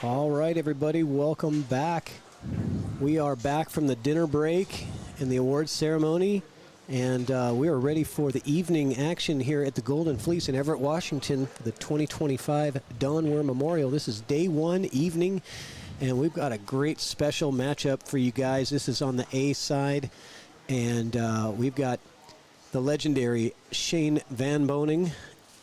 All right, everybody, welcome back. We are back from the dinner break and the awards ceremony, and we are ready for the evening action here at the Golden Fleece in Everett, Washington for the 2025 Don Weir Memorial. This is day one evening, and we've got a great special matchup for you guys. This is on the A side, and we've got the legendary Shane Van Boning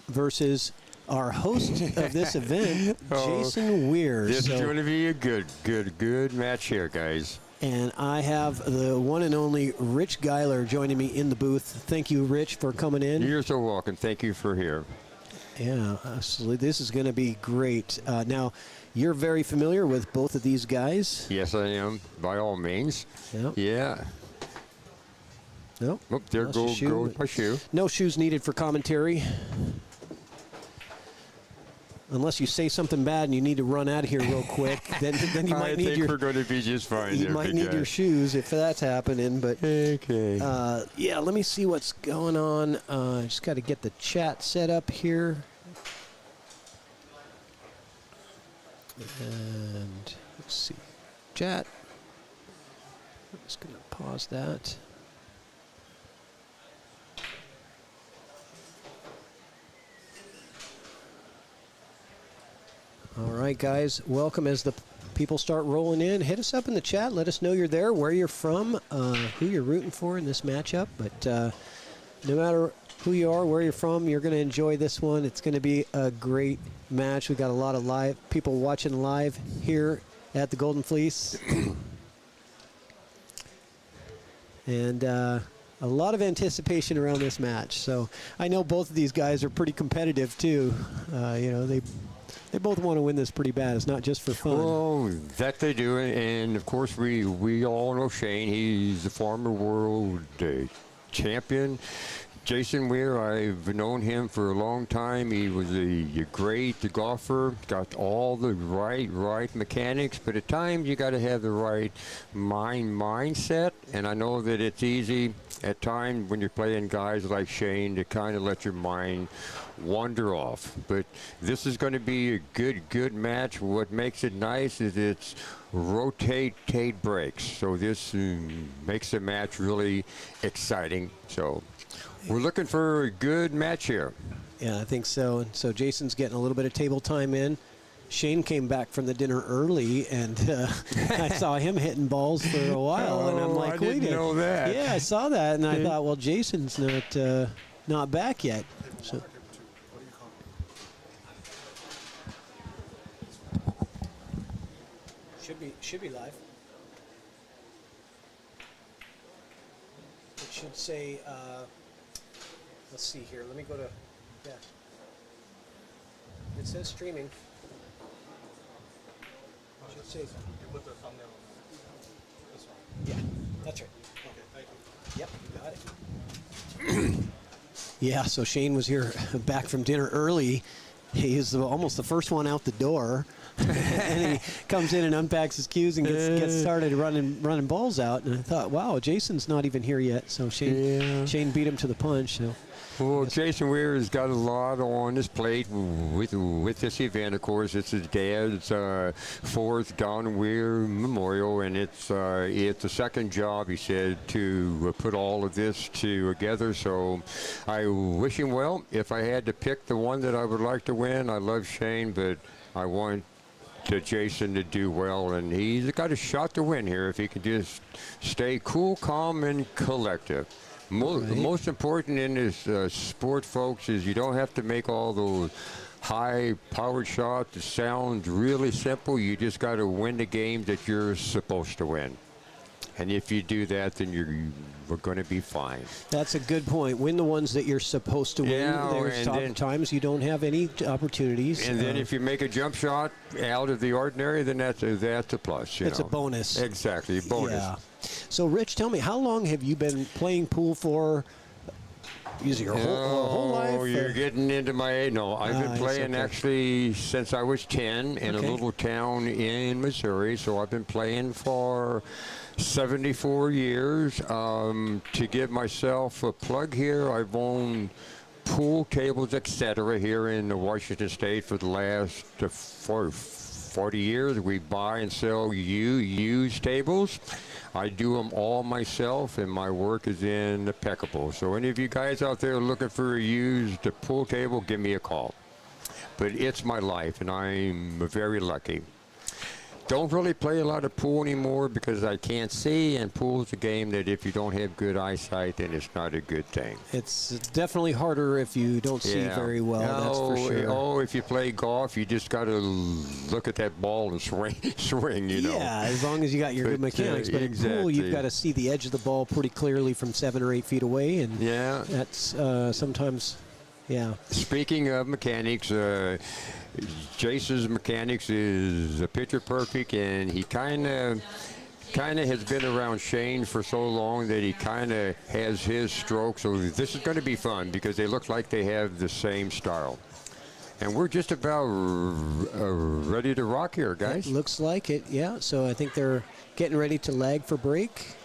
versus our host of this event, Jason Weir. This is going to be a good match here, guys. And I have the one and only Rich Geiler joining me in the booth. Thank you, Rich, for coming in. You're so welcome. Thank you for here. Yeah, absolutely. This is going to be great. Now, you're very familiar with both of these guys. Yes, I am, by all means. Yep. Yeah. Nope. Oh, there goes my shoe. No shoes needed for commentary. Unless you say something bad and you need to run out of here real quick, then you might need your. I think we're going to be just fine. You might need your shoes if that's happening. But okay. Yeah, let me see what's going on. Just got to get the chat set up here. And let's see, chat. I'm just going to pause that. All right, guys, welcome. As the people start rolling in, hit us up in the chat. Let us know you're there, where you're from, who you're rooting for in this matchup. But no matter who you are, where you're from, you're going to enjoy this one. It's going to be a great match. We've got a lot of live people watching live here at the Golden Fleece. And a lot of anticipation around this match. So I know both of these guys are pretty competitive, too. You know, they both want to win this pretty bad. It's not just for fun. Oh, that they do. And, of course, we all know Shane. He's a former world champion. Jason Weir, I've known him for a long time. He was a great golfer, got all the right mechanics, but at times you got to have the right mindset. And I know that it's easy at times when you're playing guys like Shane to kind of let your mind wander off. But this is going to be a good match. What makes it nice is it's rotate breaks. So this makes the match really exciting. So we're looking for a good match here. Yeah, I think so. And so Jason's getting a little bit of table time in. Shane came back from the dinner early, and I saw him hitting balls for a while. And I'm like, I didn't know that. Yeah, I saw that, and I thought, well, Jason's not back yet. So. Should be live. It should say. Let's see here. Let me go to. Yeah. It says streaming. It should say. You put the thumbnail on this one. Yeah, that's right. Okay, thank you. Yep, you got it. Yeah, so Shane was here back from dinner early. He's almost the first one out the door. And he comes in and unpacks his cues and gets started running balls out. And I thought, wow, Jason's not even here yet. So Shane beat him to the punch. So. Well, Jason Weir has got a lot on his plate with this event. Of course, it's his dad's fourth Don Weir Memorial, and it's the second job, he said, to put all of this together. So I wish him well. If I had to pick the one that I would like to win, I love Shane, but I want Jason to do well, and he's got a shot to win here if he can just stay cool, calm, and collective. The most important in this sport, folks, is you don't have to make all those high-powered shots that sound really simple. You just got to win the game that you're supposed to win. And if you do that, then we're going to be fine. That's a good point. Win the ones that you're supposed to win. Yeah, There's times you don't have any opportunities. And then if you make a jump shot out of the ordinary, then that's a plus. It's a bonus. Exactly, bonus. Yeah. So, Rich, tell me, how long have you been playing pool for? Is it your whole life? Oh, you're getting into my... No, I've been playing actually since I was 10 in a little town in Missouri. So I've been playing for 74 years. To give myself a plug here, I've owned pool tables, etc. here in Washington State for the last 40 years. We buy and sell used tables. I do them all myself, and my work is impeccable. So any of you guys out there looking for a used pool table, give me a call. But it's my life, and I'm very lucky. Don't really play a lot of pool anymore because I can't see, and pool's a game that if you don't have good eyesight, then it's not a good thing. It's definitely harder if you don't see very well, that's for sure. Oh, if you play golf, you just got to look at that ball and swing, you know. Yeah, as long as you got your good mechanics. But in pool, you've got to see the edge of the ball pretty clearly from 7 or 8 feet away, and that's sometimes, Speaking of mechanics, Jason's mechanics is a picture perfect, and he kind of has been around Shane for so long that he kind of has his stroke. So this is going to be fun because they look like they have the same style. And we're just about ready to rock here, guys. It looks like it, yeah. So I think they're getting ready to lag for break.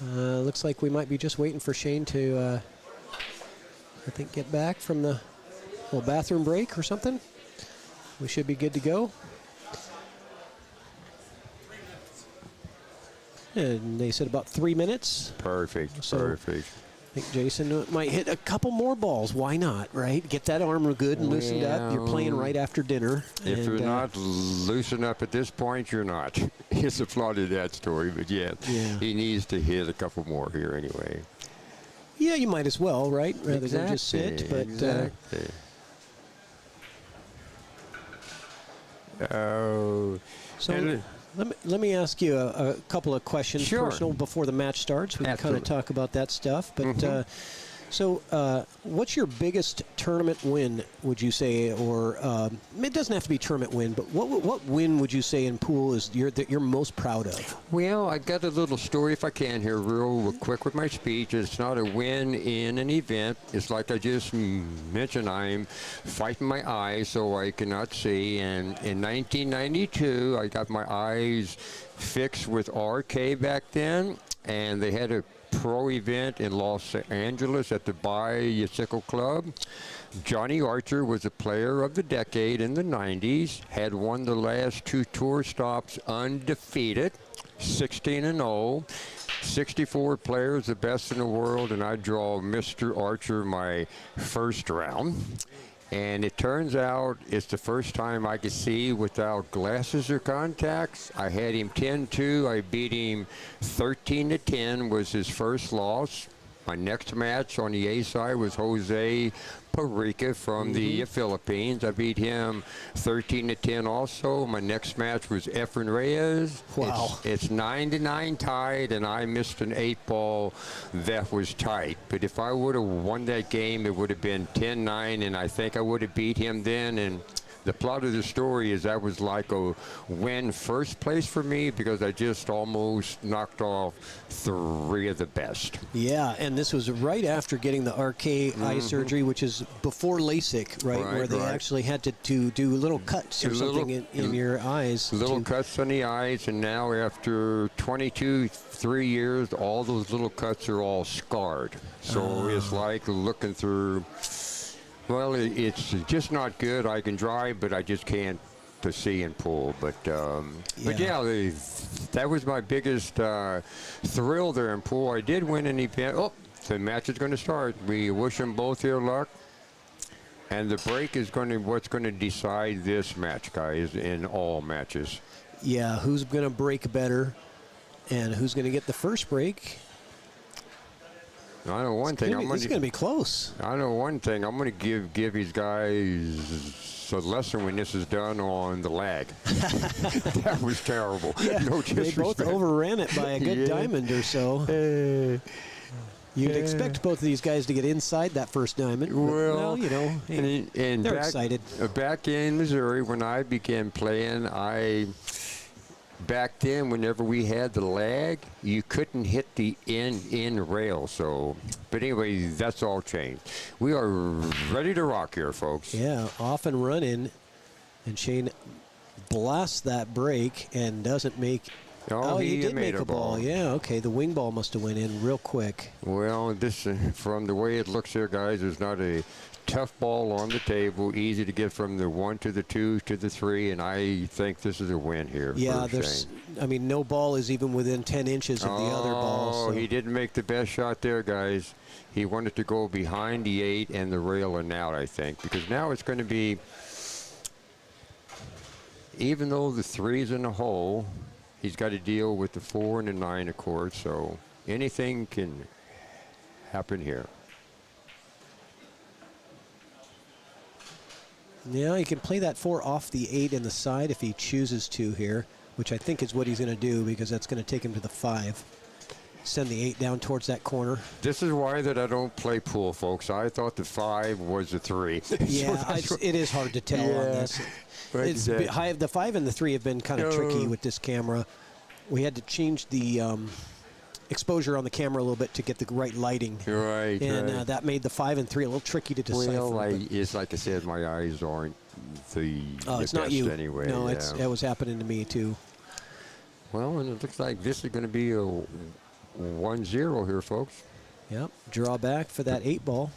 Looks like we might be just waiting for Shane to, I think, get back from the little bathroom break or something. We should be good to go. And they said about 3 minutes. Perfect, So perfect. I think Jason might hit a couple more balls. Why not, right? Get that arm good and loosened up. You're playing right after dinner. If you're not loosened up at this point, you're not. It's a flaw to that story, but yeah, he needs to hit a couple more here anyway. Yeah, you might as well, right? Rather than just sit. But so let me ask you a couple of questions personal before the match starts. We can kind of talk about that stuff. But what's your biggest tournament win, would you say? Or it doesn't have to be tournament win, but what win would you say in pool is that you're most proud of? Well, I got a little story, if I can, here real quick with my speech. It's not a win in an event. It's like I just mentioned, I'm fighting my eyes so I cannot see. And in 1992, I got my eyes fixed with RK back then, and they had a pro event in Los Angeles at the Bicycle Club. Johnny Archer was a player of the decade in the 90s, had won the last 2 tour stops undefeated, 16-0, 64 players, the best in the world, and I draw Mr. Archer my first round. And it turns out it's the first time I could see without glasses or contacts. I had him 10-2. I beat him 13-10 was his first loss. My next match on the A side was Jose Parica from the Philippines. I beat him 13-10 also. My next match was Efren Reyes. Wow. It's 9-9 tied, and I missed an 8-ball that was tight. But if I would have won that game, it would have been 10-9, and I think I would have beat him then. And the plot of the story is that was like a win first place for me because I just almost knocked off 3 of the best. Yeah, and this was right after getting the RK eye surgery, which is before LASIK, right? Where they actually had to do little cuts or something in your eyes. Little cuts on the eyes, and now after 3 years, all those little cuts are all scarred. So it's like looking through... Well, it's just not good. I can drive, but I just can't to see and pull. But yeah, that was my biggest thrill there in pool. I did win an event. Oh, the match is going to start. We wish them both here luck. And the break is what's going to decide this match, guys, in all matches. Yeah, who's going to break better and who's going to get the first break? I know one thing. It's going to be close. I know one thing. I'm going to give these guys a lesson when this is done on the lag. That was terrible. Yeah, no they both overran it by a good diamond or so. You'd expect both of these guys to get inside that first diamond. Well, you know, they're excited. Back in Missouri, when I began playing, back then, whenever we had the lag, you couldn't hit the end rail. So, but anyway, that's all changed. We are ready to rock here, folks. Yeah, off and running, and Shane blasts that break and doesn't make. Oh, he did make a ball. Yeah, okay. The wing ball must have went in real quick. Well, this from the way it looks here, guys, there's not a tough ball on the table, easy to get from the 1 to the 2 to the 3, and I think this is a win here. Yeah, for there's. Shane. I mean, no ball is even within 10 inches of the other ball. Oh, So. he didn't make the best shot there, guys. He wanted to go behind the 8 and the rail and out, I think, because now it's going to be, even though the 3's in the hole, he's got to deal with the 4 and the 9, of course, so anything can happen here. Yeah, he can play that 4 off the 8 in the side if he chooses to here, which I think is what he's going to do because that's going to take him to the 5. Send the 8 down towards that corner. This is why that I don't play pool, folks. I thought the 5 was the 3. Yeah, it is hard to tell on this. It's the 5 and the 3 have been kind of tricky with this camera. We had to change the exposure on the camera a little bit to get the right lighting. Right, and that made the 5 and 3 a little tricky to decipher. Well, it's like I said, my eyes aren't the it's best not you. anyway. No, yeah. it was happening to me too. Well, and it looks like this is going to be a 1-0 here, folks. Yep, draw back for that 8 ball.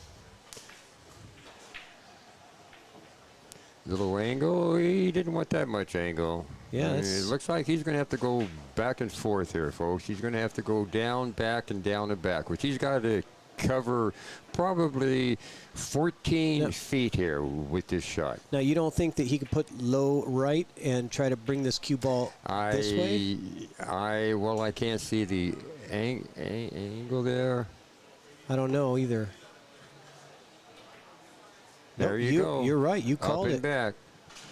Little angle. He didn't want that much angle. Yeah, it looks like he's going to have to go back and forth here, folks. He's going to have to go down, back, and down and back, which he's got to cover probably 14 feet here with this shot. Now, you don't think that he could put low right and try to bring this cue ball this way? I can't see the angle there. I don't know either. There you go. You're right. You called Up and it. back.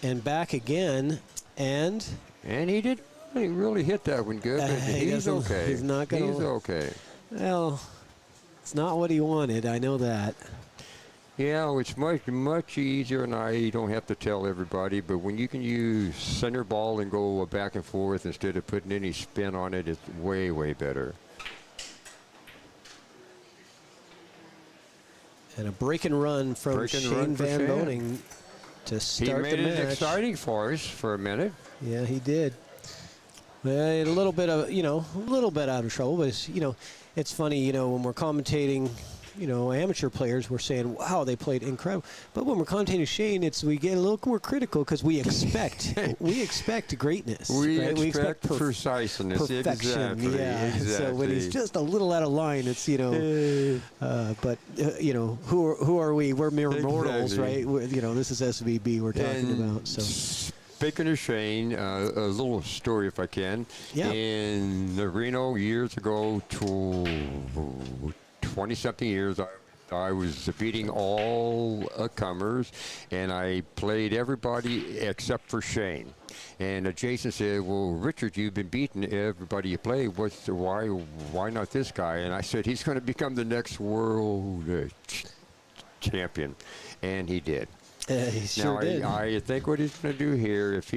And back again. And he didn't really hit that one good. But he's okay. He's not going to. He's okay. Well, it's not what he wanted. I know that. Yeah, it's much easier, and I don't have to tell everybody, but when you can use center ball and go back and forth instead of putting any spin on it, it's way, way better. And a break and run from Shane Van Boning to start the match. He made it exciting for us for a minute. Yeah, he did. A little bit of, a little bit out of trouble, but it's funny, when we're commentating, amateur players, we're saying, wow, they played incredible. But when we're commentating Shane, we get a little more critical because we expect greatness. We expect preciseness. Perfection. Exactly. Yeah. Exactly. So when he's just a little out of line, it's but who are we? We're mere mortals, right? This is SVB we're talking about. So. Speaking of Shane, a little story if I can. Yeah. In Reno years ago, 20-something years, I was beating all comers, and I played everybody except for Shane. And Jason said, well, Richard, you've been beating everybody you play. Why not this guy? And I said, he's going to become the next world champion. And he did. He sure did. I think what he's going to do here, if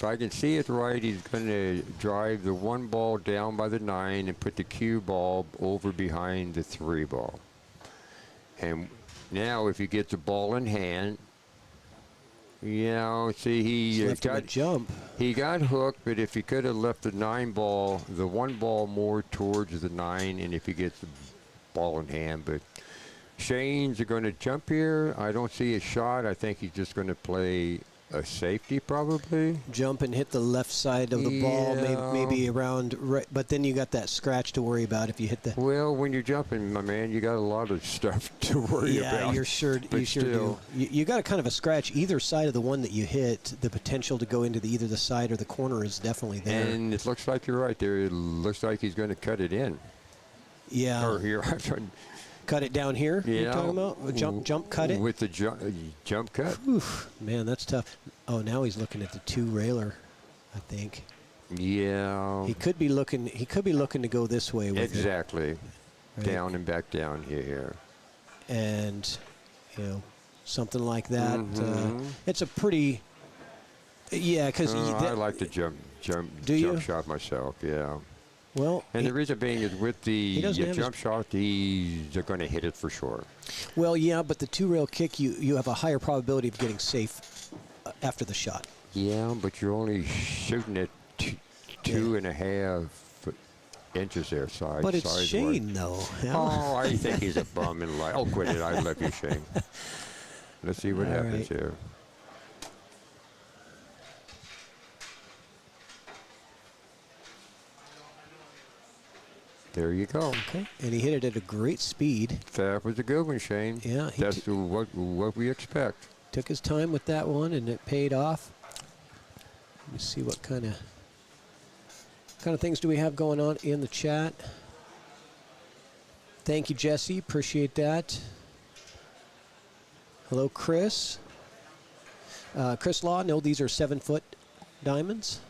I can see it right, he's going to drive the 1 ball down by the 9 and put the cue ball over behind the 3 ball. And now, if he gets the ball in hand, see, he got jump. He got hooked, but if he could have left the 9 ball, the 1 ball more towards the 9, and if he gets the ball in hand, but. Shane's going to jump here. I don't see a shot. I think he's just going to play a safety probably. Jump and hit the left side of the ball, maybe around right. But then you got that scratch to worry about if you hit the. Well, when you're jumping, my man, you got a lot of stuff to worry about. Yeah, you sure do. You got a kind of a scratch either side of the one that you hit. The potential to go into either the side or the corner is definitely there. And it looks like you're right there. It looks like he's going to cut it in. Yeah. Or here. Cut it down here, you're talking about? Jump cut it? With the jump cut? Whew, man, that's tough. Oh, now he's looking at the 2-railer, I think. Yeah. He could be looking to go this way with exactly. it. Right? Down and back down here. And, something like that. It's a pretty, because... I like the jump shot myself, yeah. Well, and the reason being is with the jump shot, they're going to hit it for sure. Well, yeah, but the 2-rail kick, you have a higher probability of getting safe after the shot. Yeah, but you're only shooting at 2.5 inches there, side. But it's Shane, though. Oh, I think he's a bum in life. Oh, quit it. I love you, Shane. Let's see what All happens right. here. There you go. Okay. And he hit it at a great speed. That was a good one, Shane. Yeah, he That's what we expect. took his time with that one, and it paid off. Let me see what kind of things do we have going on in the chat. Thank you, Jesse. Appreciate that. Hello, Chris. Chris Law, no, these are 7-foot diamonds.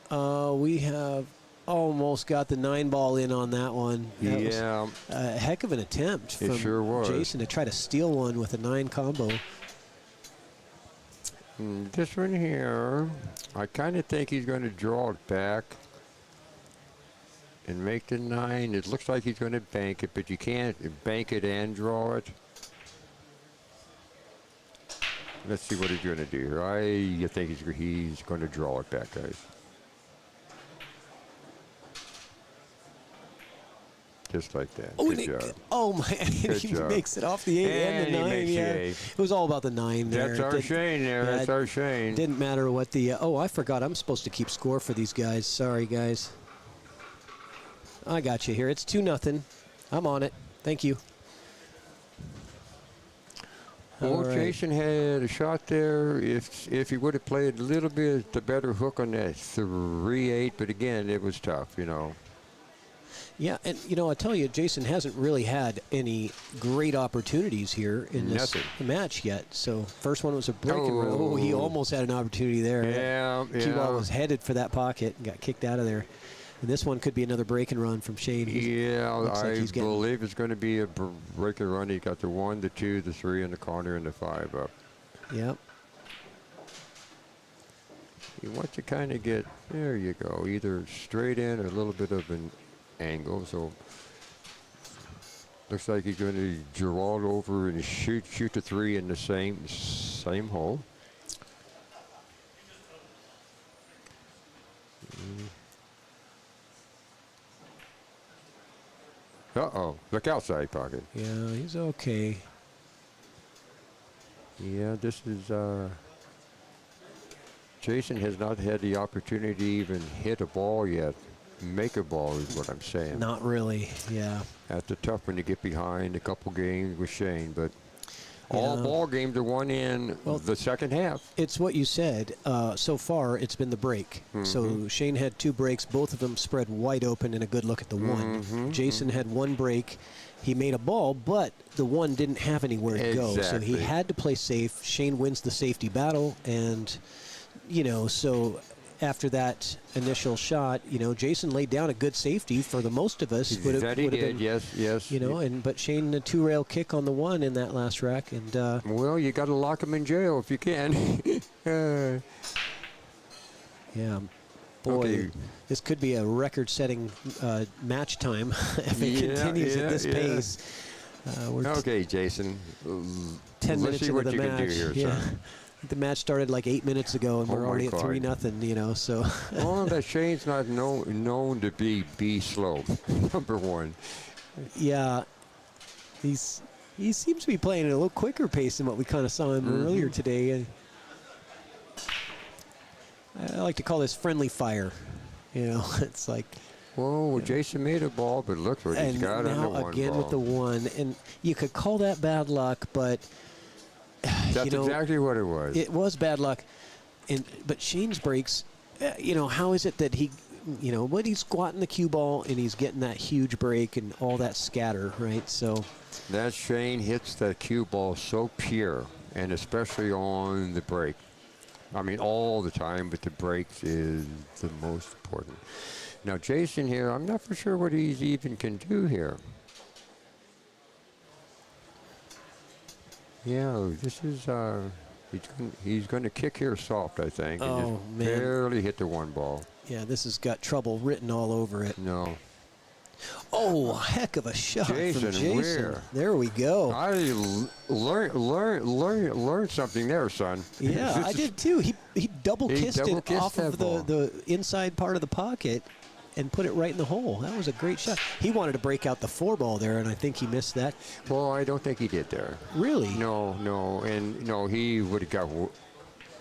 We have almost got the 9-ball in on that one. That was a heck of an attempt It from sure was. Jason to try to steal one with a 9 combo. This one here, I kind of think he's going to draw it back and make the 9. It looks like he's going to bank it, but you can't bank it and draw it. Let's see what he's going to do here. I think he's going to draw it back, guys. Just like that. Oh, Good job. Oh my! He job. makes it off the 8 and the And he 9. makes the Yeah, 8. it was all about the 9 there. That's our Shane there. That's our Shane. Didn't matter what the. Oh, I forgot. I'm supposed to keep score for these guys. Sorry, guys. I got you here. It's 2-0. I'm on it. Thank you. Well, All right. Jason had a shot there. If he would have played a little bit the better hook on that 3-8, but again, it was tough, you know. Yeah, and you know, I tell you, Jason hasn't really had any great opportunities here in this match yet. So first one was a break and run. Oh, he almost had an opportunity there. Yeah, Cue ball was headed for that pocket and got kicked out of there. And this one could be another break and run from Shane. I believe it's going to be a break and run. He got the 1, the 2, the 3 in the corner, and the 5 up. Yep. You want to kind of get, there you go, either straight in or a little bit of an angle. So looks like he's going to draw it over and shoot the 3 in the same hole. Uh-oh, look outside pocket. Yeah, he's okay. Yeah, this is, Jason has not had the opportunity to even hit a ball yet. Make a ball is what I'm saying. Not really, yeah. That's a tough one to get behind a couple games with Shane, but all ball games are won in the second half. It's what you said. So far, it's been the break. So Shane had 2 breaks, both of them spread wide open and a good look at the 1. Jason had 1 break. He made a ball, but the 1 didn't have anywhere to go. So he had to play safe. Shane wins the safety battle, and, you know, so after that initial shot, you know, Jason laid down a good safety for the most of us. That he did, yes. You know, but Shane, a 2-rail kick on the 1 in that last rack, and well, you got to lock him in jail if you can. yeah, boy, this could be a record-setting match time if it continues at this pace. Okay, Jason. 10 minutes Let's see into what the you match. can do here, son. The match started like 8 minutes ago, and we're already at 3-0. You know, so. Well, that Shane's not known to be slow. Number 1. Yeah, he seems to be playing at a little quicker pace than what we kind of saw him earlier today. I like to call this friendly fire. You know, it's like. Whoa, Jason made a ball, but look what he's got on the 1 again ball. with the 1, and you could call that bad luck, but. That's exactly what it was. It was bad luck, but Shane's breaks. You know, how is it that he, you know, when he's squatting the cue ball and he's getting that huge break and all that scatter, right? So that Shane hits that cue ball so pure, and especially on the break. I mean, all the time, but the breaks is the most important. Now, Jason here, I'm not for sure what he's even can do here. Yeah, this is, he's going to kick here soft, I think. Oh, and just man. barely hit the 1 ball. Yeah, this has got trouble written all over it. No. Oh, heck of a shot from Jason. Weir. There we go. I learned something there, son. Yeah, I did too. He double kissed it double-kissed off of that ball. the inside part of the pocket. and put it right in the hole. That was a great shot. He wanted to break out the 4-ball there, and I think he missed that. Well, I don't think he did there. Really? No, and he would have got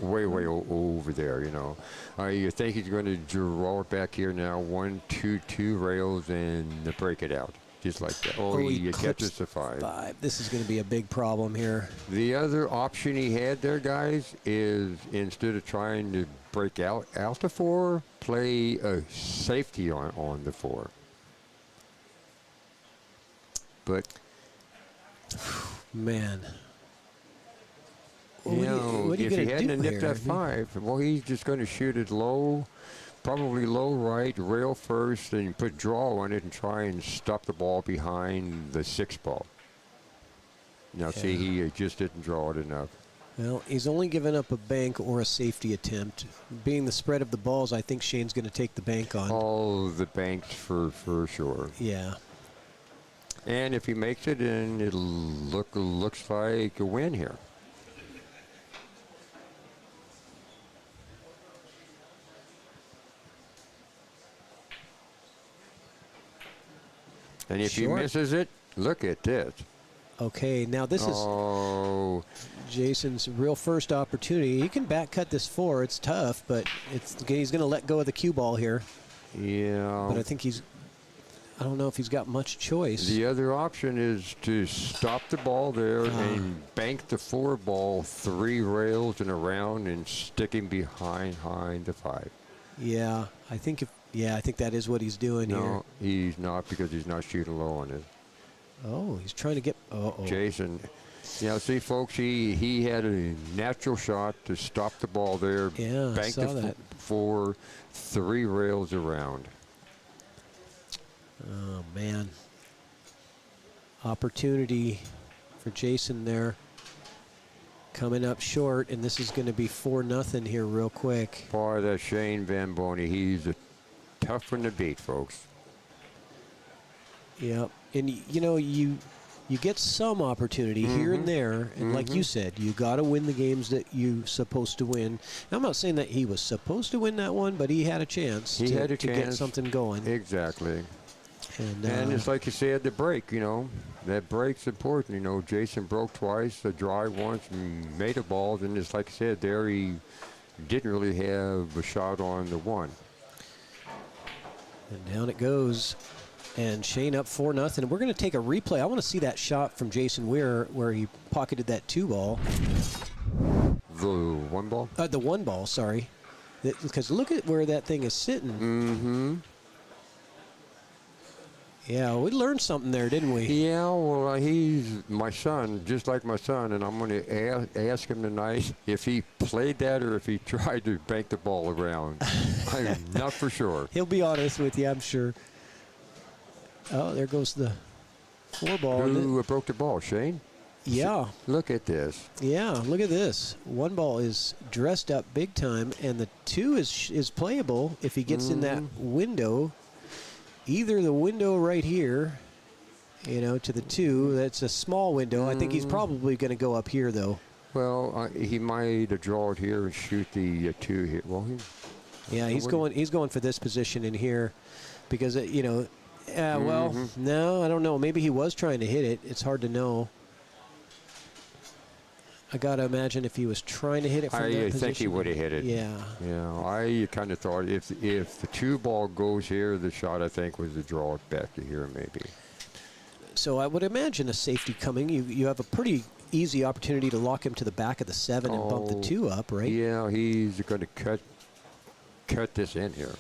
way over there. You think he's going to draw it back here now? 1, 2, 2 rails and break it out. Just like that. Oh, he catches the 5. This is going to be a big problem here. The other option he had there, guys, is instead of trying to break out the 4, play a safety on the 4. But man, if he hadn't nipped that 5, well, he's just going to shoot it low. Probably low right, rail first, and put draw on it and try and stop the ball behind the 6 ball. Now, see, he just didn't draw it enough. Well, he's only given up a bank or a safety attempt. Being the spread of the balls, I think Shane's going to take the bank on. All the banks for sure. Yeah. And if he makes it, then it looks like a win here. And if he misses it, look at this. Okay, now this is Jason's real first opportunity. He can back cut this 4. It's tough, but he's going to let go of the cue ball here. Yeah. But I think I don't know if he's got much choice. The other option is to stop the ball there and bank the 4 ball 3 rails and around and stick him behind the 5. Yeah, I think that is what he's doing here. No, he's not, because he's not shooting low on it. Oh, he's trying to get. Jason. See, folks, he had a natural shot to stop the ball there. Yeah, bank I saw the that. 4, 3 rails around. Oh man. Opportunity for Jason there. Coming up short, and this is going to be 4-0 here real quick. Boy, that Shane Van Boney, he's a tough one to beat, folks. Yep. And you get some opportunity here and there, and like you said, you got to win the games that you're supposed to win. Now, I'm not saying that he was supposed to win that one, but he had a chance to get something going. Exactly. And it's like you said, the break, that break's important. Jason broke twice, the drive once, and made a ball, and it's like I said, there he didn't really have a shot on the 1. And down it goes. And Shane up 4-0. And we're going to take a replay. I want to see that shot from Jason Weir where he pocketed that 2 ball. The 1 ball? The 1 ball, sorry. Because look at where that thing is sitting. Mm-hmm. Yeah, we learned something there, didn't we? Yeah, well, he's my son, just like my son, and I'm going to ask him tonight if he played that or if he tried to bank the ball around. I'm not for sure. He'll be honest with you, I'm sure. Oh, there goes the 4 ball. Who broke the ball, Shane? Yeah. Look at this. Yeah, look at this. 1 ball is dressed up big time, and the 2 is playable if he gets in that window. Either the window right here, to the 2. That's a small window. I think he's probably going to go up here, though. Well, he might draw it here and shoot the 2 here. Well, he's going for this position in here, because well, no, I don't know. Maybe he was trying to hit it. It's hard to know. I got to imagine if he was trying to hit it from that position. I think he would have hit it. Yeah. Yeah, I kind of thought if the 2 ball goes here, the shot, I think, was to draw it back to here maybe. So I would imagine a safety coming. You have a pretty easy opportunity to lock him to the back of the 7 and bump the 2 up, right? Yeah, he's going to cut this in here.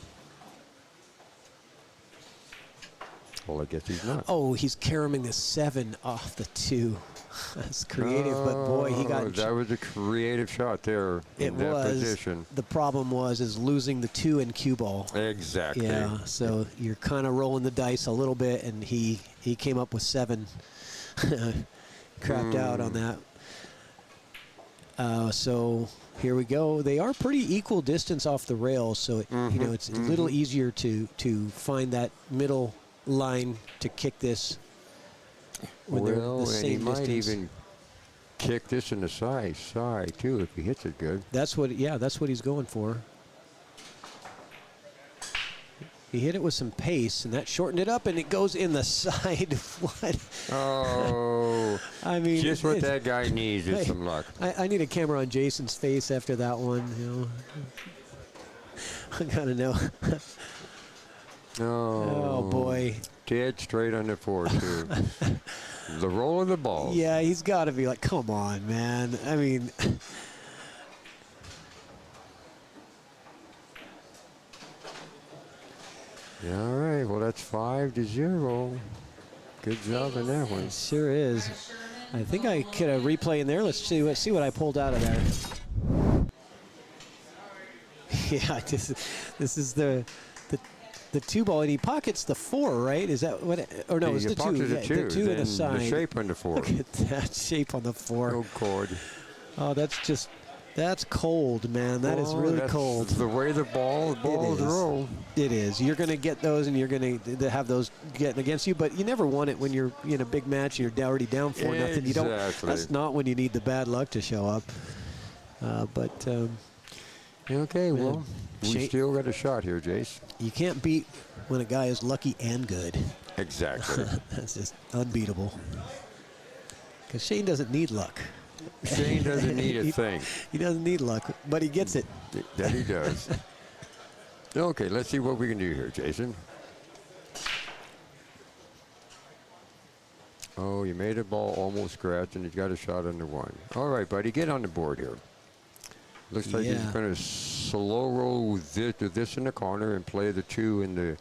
Well, I guess he's not. Oh, he's caroming the 7 off the 2. That's creative, but boy, he got. That was a creative shot there in that position. The problem is losing the 2 and cue ball. Exactly. Yeah, so you're kind of rolling the dice a little bit, and he came up with 7. Crapped out on that. So here we go. They are pretty equal distance off the rails, so it's a little easier to find that middle line to kick this. When they're the same and he distance. might even kick this in the side too if he hits it good. That's what he's going for. He hit it with some pace, and that shortened it up, and it goes in the side. What? Oh, I mean, just what that guy needs is some luck. I need a camera on Jason's face after that one. I gotta know. Oh boy. Dead straight on the four too. The roll of the ball. Yeah, he's got to be like, come on, man. I mean. Yeah, all right, well, that's 5-0. Good job in that one. It sure is. I think I could have replay in there. Let's see what I pulled out of there. Yeah, this is the two ball, and he pockets the 4, right? Is that what? Or no, it's the 2. Yeah, The 2 to the side. The shape on the 4. Look at that shape on the 4. Oh, God. Oh, that's cold, man. That is really cold. The way the balls roll. It is. You're going to get those, and you're going to have those getting against you, but you never want it when you're in a big match and you're already down 4-0. You don't. That's not when you need the bad luck to show up. Okay, man, well, we still got a shot here, Jace. You can't beat when a guy is lucky and good. Exactly. That's just unbeatable. Because Shane doesn't need luck. Shane doesn't need a thing. He doesn't need luck, but he gets it. That he does. Okay, let's see what we can do here, Jason. Oh, you made a ball almost scratch, and he's got a shot under 1. All right, buddy, get on the board here. Looks like he's going to slow roll this in the corner and play the 2 in the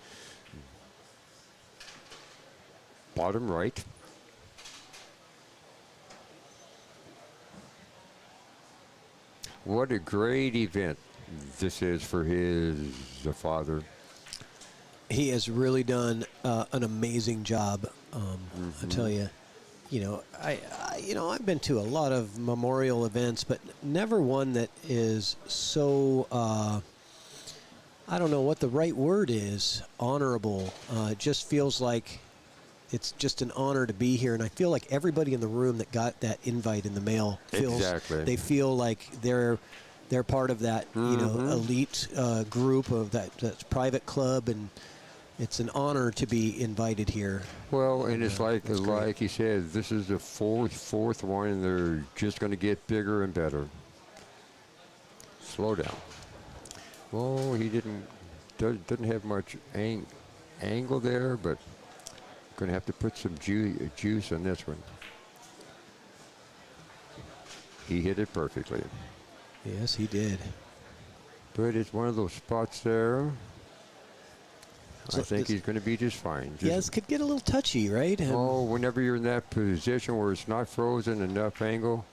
bottom right. What a great event this is for his father. He has really done an amazing job. I tell you, I've been to a lot of memorial events, but never one that is so. I don't know what the right word is. Honorable. It just feels like it's just an honor to be here, and I feel like everybody in the room that got that invite in the mail feels they feel like they're part of that elite group of that private club, and it's an honor to be invited here. Well, and it's like he said, this is the fourth one, and they're just going to get bigger and better. Slow down. Well, he doesn't have much angle there, but going to have to put some juice on this one. He hit it perfectly. Yes, he did. But it's one of those spots there. I think he's going to be just fine. This could get a little touchy, right? Whenever you're in that position where it's not frozen, enough angle.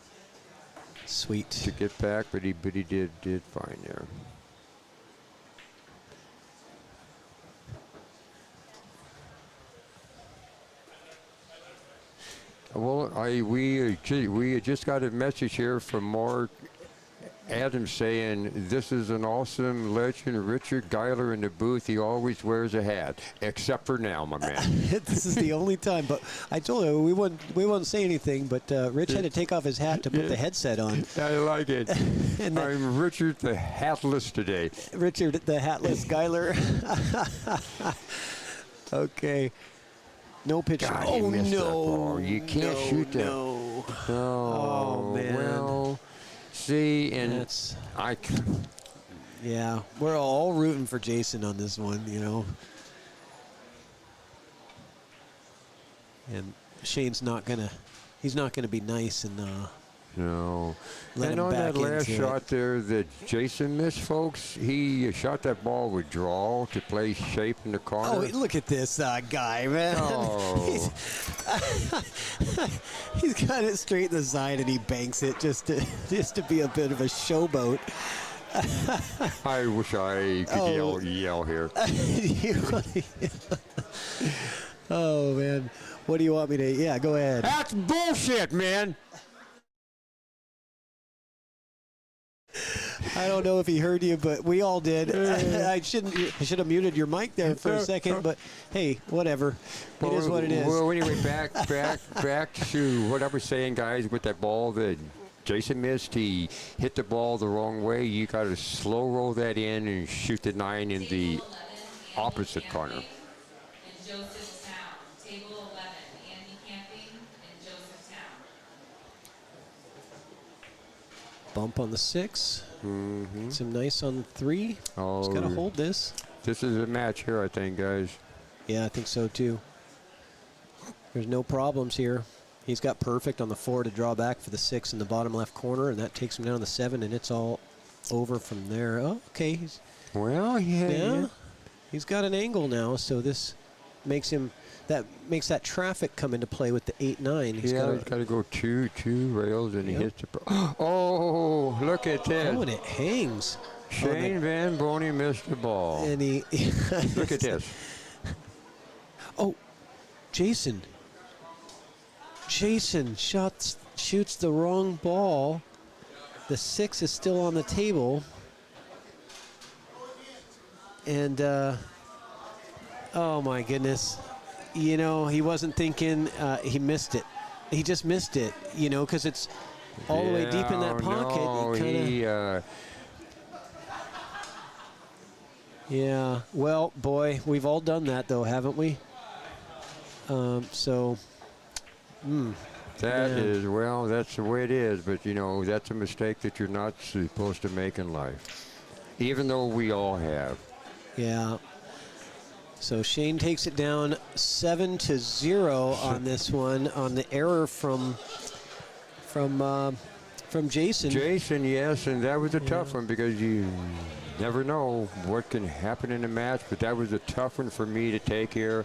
Sweet. To get back, but he did fine there. Well, we just got a message here from Mark Adams saying this is an awesome legend. Richard Geiler in the booth. He always wears a hat, except for now, my man. This is the only time. But I told him we wouldn't say anything. But Rich had to take off his hat to put the headset on. I like it. I'm Richard the Hatless today. Richard the Hatless Geiler. Okay. No pitch. God, oh, no. That ball. You can't shoot that. No. Oh, man. Well, see, and that's. Yeah, we're all rooting for Jason on this one, And Shane's not gonna. He's not gonna be nice and. No. Let and him on back that last into shot there that Jason missed, folks, he shot that ball with draw to play shape in the corner. Oh, look at this guy, man. Oh. He's got it straight in the side and he banks it just to be a bit of a showboat. I wish I could yell here. Oh, man. What do you want me to? Yeah, go ahead. That's bullshit, man. I don't know if he heard you, but we all did. I should have muted your mic there for a second, but hey, whatever. It is what it is. Well, anyway, back to what I was saying, guys, with that ball that Jason missed. He hit the ball the wrong way. You got to slow roll that in and shoot the 9 in the opposite corner. And Josephstown. Table 11, Andy Camping and Josephstown. Bump on the 6. Some nice on the 3. Oh, Just got to hold this. this is a match here, I think, guys. Yeah, I think so too. There's no problems here. He's got perfect on the 4 to draw back for the 6 in the bottom left corner, and that takes him down to the 7, and it's all over from there. Oh, okay. Well, yeah. He's got an angle now, so this makes him makes that traffic come into play with the 8-9. He's got to go two rails, and he hits the. Oh, look at that! Oh, and it hangs. Shane Van Boney missed the ball. And he Look at this. Oh, Jason shoots the wrong ball. The 6 is still on the table. And, oh my goodness. You know, he wasn't thinking, he missed it. He just missed it, you know, because it's all the way deep in that pocket. No, Yeah, well, boy, we've all done that, though, haven't we? That is, well, that's the way it is, but, you know, that's a mistake that you're not supposed to make in life, even though we all have. Yeah. So Shane takes it down 7-0 on this one, on the error from Jason. Jason, yes, and that was a tough one because you never know what can happen in a match, but that was a tough one for me to take here.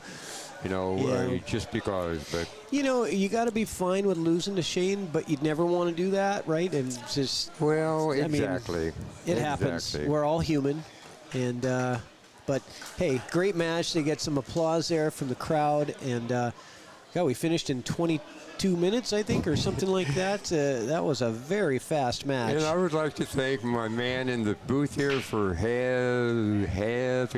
You know, just because, but... You know, you got to be fine with losing to Shane, but you'd never want to do that, right? And just... Well, exactly. I mean, it happens. We're all human. And, but, hey, great match. They get some applause there from the crowd. And, yeah, we finished in 22 minutes, I think, or something like that. That was a very fast match. And I would like to thank my man in the booth here for having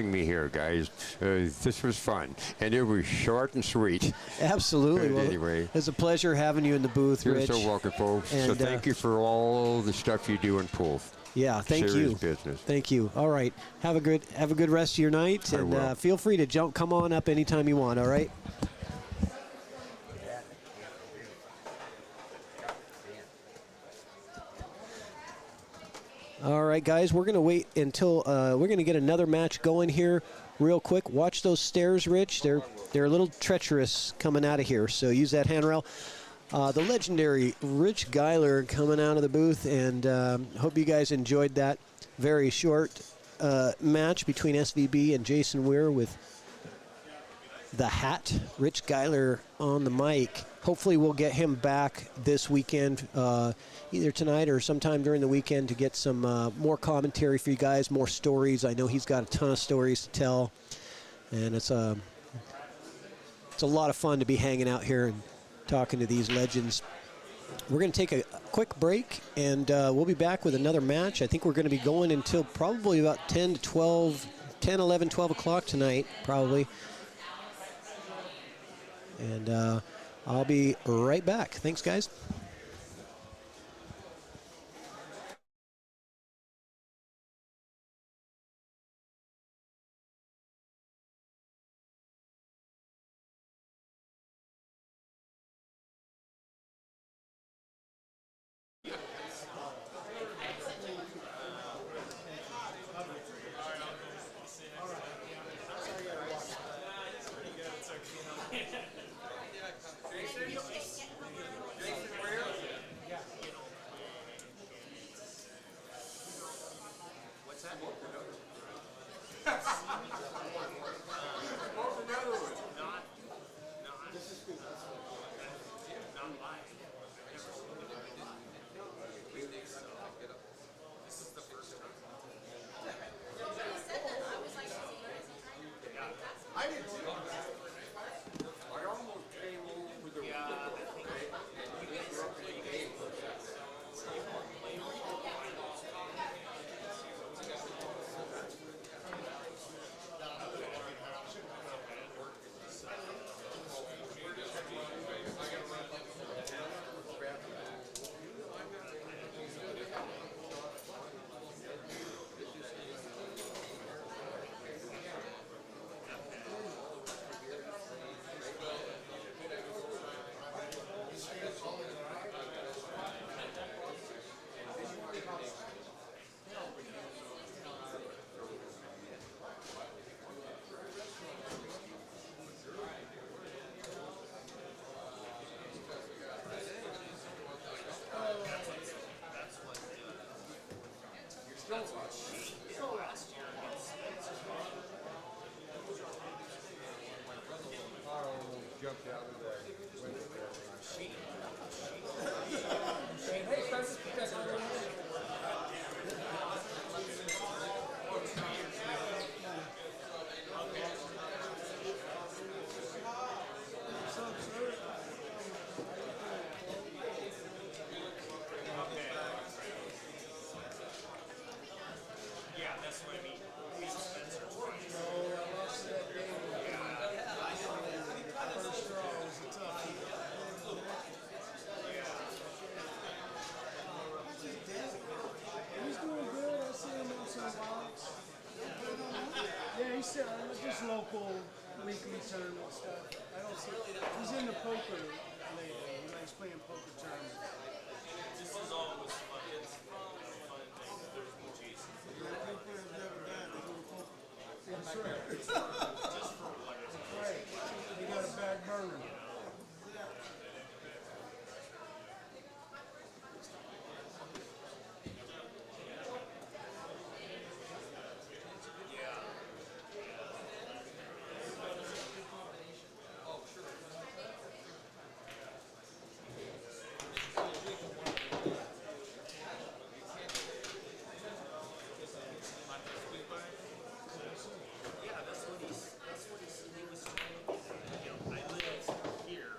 me here, guys. This was fun, and it was short and sweet. Absolutely. Well, anyway, it's a pleasure having you in the booth, you're Rich. so welcome, folks. And, so thank you for all the stuff you do in pool. Yeah, thank Serious you. business. Thank you. All right, have a good rest of your night, and feel free to come on up anytime you want. All right. All right, guys, we're going to wait until we're going to get another match going here real quick. Watch those stairs, Rich. They're a little treacherous coming out of here, so use that handrail. The legendary Rich Geiler coming out of the booth, and hope you guys enjoyed that very short match between SVB and Jason Weir with the hat. Rich Geiler on the mic. Hopefully we'll get him back this weekend, either tonight or sometime during the weekend, to get some more commentary for you guys, more stories. I know he's got a ton of stories to tell, and it's a lot of fun to be hanging out here and talking to these legends. We're going to take a quick break, and we'll be back with another match. I think we're going to be going until probably about 10, 11, 12 o'clock tonight, probably. And I'll be right back. Thanks, guys. Not live. Never seen it. jumped out of there. Yeah, that's what I mean. He's Spencer's right. First draw was a toughie. He's doing good. I see him on some walks. Yeah, he's just local weekly tournament stuff. I don't see. He's in the poker lately. He likes playing poker tournaments. This is always fun. It's fun thing. There's no Jason. That's right. Just for what it's Right. He got a bad burner. Yeah, that's what he was trying to do. You know, I live here.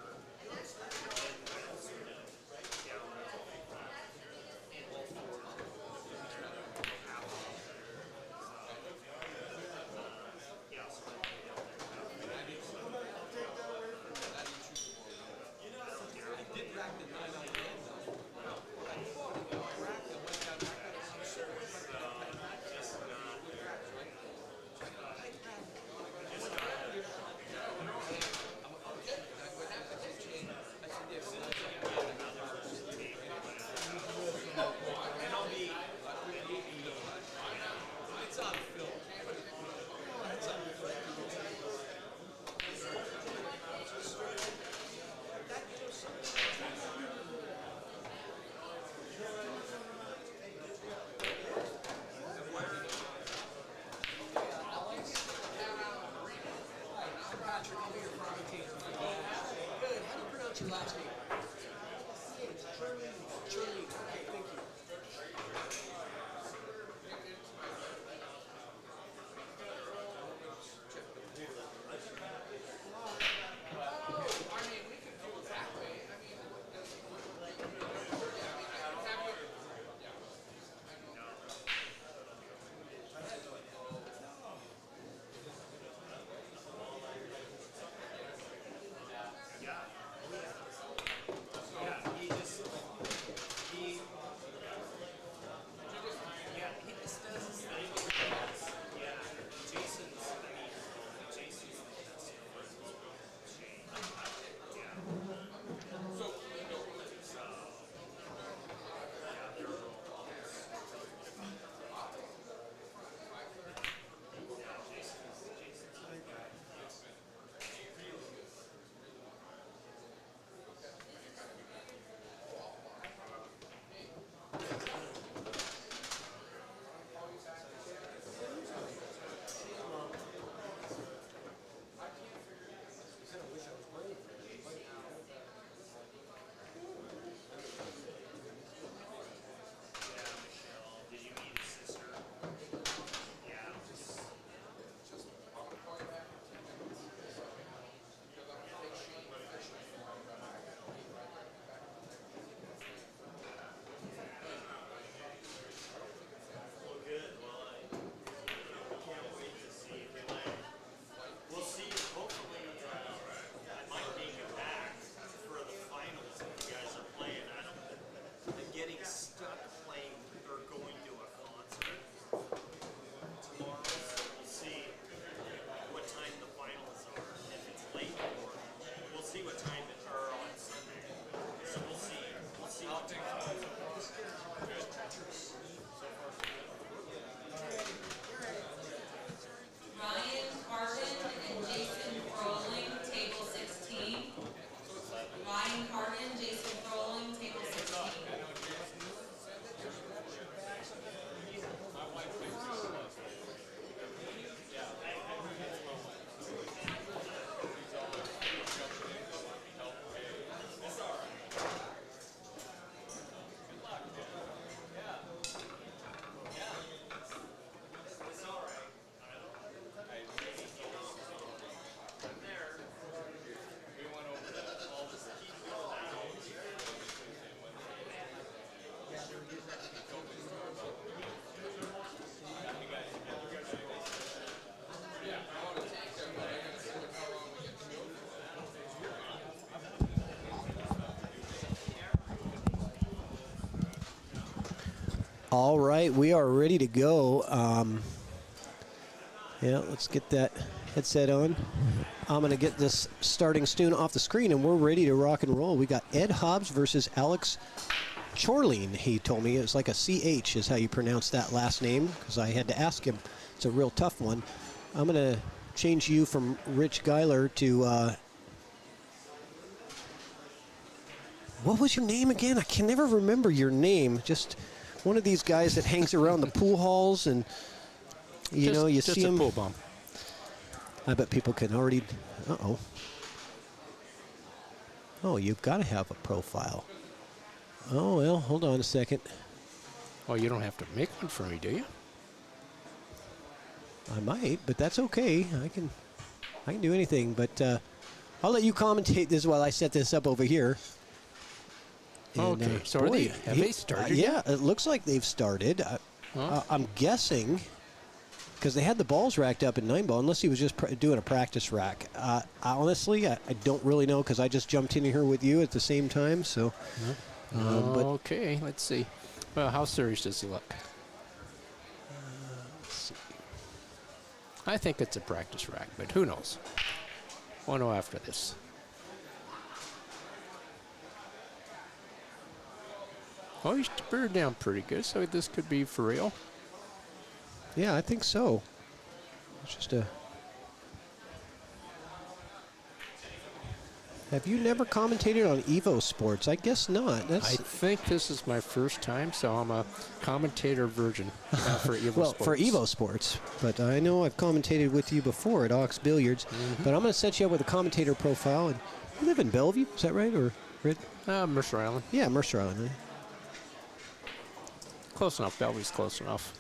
Good. How do you pronounce your last name? Kjorlien. Okay, thank you. I mean, we could do it that way. I mean, He just does his thing. Yeah, Jason's the best. Did you meet his sister? Yeah. Well, good. Well, I can't wait to see if we land. We'll see. Hopefully, I might make it back for the finals if you guys are playing. I'm getting stuck playing or going to a concert tomorrow, so we'll see what time the finals are. If it's late or we'll see what time it are on Sunday. So we'll see. We'll see what time. Ryan Carvin and Jason Kjorlien, table 16. Ryan Carvin, Jason Kjorlien, table 16. All right, we are ready to go. Yeah, let's get that headset on. I'm going to get this starting stone off the screen, and we're ready to rock and roll. We got Ed Hobbs versus Alex Kjorlien. He told me it's like a CH is how you pronounce that last name, because I had to ask him. It's a real tough one. I'm going to change you from Rich Geiler to... what was your name again? I can never remember your name. Just one of these guys that hangs around the pool halls, and you see him. Pool bum. I bet people can already. Uh-oh. Oh, you've got to have a profile. Oh well, hold on a second. Well, you don't have to make one for me, do you? I might, but that's okay. I can do anything. But I'll let you commentate this while I set this up over here. And, Okay, so are they, have they started yeah, yet? it looks like they've started. I'm guessing, because they had the balls racked up in 9-ball, unless he was just doing a practice rack. Honestly, I don't really know, because I just jumped in here with you at the same time. So, but Okay, let's see. Well, how serious does he look? let's see. I think it's a practice rack, but who knows? We'll know after this. Oh, he's burned down pretty good, so this could be for real. Yeah, I think so. It's just a. Have you never commentated on Evo Sports? I guess not. I That's think this is my first time, so I'm a commentator virgin for Evo well Sports. for Evo Sports, but I know I've commentated with you before at Ox Billiards. But I'm going to set you up with a commentator profile. And you live in Bellevue, is that right, or Red? Mercer Island. Yeah, Mercer Island. Right? Close enough. Bellevue's close enough.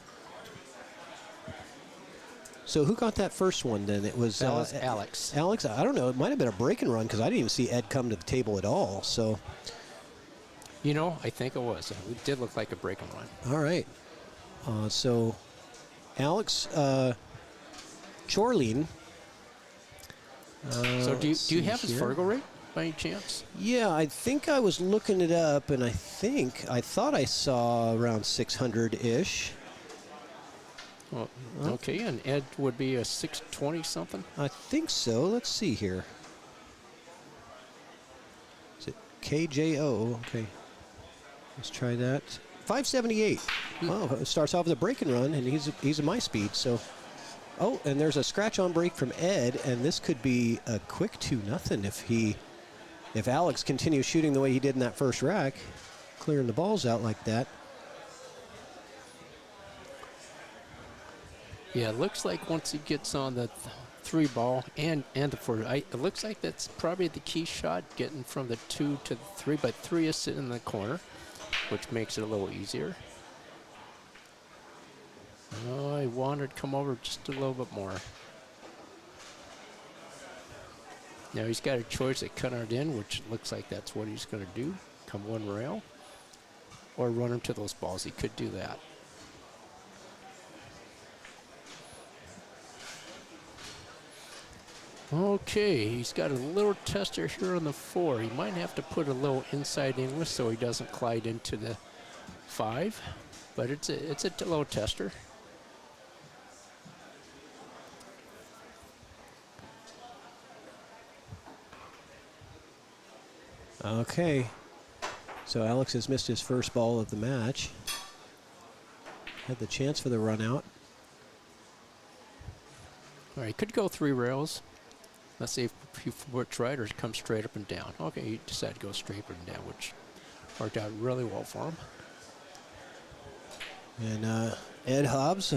So who got that first one then? It was, That was Alex. Alex, I don't know. It might have been a break and run, because I didn't even see Ed come to the table at all. So, You know, I think it was. It did look like a break and run. all right. So, Alex Kjorlien. So do let's you see have his here. Fargo rate by any chance? Yeah, I think I was looking it up, and I thought I saw around 600-ish. Well, okay, and Ed would be a 620 something. I think so. Let's see here. Is it KJO? Okay. Let's try that. 578. Oh, it starts off with a break and run, and he's at my speed. So, oh, and there's a scratch on break from Ed, and this could be a quick 2-0 if Alex continues shooting the way he did in that first rack, clearing the balls out like that. Yeah, it looks like once he gets on the 3-ball and the 4, it looks like that's probably the key shot, getting from the 2 to the 3, but 3 is sitting in the corner, which makes it a little easier. Oh, I wanted to come over just a little bit more. Now he's got a choice at cutting it in, which looks like that's what he's going to do. Come one rail, or run him to those balls. He could do that. Okay, he's got a little tester here on the 4. He might have to put a little inside English so he doesn't glide into the 5, but it's a little tester. Okay. So Alex has missed his first ball of the match. Had the chance for the run out. All right, could go 3 rails. Let's see if he works right or comes straight up and down. Okay, he decided to go straight up and down, which worked out really well for him. And Ed Hobbs,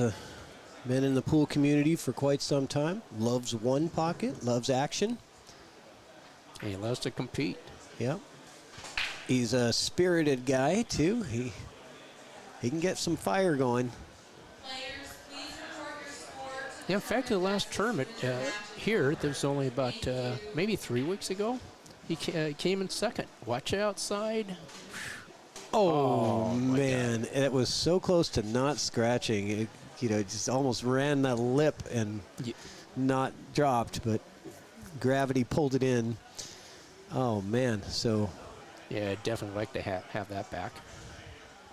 been in the pool community for quite some time. Loves one pocket, loves action. And he loves to compete. Yep. He's a spirited guy, too. He can get some fire going. Players, please report your score to Yeah, in fact, the last tournament here, there was only about maybe 3 weeks ago, he came in second. Watch outside. Oh, my man. It was so close to not scratching. It, just almost ran the lip and not dropped, but gravity pulled it in. Oh, man. So, Yeah, I'd definitely like to have that back.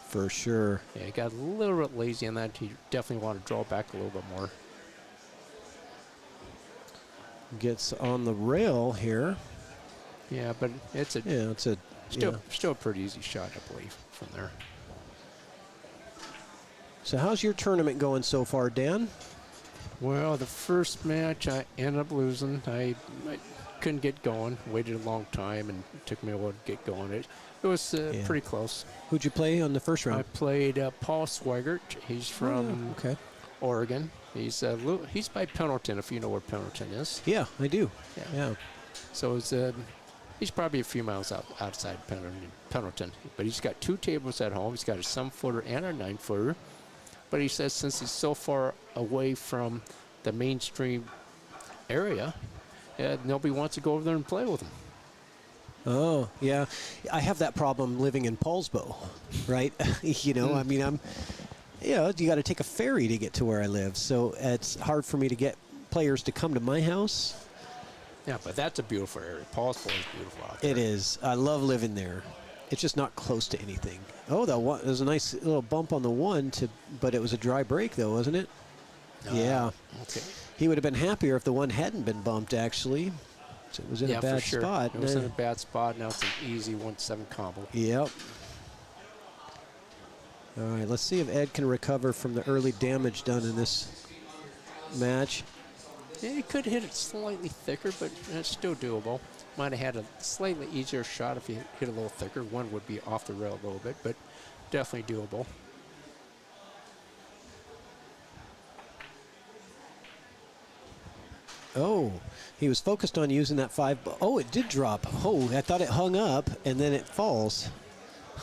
For sure. Yeah, he got a little bit lazy on that. He definitely wanted to draw back a little bit more. Gets on the rail here. Yeah, but it's a Yeah, it's a still a pretty easy shot, I believe, from there. So how's your tournament going so far, Dan? Well, the first match I ended up losing. I couldn't get going. Waited a long time, and it took me a while to get going. It was pretty close. Who'd you play on the first round? I played Paul Swigert. He's from Okay. Oregon. He's by Pendleton, if you know where Pendleton is. Yeah, I do. Yeah. Yeah. So he's probably a few miles outside Pendleton. But he's got 2 tables at home. He's got a 7-footer and a 9-footer. But he says since he's so far away from the mainstream area, nobody wants to go over there and play with him. Oh, yeah. I have that problem living in Paulsbo, right? You know, I mean, you got to take a ferry to get to where I live. So it's hard for me to get players to come to my house. Yeah, but that's a beautiful area. Paulsbo is beautiful out there. It is. I love living there. It's just not close to anything. Oh, there's a nice little bump on the one, but it was a dry break, though, wasn't it? Yeah. Okay. He would have been happier if the one hadn't been bumped, actually. So it was in a bad for sure. spot. It was in a bad spot. Now it's an easy 1-7 combo. Yep. All right, let's see if Ed can recover from the early damage done in this match. Yeah, he could hit it slightly thicker, but it's still doable. Might have had a slightly easier shot if he hit a little thicker. One would be off the rail a little bit, but definitely doable. Oh, he was focused on using that 5. Oh, it did drop. Oh, I thought it hung up, and then it falls.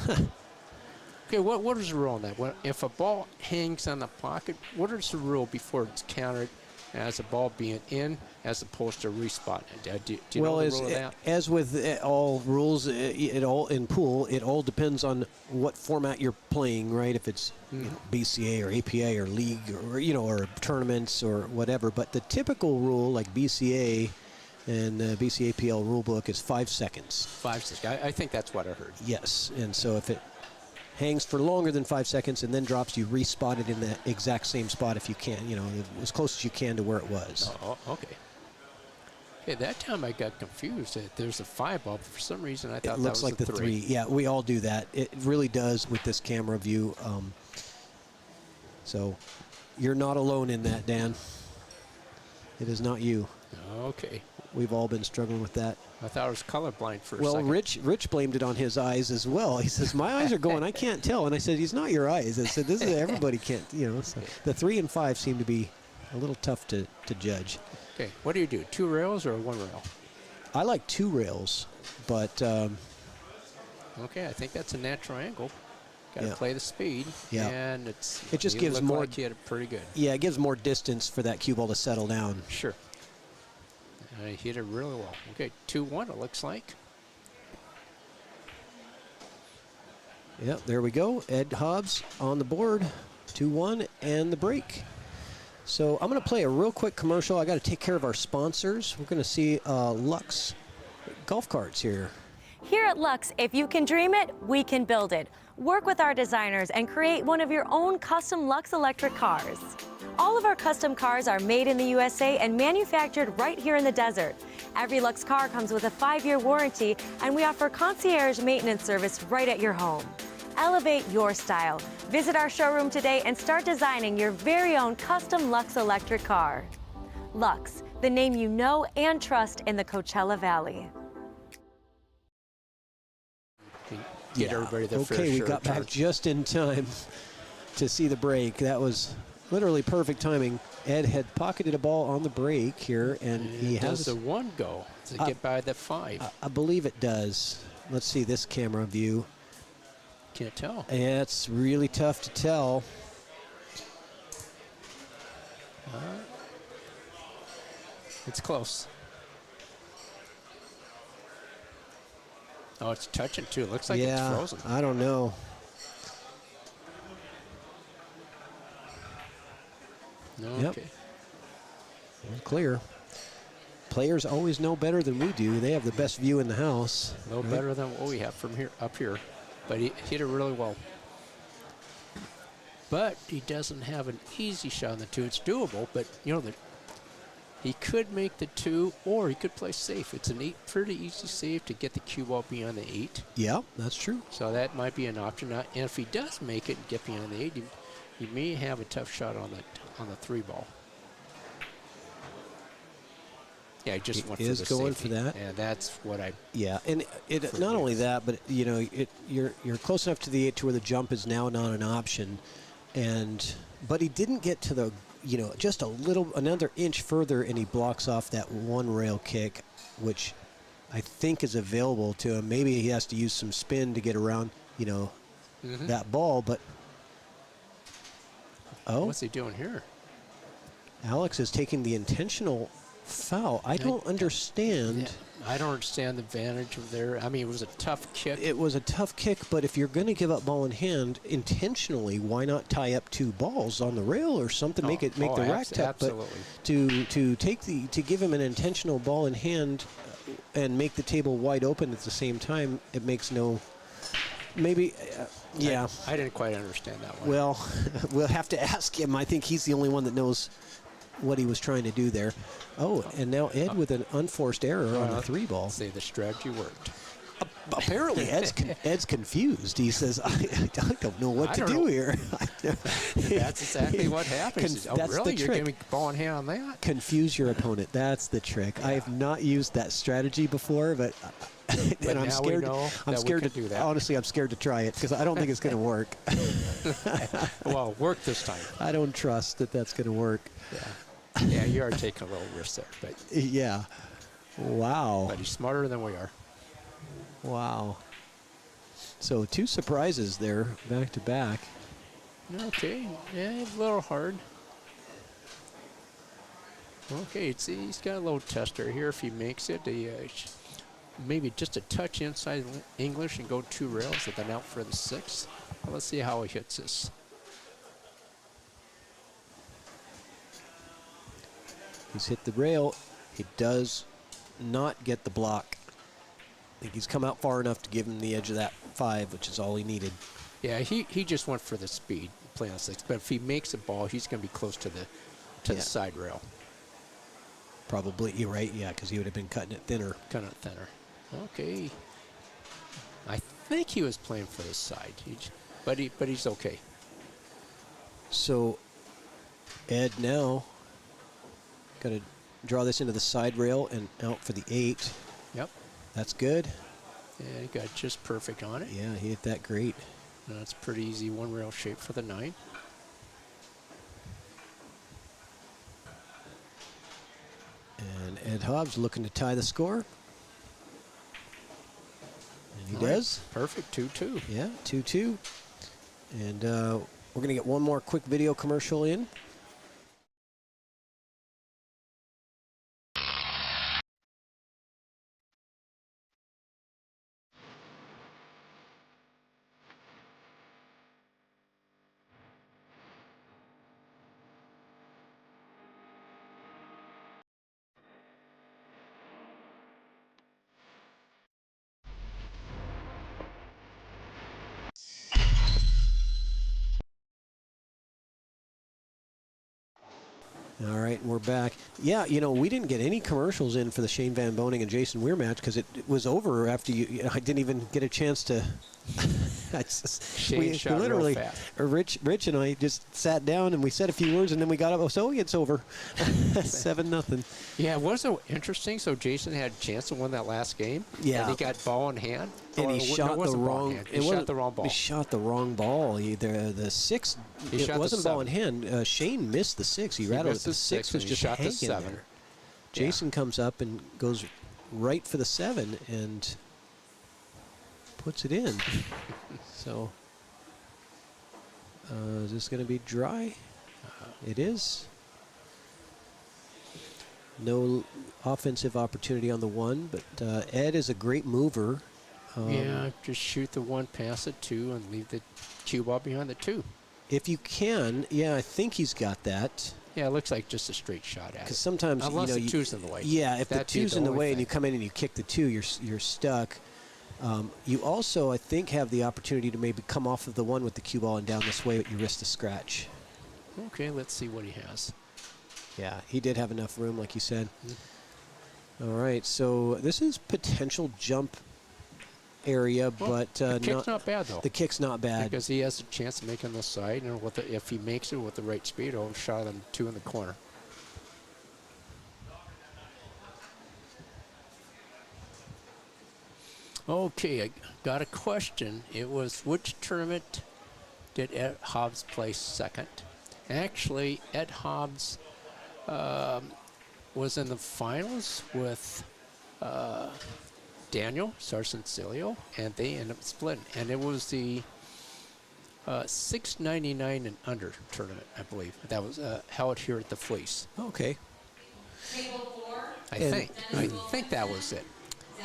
Okay, what is the rule on that? If a ball hangs on the pocket, what is the rule before it's counted as a ball being in, as opposed to respotting it? Do you know the rule of that? As with all rules, it all in pool, it all depends on what format you're playing, right? If it's BCA or APA or league or tournaments or whatever. But the typical rule, like BCA and the BCAPL rule book, is 5 seconds. 5 seconds. I think that's what I heard. Yes, and so if it hangs for longer than 5 seconds and then drops, you respot it in the exact same spot if you can, as close as you can to where it was. Oh, okay. Okay, that time I got confused. There's a 5 ball. For some reason, I thought that was looks like the 3. Yeah, we all do that. It really does with this camera view. So you're not alone in that, Dan. It is not you. Okay. We've all been struggling with that. I thought I was colorblind for a well, second. Rich blamed it on his eyes as well. He says, my eyes are going, I can't tell. And I said, it's not your eyes. I said, this is everybody can't, So the 3 and 5 seem to be a little tough to judge. Okay, what do you do? 2 rails or 1 rail? I like 2 rails, but... okay, I think that's a natural angle. Got to Yeah. play the speed. Yeah. And it just gives looked more... like you hit it pretty good. Yeah, it gives more distance for that cue ball to settle down. Sure. I hit it really well. Okay, 2-1 it looks like. Yep, there we go. Ed Hobbs on the board. 2-1 and the break. So I'm going to play a real quick commercial. I got to take care of our sponsors. We're going to see Lux golf carts here. Here at Lux, if you can dream it, we can build it. Work with our designers and create one of your own custom Lux electric cars. All of our custom cars are made in the USA and manufactured right here in the desert. Every Lux car comes with a 5-year warranty, and we offer concierge maintenance service right at your home. Elevate your style. Visit our showroom today and start designing your very own custom Lux electric car. Lux, the name you know and trust in the Coachella Valley. Get everybody their fair Okay, we share got of back turns. just in time to see the break. That was literally perfect timing. Ed had pocketed a ball on the break here, and he Does has... the 1 go to get by the 5? I believe it does. Let's see this camera view. Can't tell. Yeah, it's really tough to tell. It's close. Oh, it's touching too. It looks like it's frozen. I don't know. No, Yep. okay. Clear. Players always know better than we do. They have the best view in the house. A little better than what we have from here up here, but he hit it really well. but he doesn't have an easy shot on the 2. It's doable, but you know, he could make the 2, or he could play safe. It's an 8, pretty easy save to get the cue ball beyond the 8. Yeah, that's true. So that might be an option. And if he does make it and get beyond the 8, he may have a tough shot on the 3 ball. Yeah, he just went for the is going safety. for that. And that's what I. Yeah, and it not only that, but you know, you're close enough to the 8 to where the jump is now not an option, but he didn't get to the, you know, just another inch further, and he blocks off that 1 rail kick, which I think is available to him. Maybe he has to use some spin to get around, you know, that ball, but What's he doing here? Alex is taking the intentional foul. I don't understand. Yeah, I don't understand the advantage of there. I mean, it was a tough kick. It was a tough kick, but if you're going to give up ball in hand intentionally, why not tie up 2 balls on the rail or something? Make the rack tap. Absolutely. But to give him an intentional ball in hand and make the table wide open at the same time, it makes no. Maybe, yeah. I didn't quite understand that one. Well, we'll have to ask him. I think he's the only one that knows what he was trying to do there. Oh, and now Ed with an unforced error on the 3 ball. Say the strategy worked. Apparently, Ed's confused. He says, I don't know what to do here. That's exactly what happens. That's really? the You're trick. giving ball in hand on that? Confuse your opponent. That's the trick. I have not used that strategy before, but and I'm now scared. we know I'm that scared we to can do that. Honestly, I'm scared to try it because I don't think it's going to work. Well, work this time. I don't trust that that's going to work. Yeah, you are taking a little risk there, but Yeah. Wow. he's smarter than we are. Wow. So 2 surprises there, back to back. Okay, yeah, it's a little hard. Okay, he's got a little tester here. If he makes it, maybe just a touch inside English and go 2 rails and then out for the 6. Well, let's see how he hits this. He's hit the rail. He does not get the block. I think he's come out far enough to give him the edge of that 5, which is all he needed. Yeah, he just went for the speed, play on 6. But if he makes a ball, he's going to be close to the side rail. Probably, you're right, yeah, because he would have been cutting it thinner. Kind of thinner. Okay. I think he was playing for the side, but he's okay. So Ed now got to draw this into the side rail and out for the 8. Yep. That's good. Yeah, he got just perfect on it. Yeah, he hit that great. That's pretty easy 1 rail shape for the 9. And Ed Hobbs looking to tie the score. And he does. Perfect, 2-2. Yeah, 2-2. And we're going to get one more quick video commercial in. All right, we're back. Yeah, you know, we didn't get any commercials in for the Shane Van Boning and Jason Weir match because it was over after you know, I didn't even get a chance to. Shane shot literally, real fast. Rich and I just sat down and we said a few words and then we got up. Oh, so it's over, 7-0. Yeah, it was so interesting. So Jason had a chance to win that last game. Yeah. And he got ball in hand. And he no, shot it the wasn't ball in wrong. hand. He shot the wrong ball. He shot the wrong ball. Either the 6. He It shot the wasn't ball in 7. hand. Shane missed the 6. He rattled it. missed The the 6 6 was and he just shot the hanging 7. there. Jason comes up and goes right for the 7 and puts it in. So, is this going to be dry? It is. No offensive opportunity on the 1, but Ed is a great mover. Yeah, just shoot the 1, pass it 2, and leave the cue ball behind the 2. If you can, yeah, I think he's got that. Yeah, it looks like just a straight shot at it. Because sometimes, Unless you know, the 2's in the way. Yeah, if the That'd be 2's in the only way and thing. you come in and you kick the 2, you're stuck. You also, I think, have the opportunity to maybe come off of the one with the cue ball and down this way, but you risk the scratch. Okay, let's see what he has. Yeah, he did have enough room, like you said. All right, so this is potential jump area, Well, but the kick's not bad, though. The kick's not bad. Because he has a chance of making the side, and if he makes it with the right speed, he'll shot him 2 in the corner. Okay, I got a question. It was, which tournament did Ed Hobbs place second? Actually, Ed Hobbs was in the finals with Daniel Sarcencilio, and they ended up splitting. And it was the 699 and under tournament, I believe. That was held here at the Fleece. Okay. I think that was it.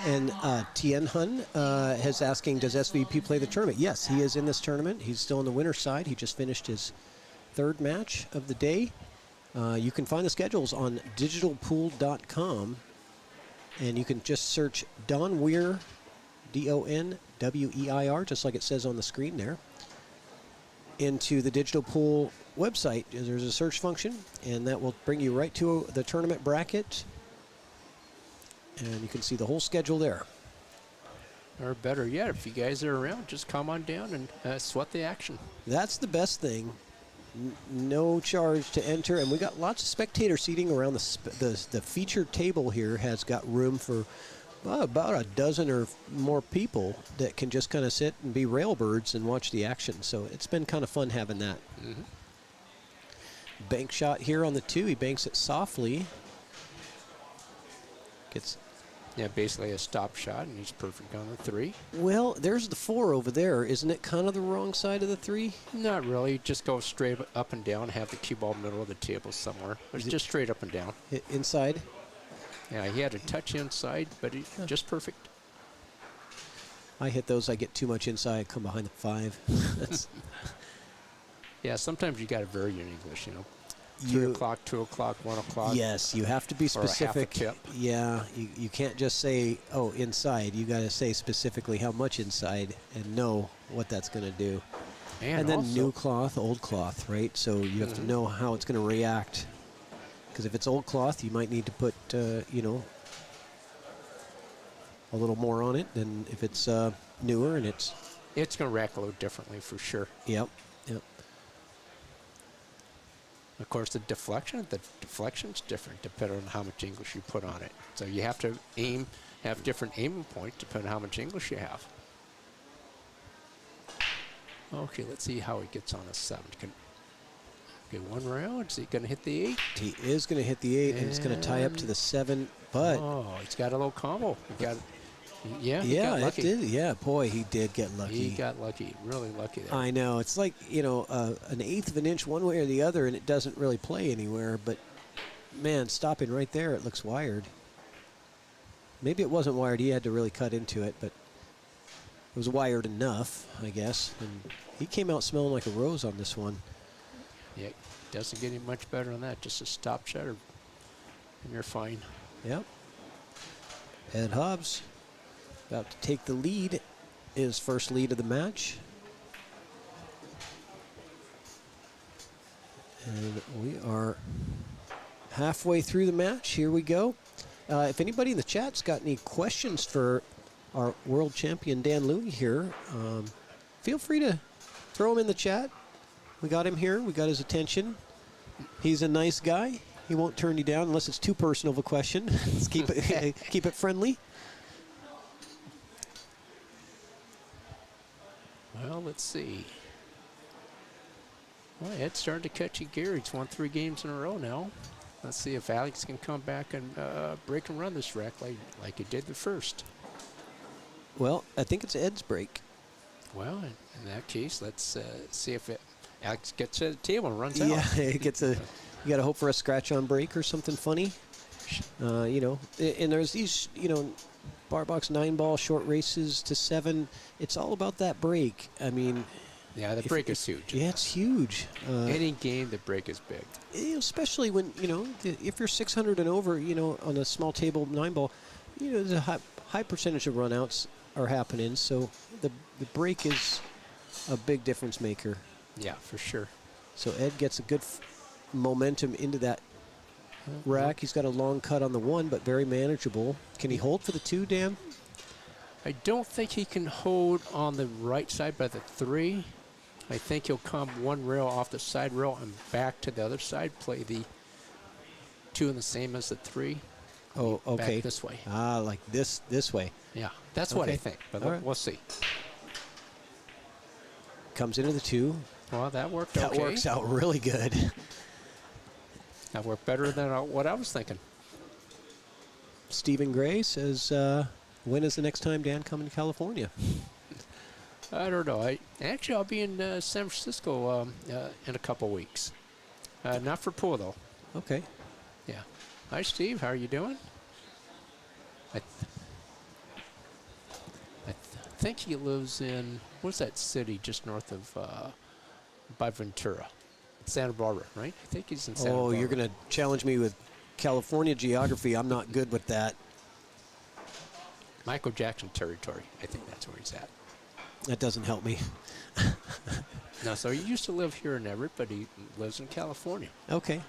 And Tien Hun is asking, does SVP play the tournament? Yes, he is in this tournament. He's still on the winner's side. He just finished his 3rd match of the day. You can find the schedules on digitalpool.com, and you can just search Don Weir, Donweir, just like it says on the screen there, into the Digital Pool website. There's a search function, and that will bring you right to the tournament bracket. And you can see the whole schedule there. Or better yet, if you guys are around, just come on down and sweat the action. That's the best thing. No charge to enter, and we got lots of spectator seating around the featured table here. Has got room for about a dozen or more people that can just kind of sit and be railbirds and watch the action. So it's been kind of fun having that. Bank shot here on the 2. He banks it softly. Gets. Yeah, basically a stop shot, and he's perfect on the 3. Well, there's the 4 over there. Isn't it kind of the wrong side of the 3? Not really. Just go straight up and down, have the cue ball middle of the table somewhere. It's just straight up and down. Inside? Yeah, he had a touch inside, but just perfect. I hit those. I get too much inside. I come behind the 5. That's Yeah, sometimes you got to vary your English, 3 o'clock, 2 o'clock, 1 o'clock. Yes, you have to be specific. Or a half a tip. Yeah, you can't just say, oh, inside. You got to say specifically how much inside and know what that's going to do. And then new cloth, old cloth, right? So you have to know how it's going to react. Because if it's old cloth, you might need to put, a little more on it than if it's newer and it's... It's going to react a little differently for sure. Yep. Of course, the deflection's different depending on how much English you put on it. So you have to have different aiming points depending on how much English you have. Okay, let's see how he gets on a 7. Okay, 1 round. Is he going to hit the 8? He is going to hit the 8, and it's going to tie up to the 7, but... Oh, he's got a little combo. He got lucky. It did. Yeah, boy, he did get lucky. He got lucky, really lucky there. I know. It's like, an 1/8 of an inch one way or the other, and it doesn't really play anywhere. But, man, stopping right there, it looks wired. Maybe it wasn't wired. He had to really cut into it, but it was wired enough, I guess. And he came out smelling like a rose on this one. Yeah, doesn't get any much better than that. Just a stop shot, and you're fine. Yep. Ed Hobbs about to take the lead, his first lead of the match. And we are halfway through the match. Here we go. If anybody in the chat's got any questions for our world champion Dan Louie here, feel free to throw them in the chat. We got him here. We got his attention. He's a nice guy. He won't turn you down unless it's too personal of a question. Let's keep it friendly. Well, let's see. Well, Ed's starting to catch a gear. He's won 3 games in a row now. Let's see if Alex can come back and break and run this rack like he did the first. Well, I think it's Ed's break. Well, in that case, let's see if Alex gets to the table and runs out. Yeah, it gets a. You got to hope for a scratch on break or something funny. And there's these, bar box 9-ball short races to 7. It's all about that break. I mean, yeah, the break is huge. Yeah, it's huge. Any game, the break is big. Especially when if you're 600 and over, on a small table 9-ball, there's a high percentage of runouts are happening. So the break is a big difference maker. Yeah, for sure. So Ed gets a good momentum into that rack. He's got a long cut on the 1, but very manageable. Can he hold for the 2, Dan? I don't think he can hold on the right side by the 3. I think he'll come 1 rail off the side rail and back to the other side, play the 2 and the same as the 3. Oh, okay. Back this way. Ah, like this way. Yeah, that's what I Okay. think, but All right. we'll see. Comes into the 2. Well, that worked That okay. works out really good. That worked better than what I was thinking. Stephen Gray says, when is the next time Dan coming to California? I don't know. I'll be in San Francisco in a couple weeks. Not for pool, though. Okay. Yeah. Hi, Steve. How are you doing? I think he lives in, what's that city just north of, by Ventura? Santa Barbara, right? I think he's in Santa Barbara. Oh, you're going to challenge me with California geography. I'm not good with that. Michael Jackson territory. I think that's where he's at. That doesn't help me. No, so he used to live here in Everett, but he lives in California. Okay.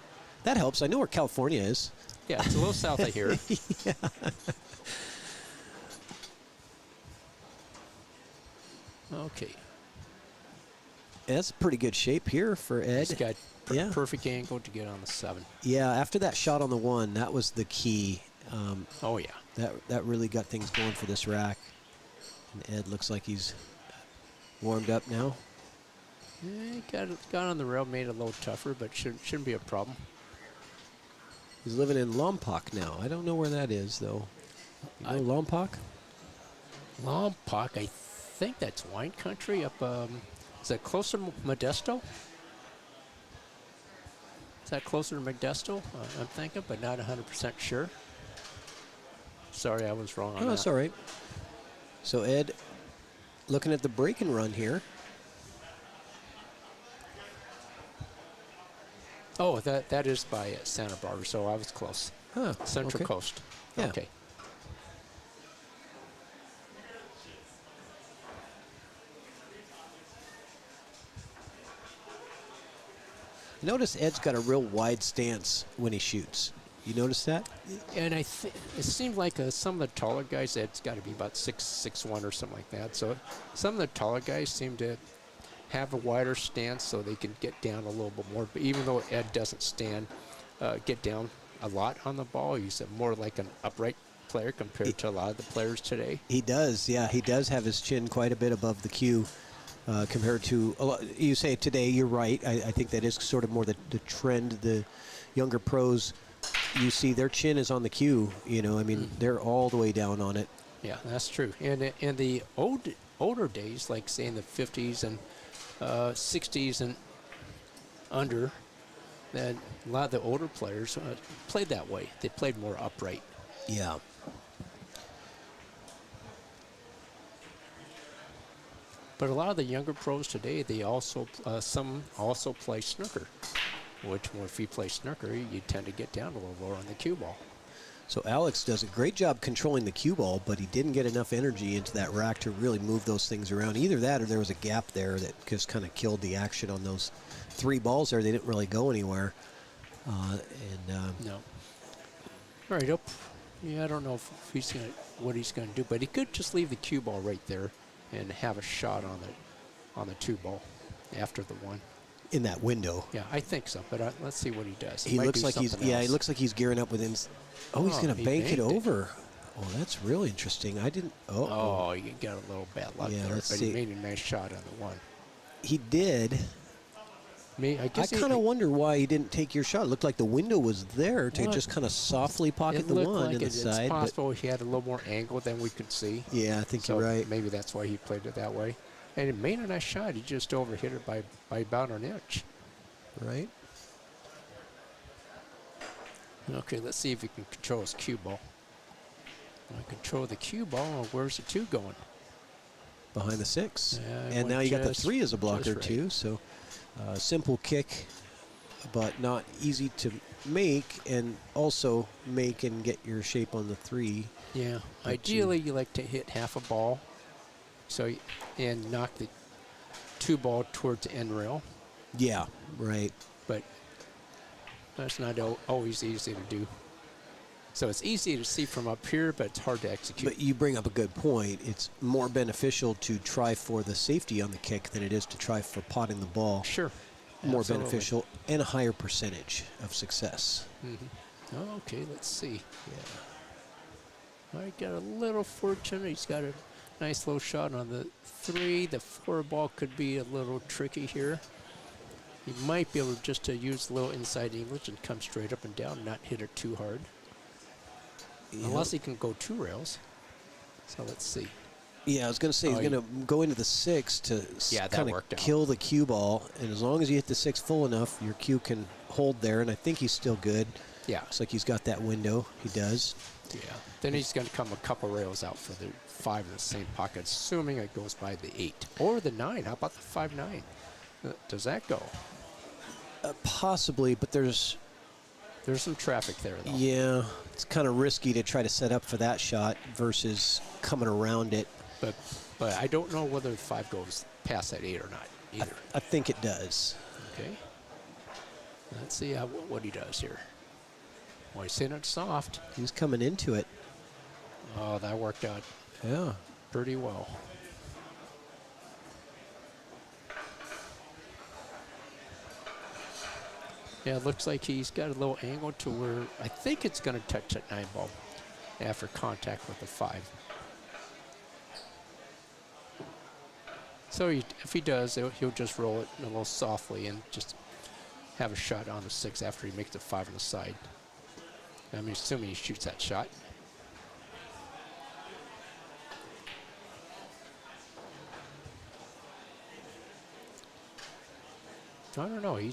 That helps. I know where California is. Yeah, it's a little south of here. Okay. That's pretty good shape here for Ed. He's got Yeah. perfect angle to get on the 7. Yeah, after that shot on the 1, that was the key. Oh, yeah. That really got things going for this rack. And Ed looks like he's warmed up now. Yeah, he got on the rail, made it a little tougher, but shouldn't be a problem. He's living in Lompoc now. I don't know where that is, though. You know Lompoc? Lompoc, I think that's wine country up, is that closer to Modesto? Is that closer to Modesto? I'm thinking, but not 100% sure. Sorry, I was wrong on Oh, that. that's all right. So Ed, looking at the break and run here. Oh, that is by Santa Barbara, so I was close. Huh, Central okay. Coast. Yeah. Okay. Notice Ed's got a real wide stance when he shoots. You notice that? And it seemed like some of the taller guys, Ed's got to be about 6'1" or something like that. So some of the taller guys seem to have a wider stance so they can get down a little bit more. But even though Ed doesn't get down a lot on the ball, he's more like an upright player compared to a lot of the players today. He does, yeah. He does have his chin quite a bit above the cue compared to, you say today, you're right. I think that is sort of more the trend. The younger pros, you see their chin is on the cue. You know, I mean, they're all the way down on it. Yeah, that's true. And in the older days, like say in the 50s and 60s and under, that a lot of the older players played that way. They played more upright. Yeah. But a lot of the younger pros today, they also some also play snooker, which if you play snooker, you tend to get down a little lower on the cue ball. So Alex does a great job controlling the cue ball, but he didn't get enough energy into that rack to really move those things around. Either that or there was a gap there that just kind of killed the action on those 3 balls there. They didn't really go anywhere. No. All right, yeah, I don't know if what he's gonna do, but he could just leave the cue ball right there and have a shot on the 2 ball after the 1. In that window. Yeah, I think so. But let's see what he does. He looks like he's he looks like he's gearing up with he's going to he bank it banked it. over. Oh, that's really interesting. I didn't. Oh, you got a little bad luck Yeah, there, let's but see. he made a nice shot on the 1. He did. I I guess kind of wonder why he didn't take your shot. It looked like the window was there to Well, just kind of softly pocket it the looked 1 like to the it's side. But possible he had a little more angle than we could see. yeah, I think So you're right. maybe that's why he played it that way. And it made a nice shot. He just overhit it by about an inch. Right? Okay, let's see if he can control his cue ball. Control the cue ball. Where's the 2 going? Behind the 6. Yeah, it And now went you got the just- 3 as a blocker just right. too. So simple kick, but not easy to make, and also make and get your shape on the 3. Yeah. But Ideally, you like to hit half a ball So, and knock the 2 ball towards the end rail, Yeah, right. but that's not always easy to do. So it's easy to see from up here, but it's hard to execute. But you bring up a good point. It's more beneficial to try for the safety on the kick than it is to try for potting the ball. Sure. More Absolutely. beneficial and a higher percentage of success. Oh, okay, let's see. I got a little fortunate. He's got a nice low shot on the 3. The 4 ball could be a little tricky here. He might be able just to use a little inside English and come straight up and down, not hit it too hard. Unless he can go 2 rails. So let's see. Yeah, I was going to say he's going to go into the 6 to that kind worked of out. kill the cue ball. And as long as you hit the 6 full enough, your cue can hold there. And I think he's still good. Yeah. Looks like he's got that window. He does. Yeah. Then he's going to come a couple rails out for the 5 in the same pocket, assuming it goes by the 8. Or the 9. How about the 5-9? Does that go? Possibly, but there's some traffic there, though. Yeah, it's kind of risky to try to set up for that shot versus coming around it. But I don't know whether the 5 goes past that 8 or not either. I think it does. Okay. Let's see what he does here. Well, he's hitting it soft. He's coming into it. Oh, that worked out Yeah. pretty well. Yeah, it looks like he's got a little angle to where I think it's going to touch that 9 ball after contact with the 5. So if he does, he'll just roll it a little softly and just have a shot on the 6 after he makes the 5 on the side. I'm assuming he shoots that shot. I don't know. He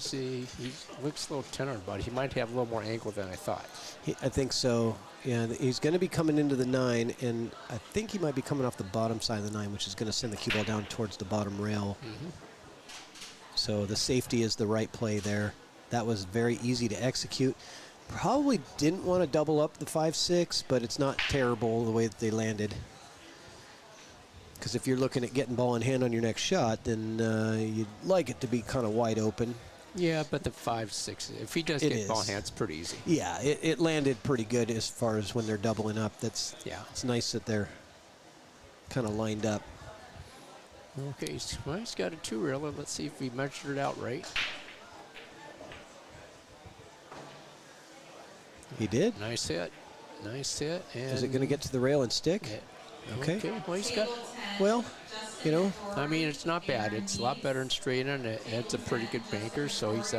looks a little tender, but he might have a little more angle than I thought. I think so. Yeah, he's going to be coming into the 9, and I think he might be coming off the bottom side of the 9, which is going to send the cue ball down towards the bottom rail. So the safety is the right play there. That was very easy to execute. Probably didn't want to double up the 5-6, but it's not terrible the way that they landed. Because if you're looking at getting ball in hand on your next shot, then you'd like it to be kind of wide open. Yeah, but the 5-6, if he does get ball in hand, it's pretty easy. Yeah, it landed pretty good as far as when they're doubling up. It's nice that they're kind of lined up. Okay, well, he's got a 2-reeler. Let's see if we measured it out right. He did. Nice hit. Nice hit. And Is it going to get to the rail and stick? Yeah. Okay. Well, he's got. Well, you know. I mean, it's not bad. It's a lot better than straight in. It's a pretty good banker, so he's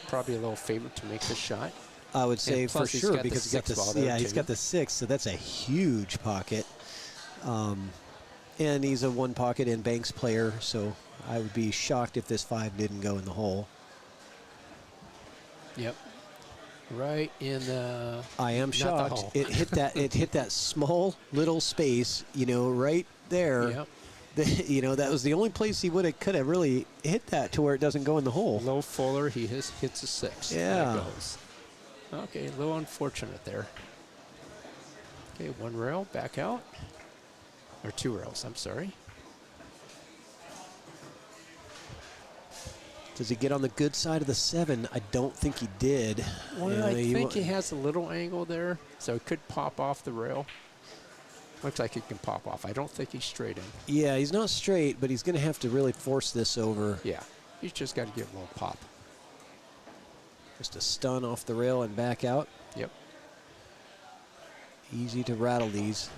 probably a little favorite to make the shot. I would say And for plus he's sure got the because he's got 6 ball the there, he's too. got the 6, so that's a huge pocket. And he's a one pocket and banks player, so I would be shocked if this 5 didn't go in the hole. Yep. Right in the. I am not the shocked. hole. It hit that small little space, right there. Yep. That was the only place he could have really hit that to where it doesn't go in the hole. Low fuller, he hits a 6. Yeah. There it goes. Okay, a little unfortunate there. Okay, 1 rail, back out. Or 2 rails, I'm sorry. Does he get on the good side of the 7? I don't think he did. Well, I think he has a little angle there, so it could pop off the rail. Looks like it can pop off. I don't think he's straight in. Yeah, he's not straight, but he's going to have to really force this over. Yeah, he's just got to give it a little pop. Just a stun off the rail and back out. Yep. Easy to rattle these.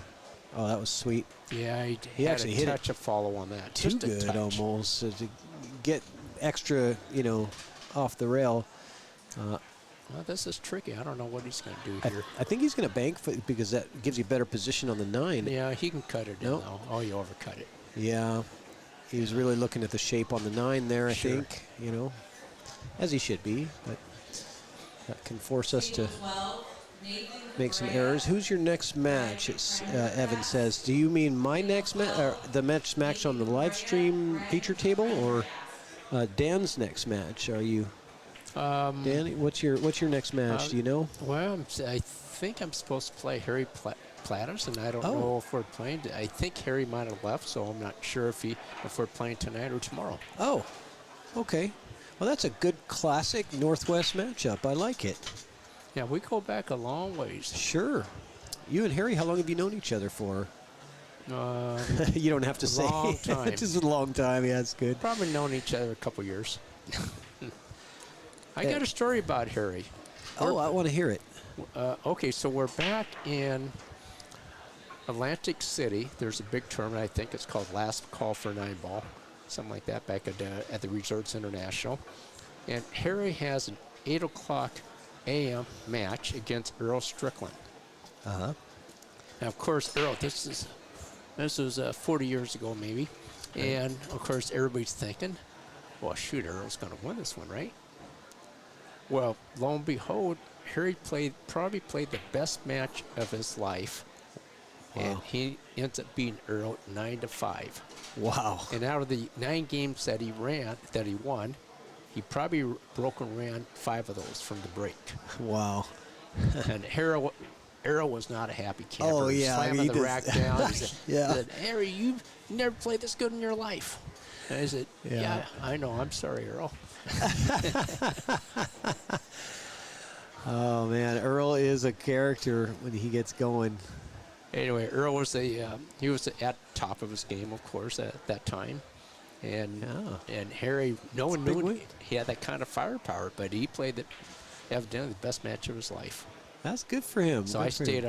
Oh, that was sweet. Yeah, he had actually a hit it touch of follow on that. Too Just a good touch. almost. So to get extra, off the rail. Well, this is tricky. I don't know what he's going to do here. I think he's going to bank because that gives you better position on the 9. Yeah, he can cut it in, Nope. though. Oh, you overcut it. Yeah. He was really looking at the shape on the 9 there, I Sure. think, as he should be. But that can force us to make some errors. Who's your next match? It's Evan says. Do you mean my next match, or the match on the live stream feature table, or Dan's next match? Are you, Dan? What's your next match? Do you know? Well, I think I'm supposed to play Harry Plattus, and I don't know if we're playing. I think Harry might have left, so I'm not sure if we're playing tonight or tomorrow. Oh, okay. Well, that's a good classic Northwest matchup. I like it. Yeah, we go back a long ways. Sure. You and Harry, how long have you known each other for? You don't have to say. Long time. It's just a long time. Yeah, that's good. Probably known each other a couple years. I got a story about Harry. Oh, I want to hear it. Okay, so we're back in Atlantic City. There's a big tournament. I think it's called Last Call for 9-Ball, something like that, back at the Resorts International. And Harry has an 8 o'clock a.m. match against Earl Strickland. Uh-huh. Now, of course, Earl, this was 40 years ago, maybe. And, of course, everybody's thinking, well, shoot, Earl's going to win this one, right? Well, lo and behold, Harry probably played the best match of his life. Wow. And he ends up beating Earl 9-5. Wow. And out of the 9 games that he won, he probably broke and ran 5 of those from the break. Wow. And Arrow was not a happy camper. Oh, He yeah, slamming the rack down. He Yeah. said, Harry, you've never played this good in your life. And I said, Yeah. yeah, I know. I'm sorry, Earl. Oh, man. Earl is a character when he gets going. Anyway, Earl was he was at top of his game, of course, at that time. And Harry, no one knew he had that kind of firepower, but he played evidently the best match of his life. That's good for him. So I stayed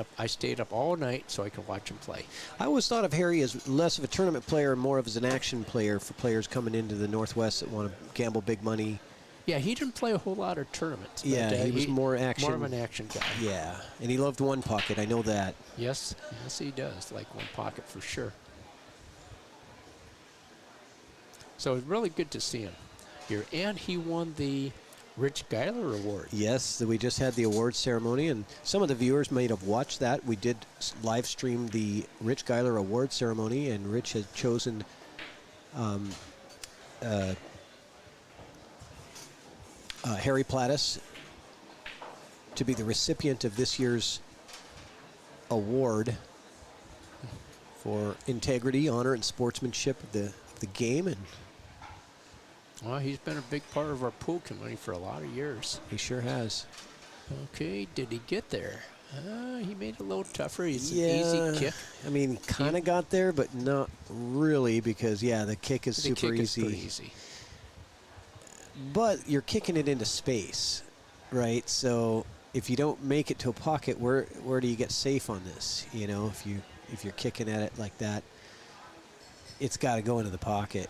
up all night so I could watch him play. I always thought of Harry as less of a tournament player and more of as an action player for players coming into the Northwest that want to gamble big money. Yeah, he didn't play a whole lot of tournaments. Yeah, but, he was more action. More of an action guy. Yeah, and he loved one pocket. I know that. Yes, he does. Like one pocket for sure. So it's really good to see him here. And he won the Rich Geiler Award. Yes, we just had the award ceremony, and some of the viewers may have watched that. We did live stream the Rich Geiler Award ceremony, and Rich had chosen Harry Plattus to be the recipient of this year's award for integrity, honor, and sportsmanship of the game, and Well, he's been a big part of our pool community for a lot of years. he sure has. Okay, did he get there? He made it a little tougher. It's Yeah, an easy kick. I mean, kind of got there, but not really, because the kick is The super kick is easy. pretty easy. But you're kicking it into space, right? So if you don't make it to a pocket, where do you get safe on this? You know, if you're kicking at it like that, it's got to go into the pocket.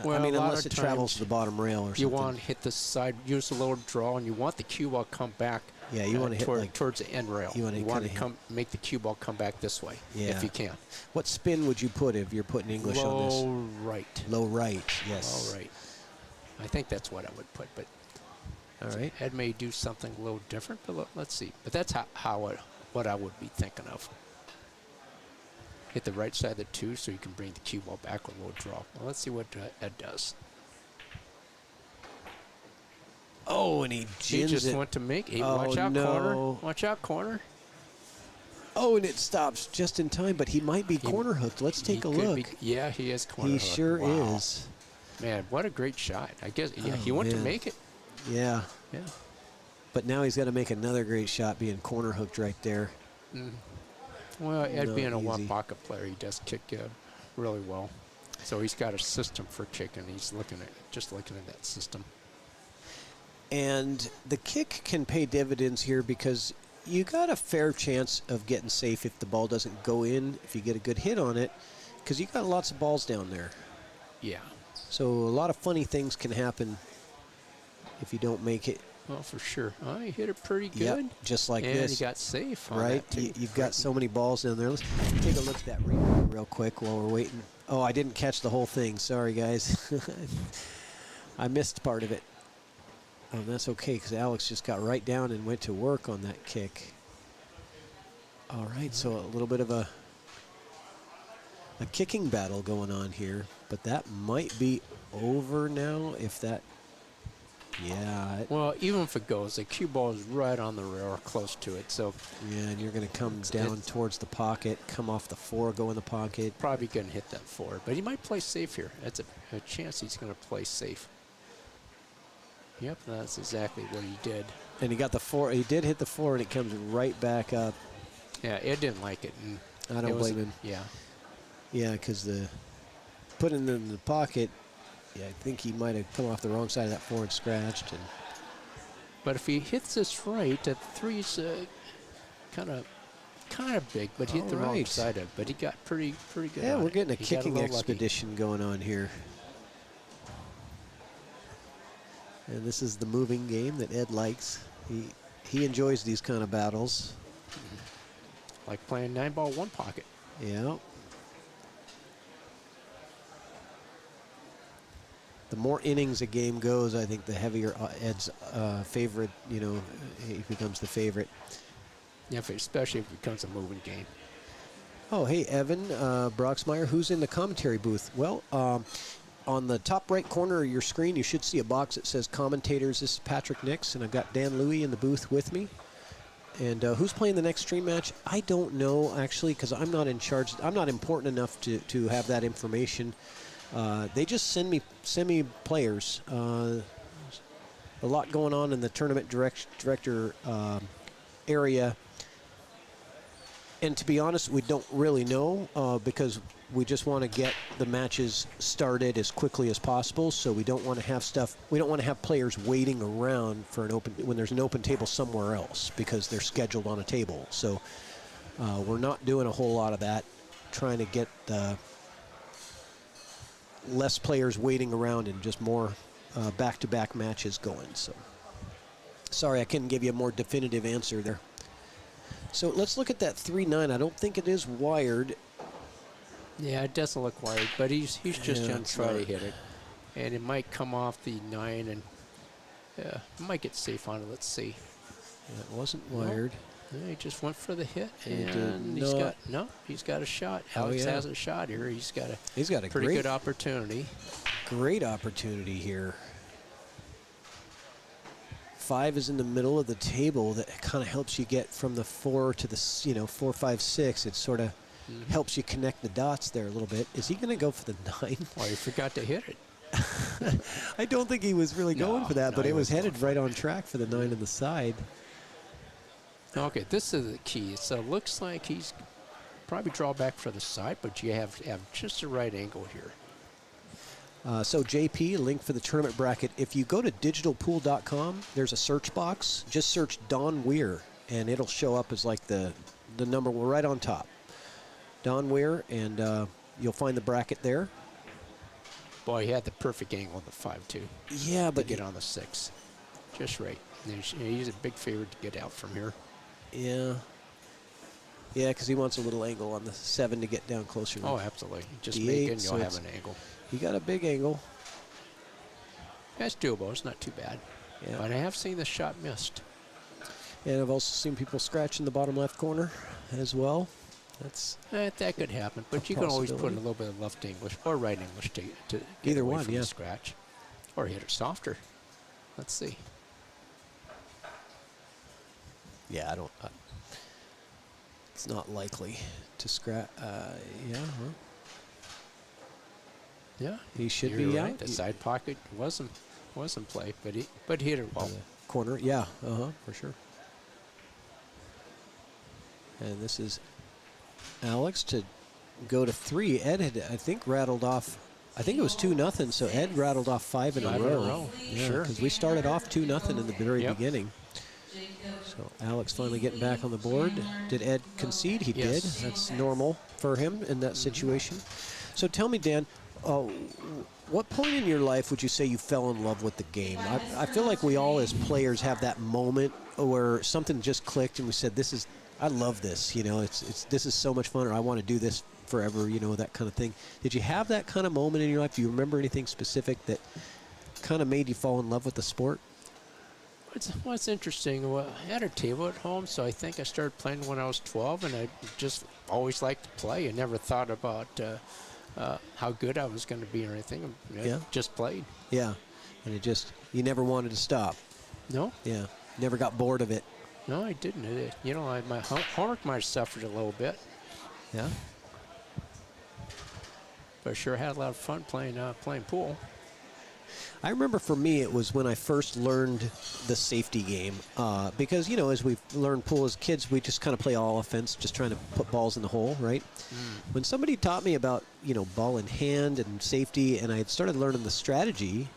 Well, I mean, a lot unless of it travels times to the bottom rail or something. You want to hit the side, use a little draw, and you want the cue ball come back. Yeah, you want to hit towards the end rail. You want to make the cue ball come back this way, Yeah. if you can. What spin would you put if you're putting English on this? Low right. Low right, yes. Low right. I think that's what I would put, but All right. Ed may do something a little different, but let's see. But that's what I would be thinking of. Hit the right side of the 2 so you can bring the cue ball back with a little draw. Well, let's see what Ed does. Oh, and he He gins just it. went to make it. Oh, Watch out, no. corner. Watch out, corner. Oh, and it stops just in time, but he might be corner hooked. Let's take a He could look. be- yeah, he is corner He hooked. sure Wow. is. Man, what a great shot. I guess Oh, he went to man. make it. Yeah. Yeah. But now he's got to make another great shot being corner hooked right there. Well, Ed Not being a easy. one pocket player, he does kick really well. So he's got a system for kicking. He's looking at that system. And the kick can pay dividends here because you got a fair chance of getting safe if the ball doesn't go in, if you get a good hit on it, because you got lots of balls down there. Yeah. So a lot of funny things can happen if you don't make it. Well, for sure. Oh, he hit it pretty Yep, good. just like and this. he got safe on Right? that, too. You've got so many balls down there. Let's take a look at that replay real quick while we're waiting. Oh, I didn't catch the whole thing. Sorry, guys. I missed part of it. Oh, that's okay, because Alex just got right down and went to work on that kick. All right, so a little bit of a kicking battle going on here, but that might be over now if that Yeah. Well, even if it goes, the cue ball is right on the rail or close to it, so Yeah, and you're going to come down towards the pocket, come off the 4, go in the pocket. probably going to hit that 4. But he might play safe here. That's a chance he's going to play safe. Yep, that's exactly what he did. And he got the 4. He did hit the 4, and it comes right back up. Yeah, Ed didn't like it. And I don't blame him. Yeah. Yeah, because putting it in the pocket, yeah, I think he might have come off the wrong side of that 4 and scratched. But if he hits this right, that 3's kind of big, but he hit the wrong Alright. side of it. But he got pretty good. Yeah, on we're it. getting a He got kicking little lucky. expedition going on here. And this is the moving game that Ed likes. He enjoys these kind of battles. Like playing 9-ball 1 pocket. Yeah. The more innings a game goes, I think the heavier Ed's favorite, you know, he becomes the favorite. Yeah, especially if it becomes a moving game. Oh, hey, Evan Broxmeyer, who's in the commentary booth? Well, on the top right corner of your screen, you should see a box that says commentators. This is Patrick Nix, and I've got Dan Louie in the booth with me. And who's playing the next stream match? I don't know, actually, because I'm not in charge. I'm not important enough to have that information. They just send me players. A lot going on in the tournament director area. And to be honest, we don't really know because we just want to get the matches started as quickly as possible. So we don't want to have stuff. We don't want to have players waiting around for when there's an open table somewhere else because they're scheduled on a table. So we're not doing a whole lot of that. Trying to get less players waiting around and just more back-to-back matches going. So sorry, I couldn't give you a more definitive answer there. So let's look at that 3-9. I don't think it is wired. Yeah, it doesn't look wired, but he's just Yeah, going it's to try to not. hit it. And it might come off the 9 and might get safe on it. Let's see. Yeah, it wasn't wired. Yeah, he just went for the hit, He did and he's got a shot. Oh, Alex yeah. has a shot here. He's got a pretty great good opportunity. Great opportunity here. 5 is in the middle of the table. That kind of helps you get from the 4 to the 4, 5, 6. It sort of helps you connect the dots there a little bit. Is he going to go for the 9? Well, he forgot to hit it. I don't think he was really going for that, no, but he it was wasn't headed right on track for the 9 on the side. Okay, this is the key. So it looks like he's probably draw back for the side, but you have just the right angle here. So JP, link for the tournament bracket. If you go to digitalpool.com, there's a search box. Just search Don Weir, and it'll show up as like the number right on top. Don Weir, and you'll find the bracket there. Boy, he had the perfect angle on the 5-2. Yeah, To but get on the 6. Just right. And he's a big favorite to get out from here. yeah, because he wants a little angle on the 7 to get down closer. Oh, absolutely. Just The make 8, it and so you'll have it's- an angle. He got a big angle. That's doable. It's not too bad. Yeah. But I have seen the shot missed. And I've also seen people scratch in the bottom left corner as well. That's That could happen, but you can always put in a little bit of left English or right English to get Either away one, from yeah. the scratch. Or hit it softer. Let's see. yeah. I don't. It's not likely to scratch. Yeah. Huh? Yeah, He should you're be right. out. The side pocket wasn't play, but he hit it well. Corner, yeah, for sure. And this is Alex to go to 3. Ed had, I think, rattled off. I think it was 2-0. So Ed rattled off 5 in a 5 in a row. row, Yeah, sure. because we started off 2-0 in the very Yep. beginning. So Alex finally getting back on the board. Did Ed concede? He Yes. did. That's normal for him in that situation. So tell me, Dan, what point in your life would you say you fell in love with the game? I feel like we all as players have that moment where something just clicked and we said, I love this, this is so much fun, or I want to do this forever, that kind of thing. Did you have that kind of moment in your life? Do you remember anything specific that kind of made you fall in love with the sport? What's interesting, well, I had a table at home, so I think I started playing when I was 12, and I just always liked to play. I never thought about how good I was going to be or anything. I Yeah. just played. Yeah. and you never wanted to stop. No, Yeah, never got bored of it. no, I didn't. My homework might have suffered a little bit, Yeah. but I sure had a lot of fun playing pool. I remember for me, it was when I first learned the safety game. Because, as we've learned pool as kids, we just kind of play all offense, just trying to put balls in the hole, right? When somebody taught me about, ball in hand and safety, and I had started learning the strategy,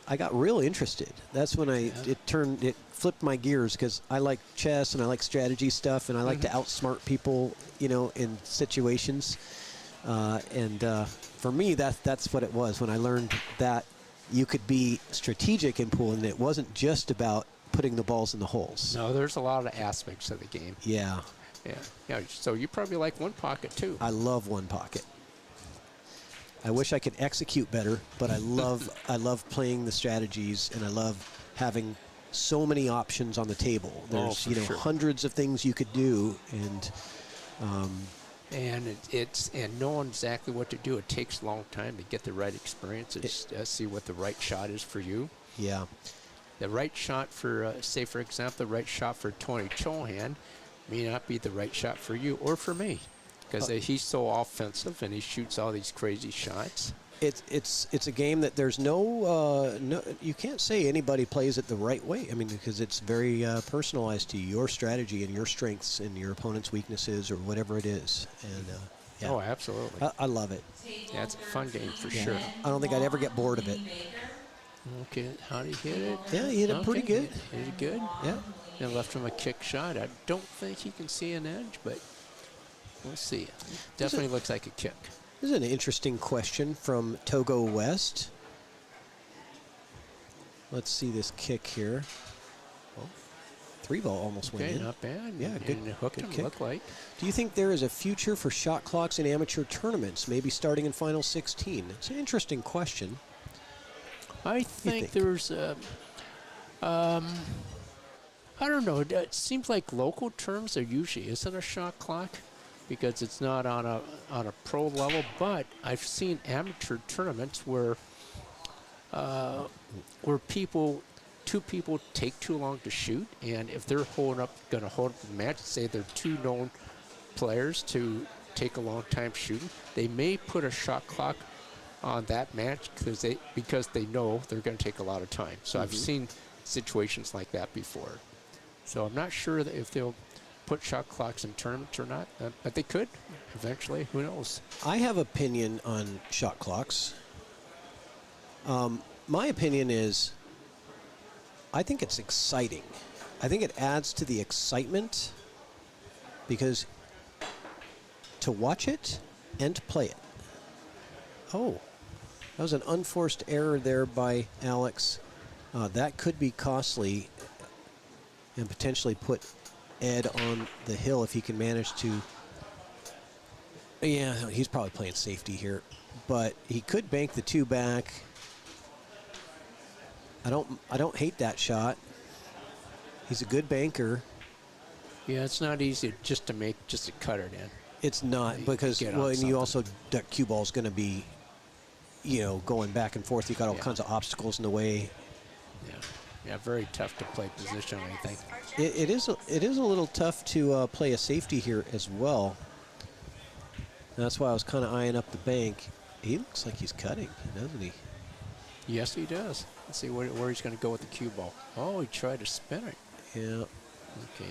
I got real interested. That's when it flipped my gears, because I like chess and I like strategy stuff, and I like to outsmart people, in situations. For me, that's what it was when I learned that you could be strategic in pool, and it wasn't just about putting the balls in the holes. No, there's a lot of aspects of the game. Yeah. Yeah. So you probably like one pocket too. I love one pocket. I wish I could execute better, but I love playing the strategies, and I love having so many options on the table. There's for sure. hundreds of things you could do, and and knowing exactly what to do, it takes a long time to get the right experience and see what the right shot is for you. yeah. The right shot for, say for example, the right shot for Tony Chohan may not be the right shot for you or for me, because he's so offensive and he shoots all these crazy shots. It's a game that there's no you can't say anybody plays it the right way. I mean, because it's very personalized to your strategy and your strengths and your opponent's weaknesses or whatever it is. And yeah. Oh, absolutely. I love it. Yeah, it's a fun game for sure. I don't think I'd ever get bored of it. Okay, how did he hit it? Yeah, he hit it pretty good. Hit it good? Yeah. And left him a kick shot. I don't think he can see an edge, but we'll see. Definitely looks like a kick. This is an interesting question from Togo West. Let's see this kick here. Well, 3-ball almost went Okay, in. not bad. Yeah, good. And hooked good him, kick. looked like. Do you think there is a future for shot clocks in amateur tournaments, maybe starting in Final 16? It's an interesting question. I think there's I don't know. It seems like local terms there usually isn't a shot clock, because it's not on a pro level. But I've seen amateur tournaments where two people take too long to shoot, and if they're going to hold up the match, say they're two known players to take a long time shooting, they may put a shot clock on that match because they know they're going to take a lot of time. So I've seen situations like that before. So I'm not sure that if they'll put shot clocks in tournaments or not, but they could eventually. Who knows? I have opinion on shot clocks. My opinion is, I think it's exciting. I think it adds to the excitement, because to watch it and to play it. Oh, that was an unforced error there by Alex. That could be costly and potentially put Ed on the hill if he can manage to. Yeah, he's probably playing safety here, but he could bank the 2 back. I don't hate that shot. He's a good banker. Yeah, it's not easy just to cut it in. It's not, because get on and you something. also, that cue ball is going to be, going back and forth. You got all kinds of obstacles in the way. Yeah, very tough to play position, I think. It is a little tough to play a safety here as well. That's why I was kind of eyeing up the bank. He looks like he's cutting, doesn't he? Yes, he does. Let's see where he's going to go with the cue ball. Oh, he tried to spin it. Yeah. Okay.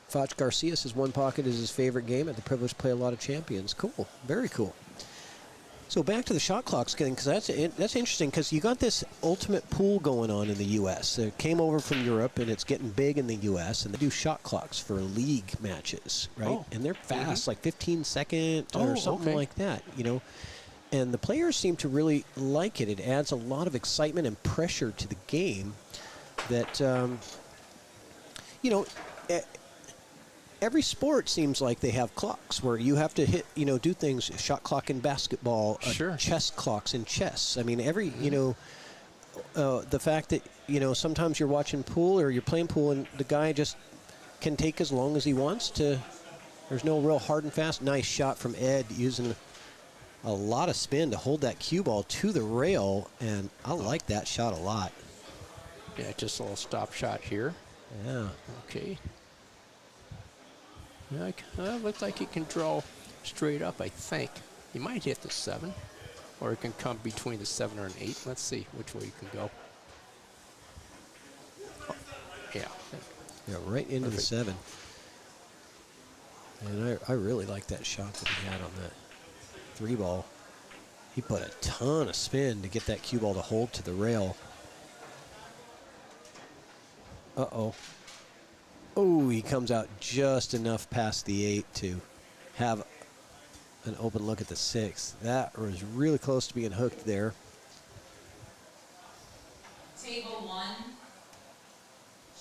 Foch Garcia says one pocket is his favorite game. Had the privilege to play a lot of champions. Cool. Very cool. So back to the shot clocks thing, because that's interesting, because you got this ultimate pool going on in the U.S. It came over from Europe, and it's getting big in the U.S., and they do shot clocks for league matches, right? Oh. And they're fast, like 15-second or something like that, And the players seem to really like it. It adds a lot of excitement and pressure to the game that, every sport seems like they have clocks where you have to hit, do things, shot clock in basketball, Sure. chess clocks in chess. I mean, the fact that, sometimes you're watching pool or you're playing pool and the guy just can take as long as he wants to. There's no real hard and fast. Nice shot from Ed using a lot of spin to hold that cue ball to the rail, and I like that shot a lot. Yeah, just a little stop shot here. Yeah. Okay. Yeah, looks like he can draw straight up, I think. He might hit the 7, or it can come between the 7 or an 8. Let's see which way you can go. Oh, yeah. Yeah, right into the Perfect. 7. And I really like that shot that he had on that 3 ball. He put a ton of spin to get that cue ball to hold to the rail. Uh-oh. Oh, he comes out just enough past the 8 to have an open look at the 6. That was really close to being hooked there. Table 1,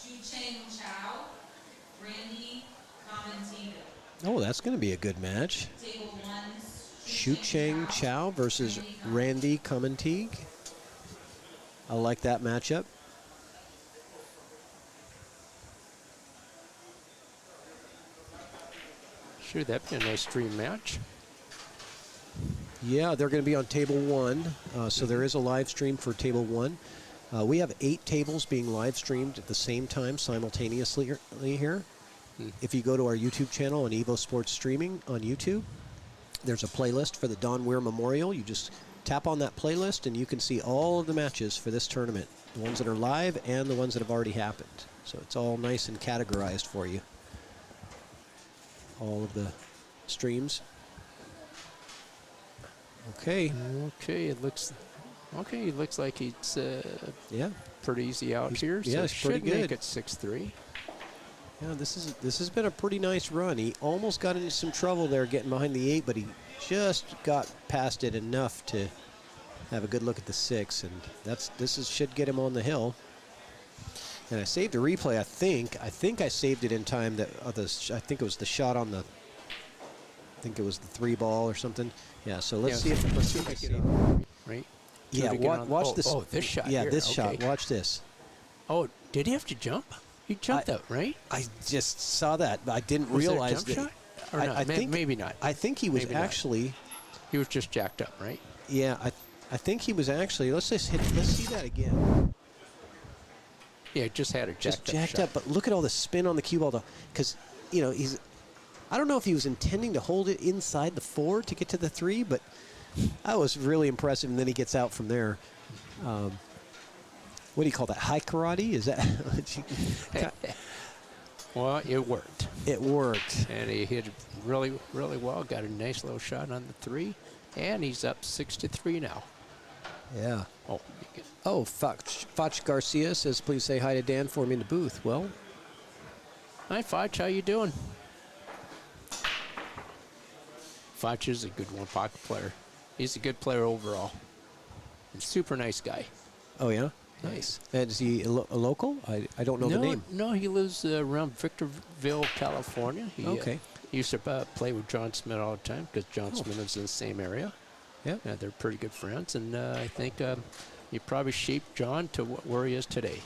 Chu-Cheng Chow, Randy Comentino. Oh, that's going to be a good match. Table 1, Chu-Cheng Chow versus Randy Comentino. I like that matchup. Sure, that'd be a nice dream match. Yeah, they're going to be on table 1, so there is a live stream for table 1. We have 8 tables being live streamed at the same time simultaneously here. If you go to our YouTube channel on Evo Sports Streaming on YouTube, there's a playlist for the Don Weir Memorial. You just tap on that playlist and you can see all of the matches for this tournament, the ones that are live and the ones that have already happened. So it's all nice and categorized for you. All of the streams. Okay. Okay, it looks like it's Yeah. pretty easy out here. yeah, So it's should pretty make good. it 6-3. Yeah, this has been a pretty nice run. He almost got into some trouble there getting behind the 8, but he just got past it enough to have a good look at the 6, and should get him on the hill. And I saved a replay. I think I saved it in time. That I think it was the shot on the. I think it was the 3 ball or something. Yeah. So let's see if I save it. Right? Yeah. to get on- Watch oh, this. oh, this shot Yeah, here, this shot. okay. Watch this. Oh, did he have to jump? He jumped out, right? I just saw that. I didn't Was there a realize jump that. shot? Or I, not? I think Maybe not. I think he was Maybe not. actually. He was just jacked up, right? Yeah, I think he was actually. Let's see that again. Yeah, just had a Just jacked jacked up. up, but look at all the spin on the cue ball, because I don't know if he was intending to hold it inside the 4 to get to the 3, but that was really impressive. And then he gets out from there. What do you call that? High karate? Is that? Well, it worked. It worked. And he hit it really, really well. Got a nice little shot on the 3. And he's up 6-3 now. Yeah. Oh, you get- Oh, Foch Garcia says, please say hi to Dan for me in the booth. Well, hi, Foch. How you doing? Foch is a good one-pocket player. He's a good player overall. And super nice guy. oh yeah, nice. And is he a local? I don't know the name. No, he lives around Victorville, California. He, Okay. He used to play with John Smith all the time because John Smith is in the same area. Yeah. They're pretty good friends, and I think he probably shaped John to where he is today.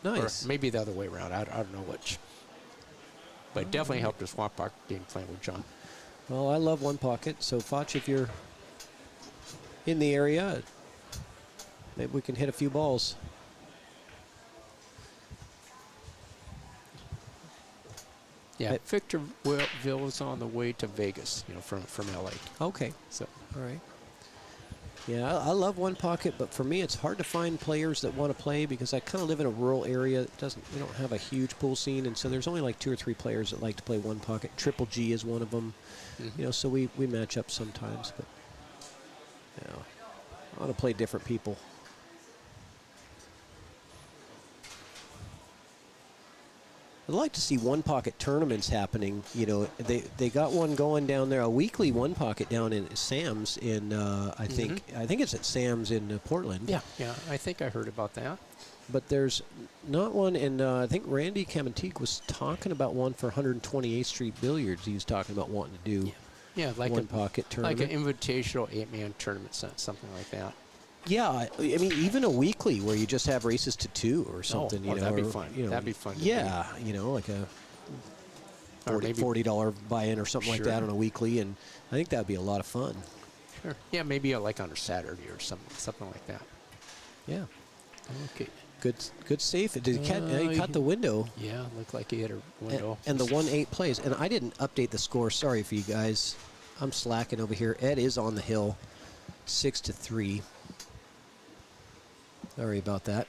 Nice. Or maybe the other way around. I don't know which. But definitely helped his swamp pocket game playing with John. Well, I love one pocket. So Foch, if you're in the area, maybe we can hit a few balls. Yeah, Victorville is on the way to Vegas, from LA. Okay. So All right. Yeah, I love one pocket, but for me, it's hard to find players that want to play because I kind of live in a rural area. We don't have a huge pool scene, and so there's only like 2 or 3 players that like to play one pocket. Triple G is one of them. So we match up sometimes, but I want to play different people. I'd like to see one pocket tournaments happening. They got one going down there, a weekly one pocket down in Sam's in I think it's at Sam's in Portland. yeah, I think I heard about that. But there's not one, and I think Randy Comentino was talking about one for 128th Street Billiards. He was talking about wanting to do Yeah, like one pocket tournament. like an invitational 8-man tournament, something like that. Yeah, I mean, even a weekly where you just have races to 2 or something. that'd be or, fun. That'd be fun to Yeah, like a Or maybe- $40 buy-in or something like Sure. that on a weekly, and I think that'd be a lot of fun. Sure. Yeah, maybe like on a Saturday or something like that. Yeah. Okay. Good save. Did he cut the window? Yeah, looked like he hit a window. And the 1-8 plays. And I didn't update the score. Sorry for you guys. I'm slacking over here. Ed is on the hill, 6-3. Sorry about that.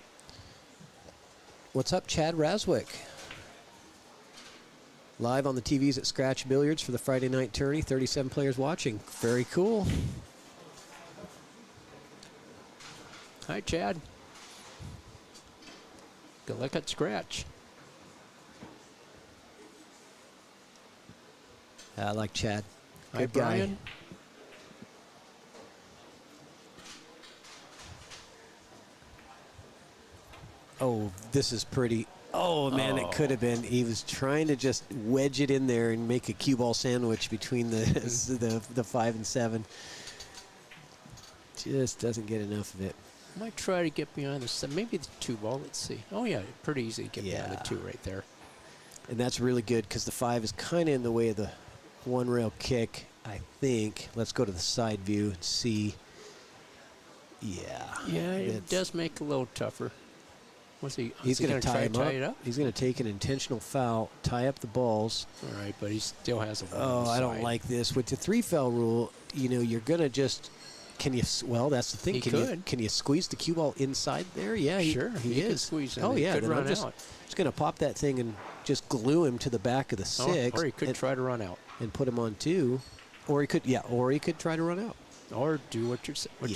What's up, Chad Raswick? Live on the TVs at Scratch Billiards for the Friday night tourney. 37 players watching. Very cool. Hi, Chad. Good luck at Scratch. I like Chad. Hi, Good guy. Brian. Oh, this is pretty. Oh, man, it could have been. He was trying to just wedge it in there and make a cue ball sandwich between the 5 and 7. Just doesn't get enough of it. Might try to get behind the 7. Maybe the 2 ball. Let's see. Oh, yeah, pretty easy to get behind the 2 right there. And that's really good because the 5 is kind of in the way of the 1 rail kick, I think. Let's go to the side view and see. Yeah. Yeah, it does make it a little tougher. He's going to tie it up? He's going to take an intentional foul, tie up the balls. All right, but he still has a 1 Oh, on the I don't side. like this. With the 3 foul rule, you're going to just. Can you? Well, that's the thing. He Can could. you squeeze the cue ball inside there? Yeah, Sure, he he is. can squeeze in. Oh He yeah, could then I'm run just out. going to pop that thing and just glue him to the back of the 6. Or he could try to run out. and put him on 2, or he could try to run out. Or do what you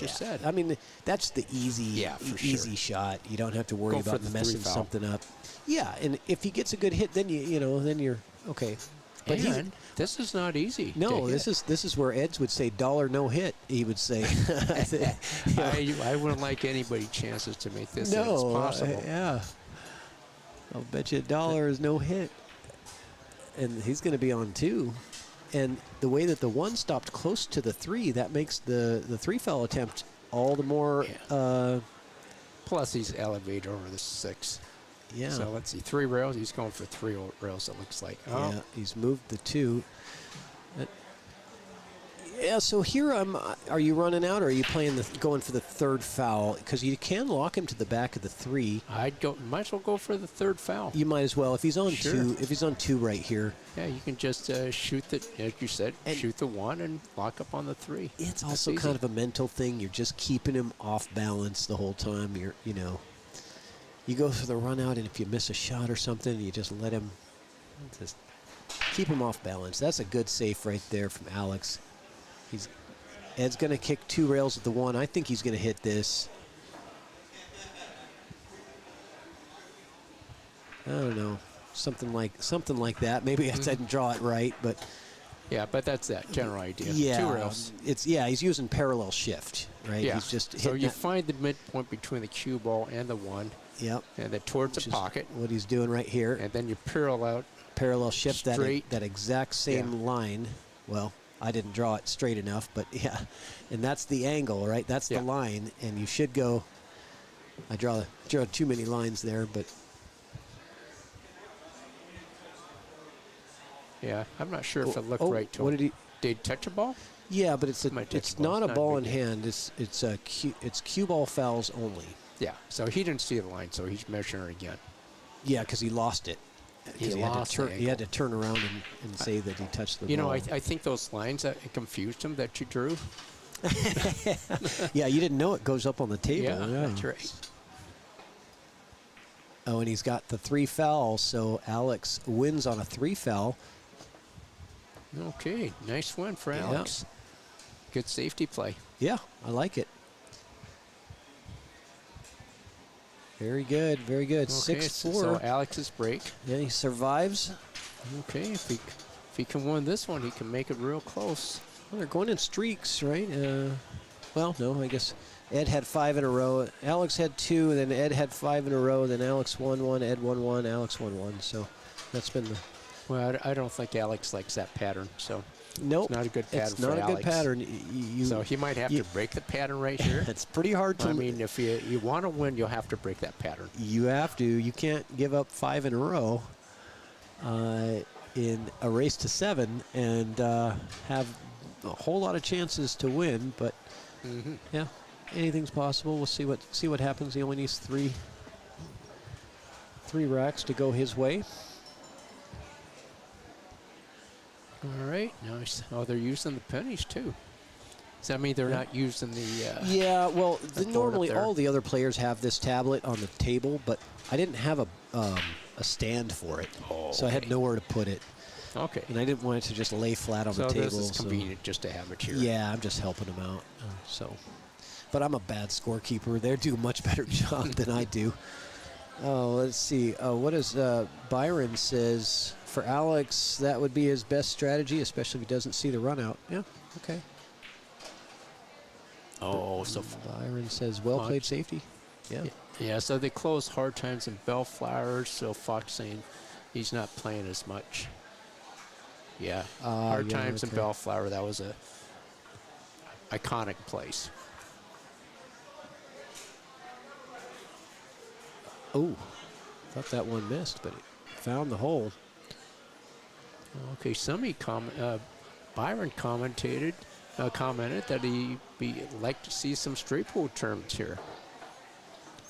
said. I mean, that's the easy, Yeah, for easy sure. shot. You don't have to worry Go for about the 3 messing foul. something up. Yeah, and if he gets a good hit, then then you're okay. But And this is not easy. no, to this hit. is where Ed's would say dollar no hit. He would say, I wouldn't like anybody chances to make this no, as possible. yeah. I'll bet you $1 is no hit, and he's going to be on 2. And the way that the 1 stopped close to the 3, that makes the 3 foul attempt all the more. Plus, he's elevated over the 6. Yeah. So let's see, 3 rails. He's going for 3 rails. It looks like. Oh, Yeah, he's moved the 2. Yeah, so here are you running out, or are you going for the 3rd foul? Because you can lock him to the back of the 3. I'd go. Might as well go for the 3rd foul. You might as well if he's on Sure. 2. If he's on 2 right here, Yeah, you can just shoot as you said, shoot the 1 and lock up on the 3. it's That's also easy. kind of a mental thing. You're just keeping him off balance the whole time. You go for the run out, and if you miss a shot or something, you just let him just keep him off balance. That's a good safe right there from Alex. Ed's going to kick 2 rails at the 1. I think he's going to hit this. I don't know, something like that. Maybe I didn't draw it right, but Yeah, but that's that general idea. yeah, 2 rails. he's using parallel shift, right? Yeah. He's just so hitting you that- find the midpoint between the cue ball and the 1, Yep. and then towards Which the is pocket, what he's doing right here. and then you parallel out. Parallel shift Straight. that exact same Yeah. line. Well, I didn't draw it straight enough, but yeah, and that's the angle, right? That's Yeah. the line, and you should go. I draw too many lines there, but Yeah, I'm not sure if it looked oh, right to what him. did he? Did he touch a ball? Yeah, but it's Might touch it's the ball. not a Not a ball in big deal. hand. It's cue ball fouls only. Yeah, so he didn't see the line, so he's measuring again. Yeah, because he lost it. 'Cause He lost the he had to turn around and say that he touched the You know, ball. I think those lines that confused him that you drew. Yeah, you didn't know it goes up on the table. Yeah, that's right. Oh, and he's got the 3 fouls, so Alex wins on a 3 foul. Okay, nice win for Yeah. Alex. Good safety play. Yeah, I like it. Very good, very good. Okay, 6-4. so Alex's break. Yeah, he survives. Okay, if he can win this one, he can make it real close. Well, they're going in streaks, right? Well, no, I guess Ed had 5 in a row. Alex had 2, then Ed had 5 in a row. Then Alex won 1, Ed won 1, Alex won 1. So that's been the Well, I don't think Alex likes that pattern, so nope. it's not a good pattern It's for not a Alex. good pattern. So he might have you- to break the pattern right here. It's pretty hard to. I mean, if you want to win, you'll have to break that pattern. You have to. You can't give up 5 in a row in a race to 7 and have a whole lot of chances to win, but yeah, anything's possible. We'll see what happens. He only needs three racks to go his way. All right. Nice. Oh, they're using the pennies too. Does that mean they're not using the? Yeah. Well, the board normally up there? all the other players have this tablet on the table, but I didn't have a stand for it, so I had nowhere to put it, Okay. and I didn't want it to just lay flat on So the table. this is convenient just to have it here. Yeah, I'm just helping them out. But I'm a bad scorekeeper. They do a much better job than I do. Oh, let's see. What does Byron says? For Alex, that would be his best strategy, especially if he doesn't see the run out. Yeah, okay. Oh, so Byron says, well played safety. Yeah. yeah. So they close hard times and Bellflowers. So Fox saying he's not playing as much. Yeah, hard yeah, times and okay. Bellflower. That was a iconic place. Oh, thought that one missed, but it found the hole. Okay, Byron commented that he'd like to see some straight pool tournaments here.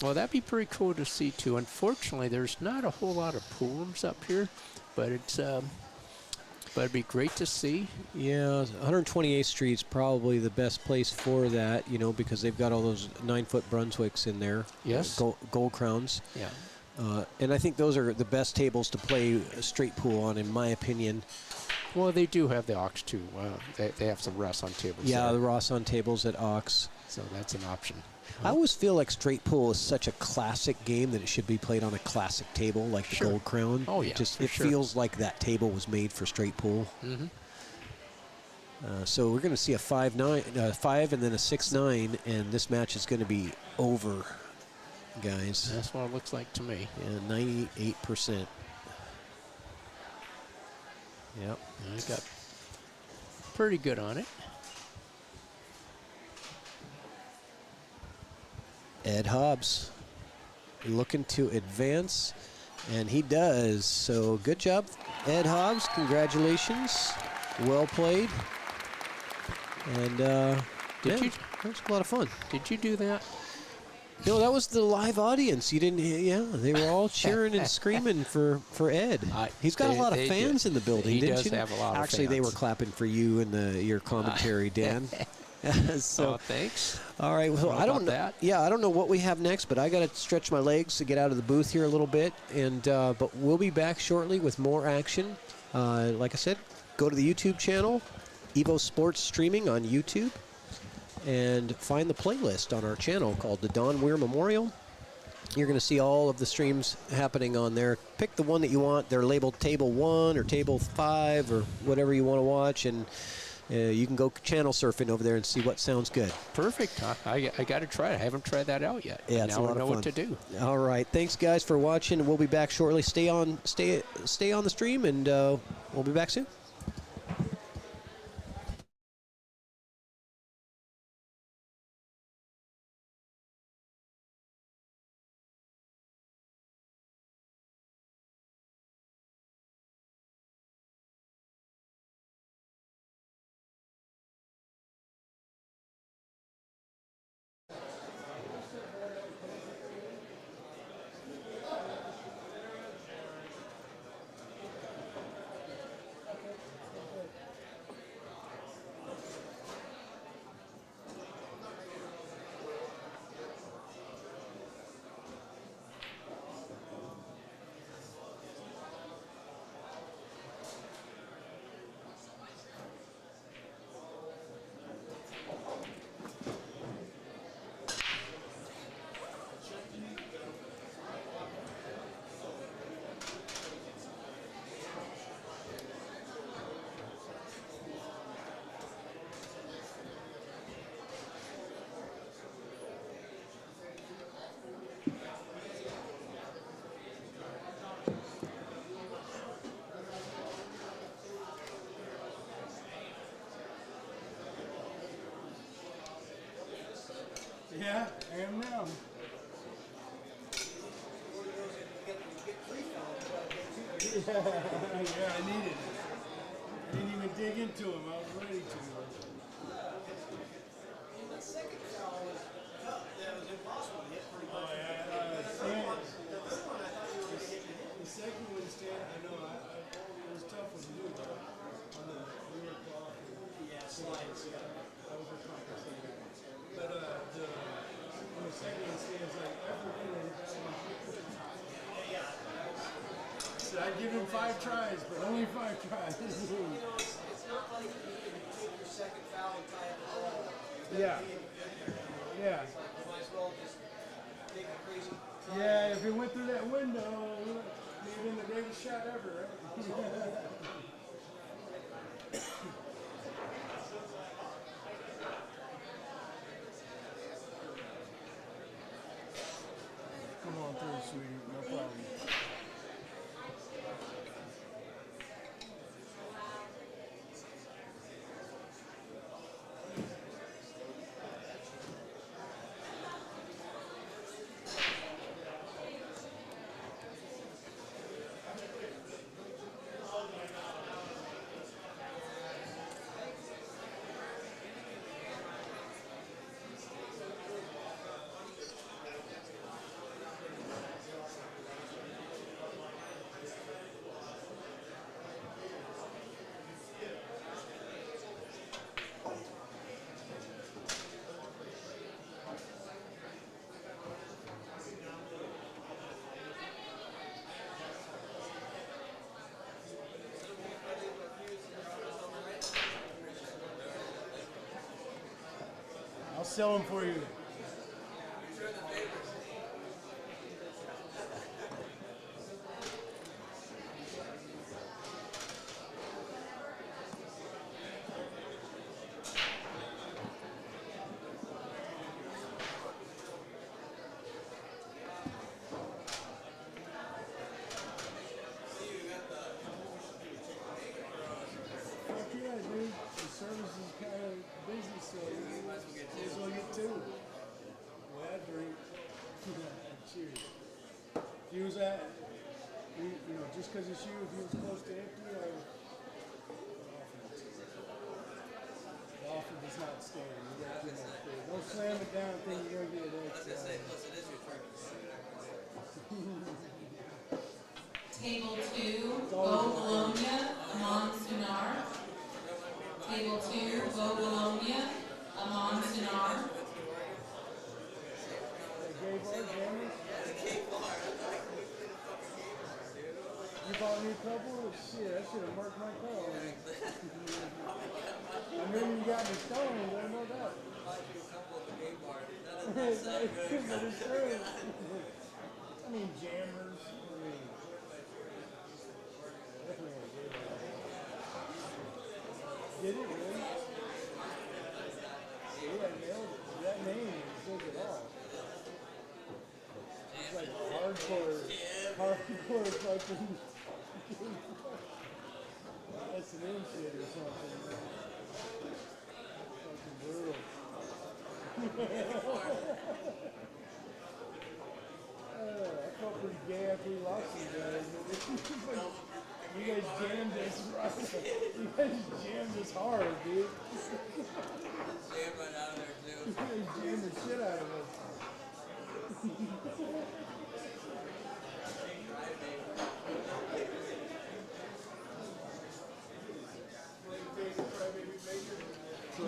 Well, that'd be pretty cool to see too. Unfortunately, there's not a whole lot of pool rooms up here, but it'd be great to see. Yeah, 128th Street's probably the best place for that, because they've got all those 9-foot Brunswicks in there. Yes. Gold crowns. Yeah. And I think those are the best tables to play a straight pool on, in my opinion. Well, they do have the Ox too. They have some Ross on tables. Yeah, there. the Ross on tables at Ox. So that's an option. I always feel like straight pool is such a classic game that it should be played on a classic table like the Gold Crown. Oh, yeah, Just for it sure. feels like that table was made for straight pool. So we're going to see a 5-9, 5 and then a 6-9, and this match is going to be over, guys. That's what it looks like to me. Yeah, 98%. Yep. I got pretty good on it. Ed Hobbs looking to advance, and he does. So good job, Ed Hobbs. Congratulations. Well played. And that was a lot of fun. Did you do that? No, that was the live audience. You didn't hear? Yeah, they were all cheering and screaming for Ed. He's got a lot of fans in the building, He didn't does you? have a lot of Actually, they were fans. clapping for you and your commentary, Dan. So, Oh, thanks. all right. Well, How I don't about know. that? Yeah, I don't know what we have next, but I got to stretch my legs to get out of the booth here a little bit. And but we'll be back shortly with more action. Like I said, go to the YouTube channel, Evo Sports Streaming on YouTube, and find the playlist on our channel called the Don Weir Memorial. You're going to see all of the streams happening on there. Pick the one that you want. They're labeled Table 1 or Table 5 or whatever you want to watch, and you can go channel surfing over there and see what sounds good. Perfect. I got to try it. I haven't tried that out yet. Yeah, it's now a lot I know of fun. what to do. All right, thanks guys for watching. We'll be back shortly. Stay on the stream, and we'll be back soon. Yeah, I am now. Yeah, I needed it. I didn't even dig into him. I was ready to. give him 5 tries, but only 5 tries. Yeah. Yeah. Yeah, if it went through that window, it would have been the greatest shot ever, right? Come on through, sweetie. No problem. I'll sell them for you. Fuck yeah, dude. The service is kind of busy, so you might as well get 2. Well, I drink. Cheers. If you was at, just because it's you, if you was close to empty, I would the offer does not stand. You got too much food. Don't slam it down and think you're going to get it extra. Table 2, Bolognia, Aman, Sunar. Table 2, Bolognia, Aman, Sunar. Gay bar, Jamie? You bought me a couple? Shit, I should have marked my car already. I knew you got me stoned, there's no doubt. But it's true. I mean, jammers. Definitely a gay bar. Did it really? Yeah, nailed it. That name says it all. It's like hardcore fucking S&M shit or something. Fucking brutal. I felt pretty gay after we lost you guys. You guys jammed us right. You guys jammed us hard, dude. Jam right out of there, too. You guys jammed the shit out of us. I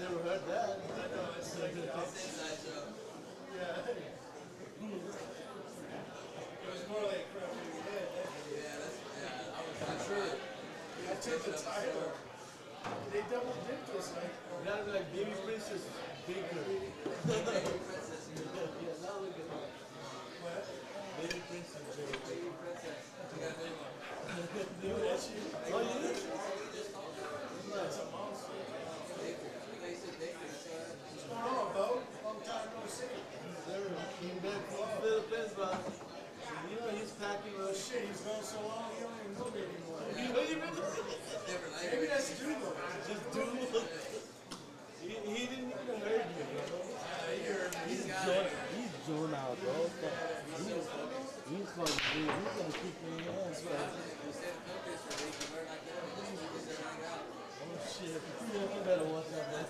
never heard that. I know, it's like inside joke. Yeah. It was more like crapping your head. I was not sure. I took the title. They double dipped us like. That was like Baby Princess Baker. Baby Princess. Yeah, now look at that. What? Baby Princess Baker. Baby Princess. You got a new one. Dude, that's you. Oh, you did? That's a monster. What's going on, Bo? Long time no see. Came back from the Philippines, but you know he's packing. Oh shit, he's gone so long he don't even know me anymore. You know you maybe that's Doodle. Just Doodle. He didn't even hurt you, bro. He's Joe now, bro. He's fucking dude. He's gonna kick me in the ass, bro. Oh shit. You better watch out, bro.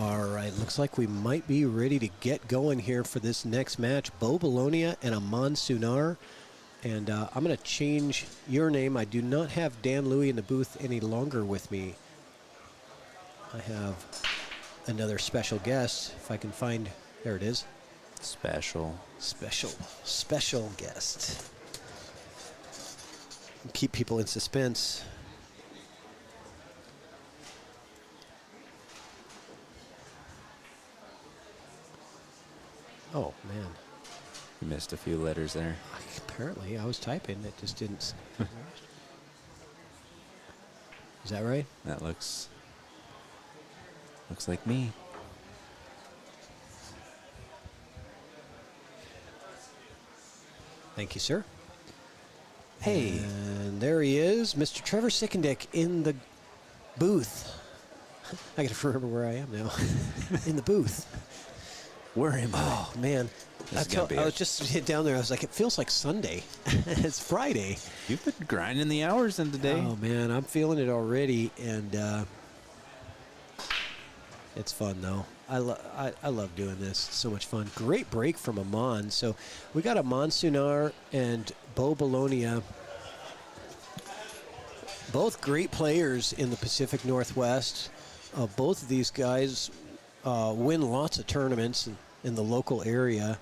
All right, looks like we might be ready to get going here for this next match. Bolognia and Aman Sunar. And I'm going to change your name. I do not have Dan Louie in the booth any longer with me. I have another special guest, if I can find, there it is. Special guest. Keep people in suspense. Oh, man. You missed a few letters there. Apparently, I was typing. It just didn't. Is that right? That looks like me. Thank you, sir. Hey. And there he is, Mr. Trevor Sickendick in the booth. I got to remember where I am now. In the booth. Where am I? Oh, man. I was just down there. I was like, it feels like Sunday. It's Friday. You've been grinding the hours in today. Oh, man. I'm feeling it already. And it's fun, though. I love doing this. It's so much fun. Great break from Aman. So we got Aman Sunar and Bolognia. Both great players in the Pacific Northwest. Both of these guys win lots of tournaments in the local area.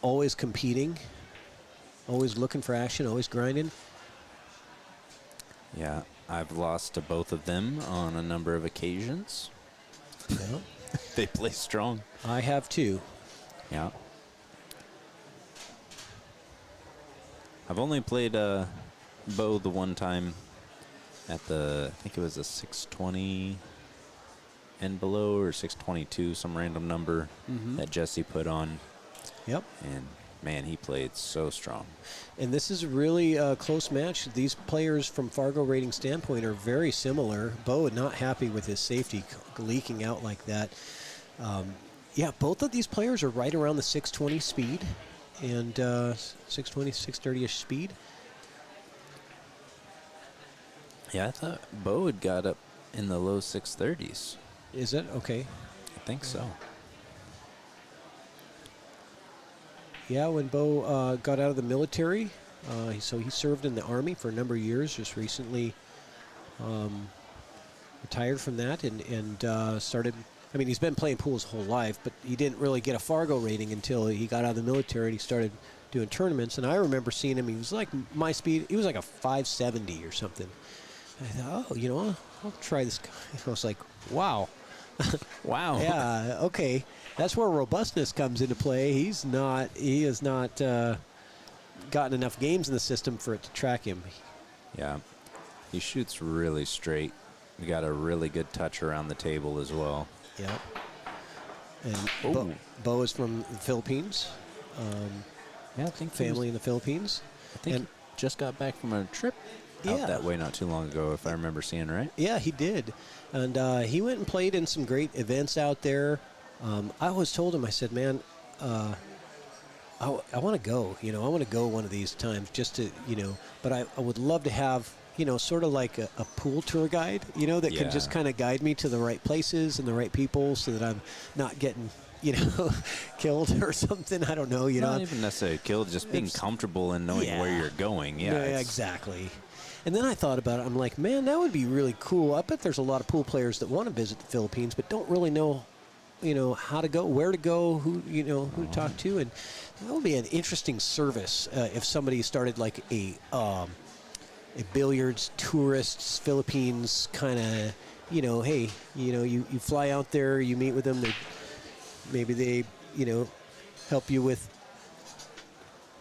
Always competing. Always looking for action. Always grinding. Yeah, I've lost to both of them on a number of occasions. Yeah. They play strong. I have too. Yeah. I've only played Bo the one time at the, I think it was a 620 and below or 622, some random number that Jesse put on. Yep. And man, he played so strong. And this is really a close match. These players from Fargo rating standpoint are very similar. Bo not happy with his safety leaking out like that. Yeah, both of these players are right around the 620 speed and 620, 630-ish speed. Yeah, I thought Bo had got up in the low 630s. Is it? Okay. I think so. Yeah, when Bo got out of the military, so he served in the Army for a number of years, just recently retired from that and started, I mean, he's been playing pool his whole life, but he didn't really get a Fargo rating until he got out of the military and he started doing tournaments. And I remember seeing him, he was like my speed, he was like a 570 or something. And I thought, oh, you know, I'll try this guy. I was like, wow. Wow. Yeah, okay. That's where robustness comes into play. He has not gotten enough games in the system for it to track him. Yeah. He shoots really straight. He got a really good touch around the table as well. Yeah. And Bo is from the Philippines. Yeah, I think family in the Philippines. I think he just got back from a trip out that way not too long ago, if I remember seeing right. Yeah, he did. And he went and played in some great events out there. I always told him, I said, man, I want to go. You know, I want to go one of these times just to, you know, but I would love to have, you know, sort of like a pool tour guide, you know, that can just kind of guide me to the right places and the right people so that I'm not getting, you know, killed or something. I don't know, you know. Not even necessarily killed, just being comfortable and knowing where you're going. Yeah, exactly. And then I thought about it. I'm like, man, that would be really cool. I bet there's a lot of pool players that want to visit the Philippines but don't really know, you know, how to go, where to go, who, you know, who to talk to. And that would be an interesting service if somebody started like a billiards tourists Philippines kind of, you know, hey, you know, you fly out there, you meet with them, maybe they, you know, help you with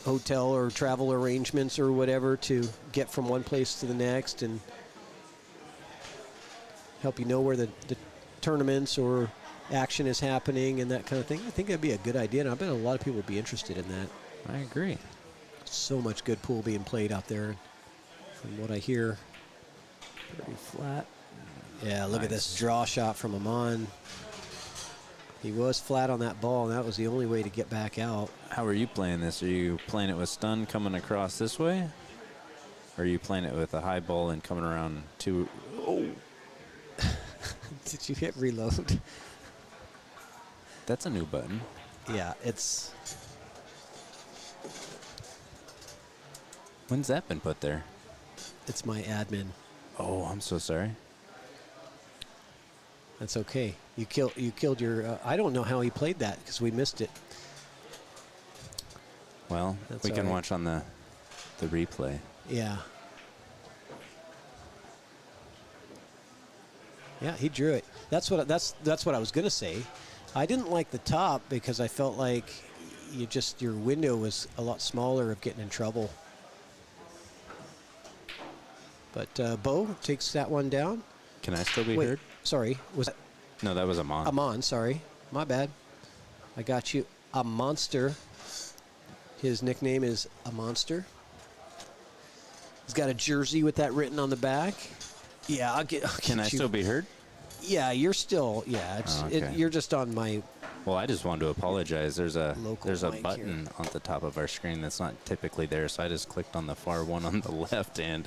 hotel or travel arrangements or whatever to get from one place to the next and help you know where the tournaments or action is happening and that kind of thing. I think that'd be a good idea, and I bet a lot of people would be interested in that. I agree. So much good pool being played out there. From what I hear, pretty flat. Yeah, look at this draw shot from Aman. He was flat on that ball, and that was the only way to get back out. How are you playing this? Are you playing it with stun coming across this way? Or are you playing it with a high ball and coming around to... Oh! Did you hit reload? That's a new button. Yeah, it's When's that been put there? my admin. Oh, I'm so sorry. That's okay. You killed your. I don't know how he played that because we missed it. Well, That's we all can right. watch on the replay. Yeah. Yeah, he drew it. That's what I was gonna say. I didn't like the top because I felt like your window was a lot smaller of getting in trouble. But Bo takes that one down. Can I still be Wait, heard? sorry, was that No, that was Aman. Aman? Sorry, my bad. I got you. A monster. His nickname is a monster. He's got a jersey with that written on the back. Yeah, I'll get Can I you. still be heard? Yeah, you're still. Yeah, it's Oh, okay. you're just on my. Well, I just wanted to apologize. There's a Local mic button on the top of our screen that's not typically there, so I just clicked on the far one on the left, and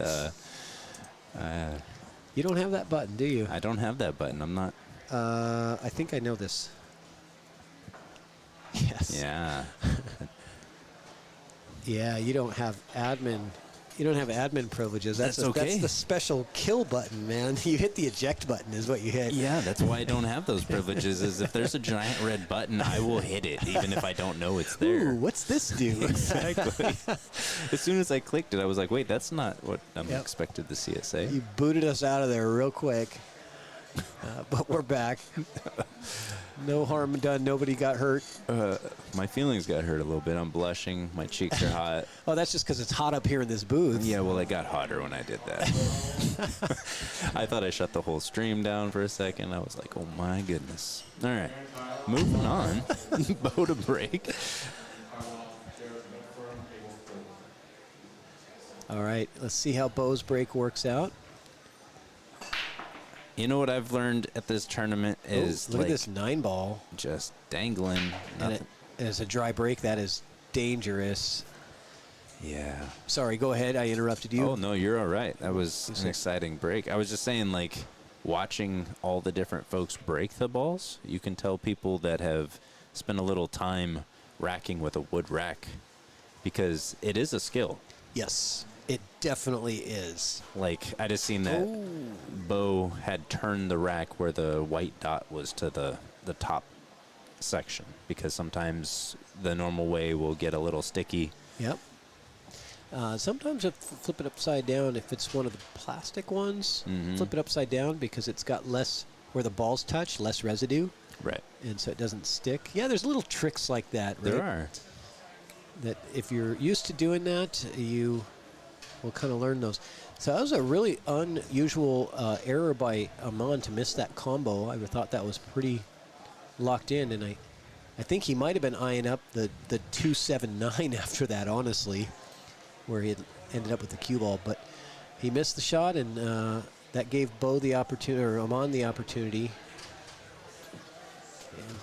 You don't have that button, do you? I don't have that button. I'm not. I think I know this. Yes. Yeah. Yeah, you don't have admin. You don't have admin privileges. That's okay. That's the special kill button, man. You hit the eject button is what you hit. Yeah, that's why I don't have those privileges. Is if there's a giant red button, I will hit it, even if I don't know it's there. Ooh, what's this do? Exactly. As soon as I clicked it, I was like, wait, that's not what I'm Yep. expected to see it say. You booted us out of there real quick. But we're back. No harm done. Nobody got hurt. My feelings got hurt a little bit. I'm blushing. My cheeks are hot. Oh, that's just because it's hot up here in this booth. Yeah, well, it got hotter when I did that. I thought I shut the whole stream down for a second. I was like, oh my goodness. All right, moving on. Bow to break. All right, let's see how Bo's break works out. You know what I've learned at this tournament is look like at this 9-ball. just dangling. And Nothing. as a dry break, that is dangerous. Yeah. Sorry, go ahead. I interrupted you. Oh, no, you're all right. That was You an said- exciting break. I was just saying, like, watching all the different folks break the balls, you can tell people that have spent a little time racking with a wood rack because it is a skill. Yes, it definitely is. Like, I just seen that Bo had turned the rack where the white dot was to the top section because sometimes the normal way will get a little sticky. Yep. Sometimes if flip it upside down, if it's one of the plastic ones, flip it upside down because it's got less, where the balls touch, less residue, Right. and so it doesn't stick. Yeah, there's little tricks like that, right? There are. That if you're used to doing that, you will kind of learn those. So that was a really unusual error by Aman to miss that combo. I would thought that was pretty locked in, and I think he might have been eyeing up the 279 after that, honestly, where he had ended up with the cue ball. But he missed the shot, and that gave Bo the opportunity, or Aman the opportunity. And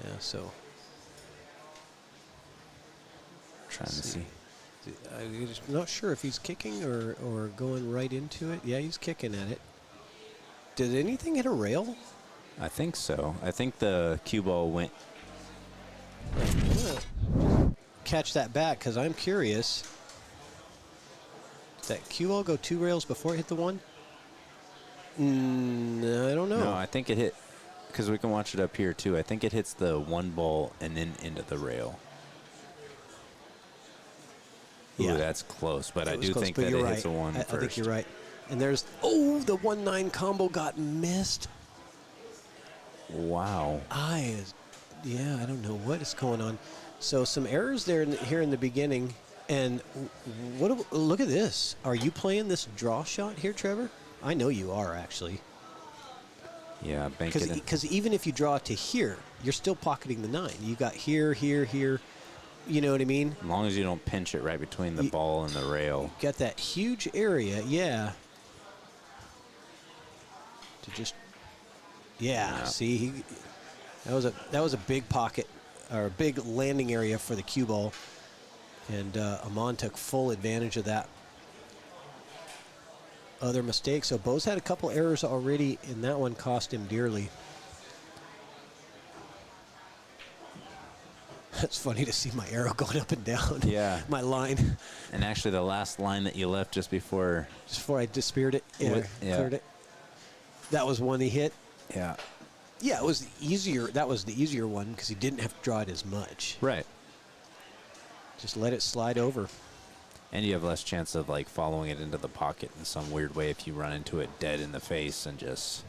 yeah, so Trying to see. I'm just not sure if he's kicking or going right into it. Yeah, he's kicking at it. Did anything hit a rail? I think so. I think the cue ball went. I'm gonna catch that back because I'm curious. Did that cue ball go 2 rails before it hit the one? I don't know. No, I think it hit, because we can watch it up here too. I think it hits the one ball and then into the rail. Yeah. Ooh, that's close, but I It was do close, think but that you're it right. hits a one I first. think you're right. And there's, the 1-9 combo got missed. Wow. I don't know what is going on. So some errors there here in the beginning. And look at this. Are you playing this draw shot here, Trevor? I know you are, actually. Yeah, bank it in. Because even if you draw it to here, you're still pocketing the 9. You got here, here, here. You know what I mean? As long as you don't pinch it right between the ball and the rail. Got that huge area, yeah. To just, Yeah. see, that was a big pocket, or a big landing area for the cue ball. And Aman took full advantage of that other mistake. So Bo's had a couple errors already, and that one cost him dearly. It's funny to see my arrow going up and down. Yeah. My line. And actually, the last line that you left just before I disappeared it. Yeah, cleared it. That was one he hit. Yeah. Yeah, it was easier. That was the easier one because he didn't have to draw it as much. Right. Just let it slide over. And you have less chance of like following it into the pocket in some weird way if you run into it dead in the face and just.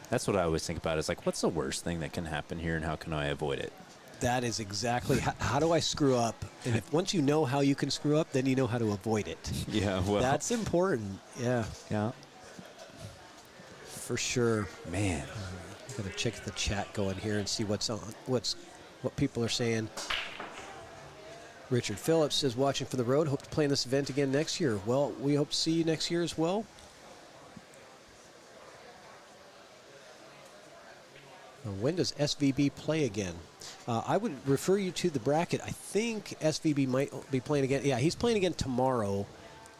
That's what I always think about is like, what's the worst thing that can happen here and how can I avoid it? That is exactly how do I screw up? And if once you know how you can screw up, then you know how to avoid it. Yeah, well. That's important. Yeah. Yeah. For sure. Man. I'm gonna check the chat going here and see what's on, what people are saying. Richard Phillips says, watching for the road, hope to play in this event again next year. Well, we hope to see you next year as well. When does SVB play again? I would refer you to the bracket. I think SVB might be playing again. Yeah, he's playing again tomorrow.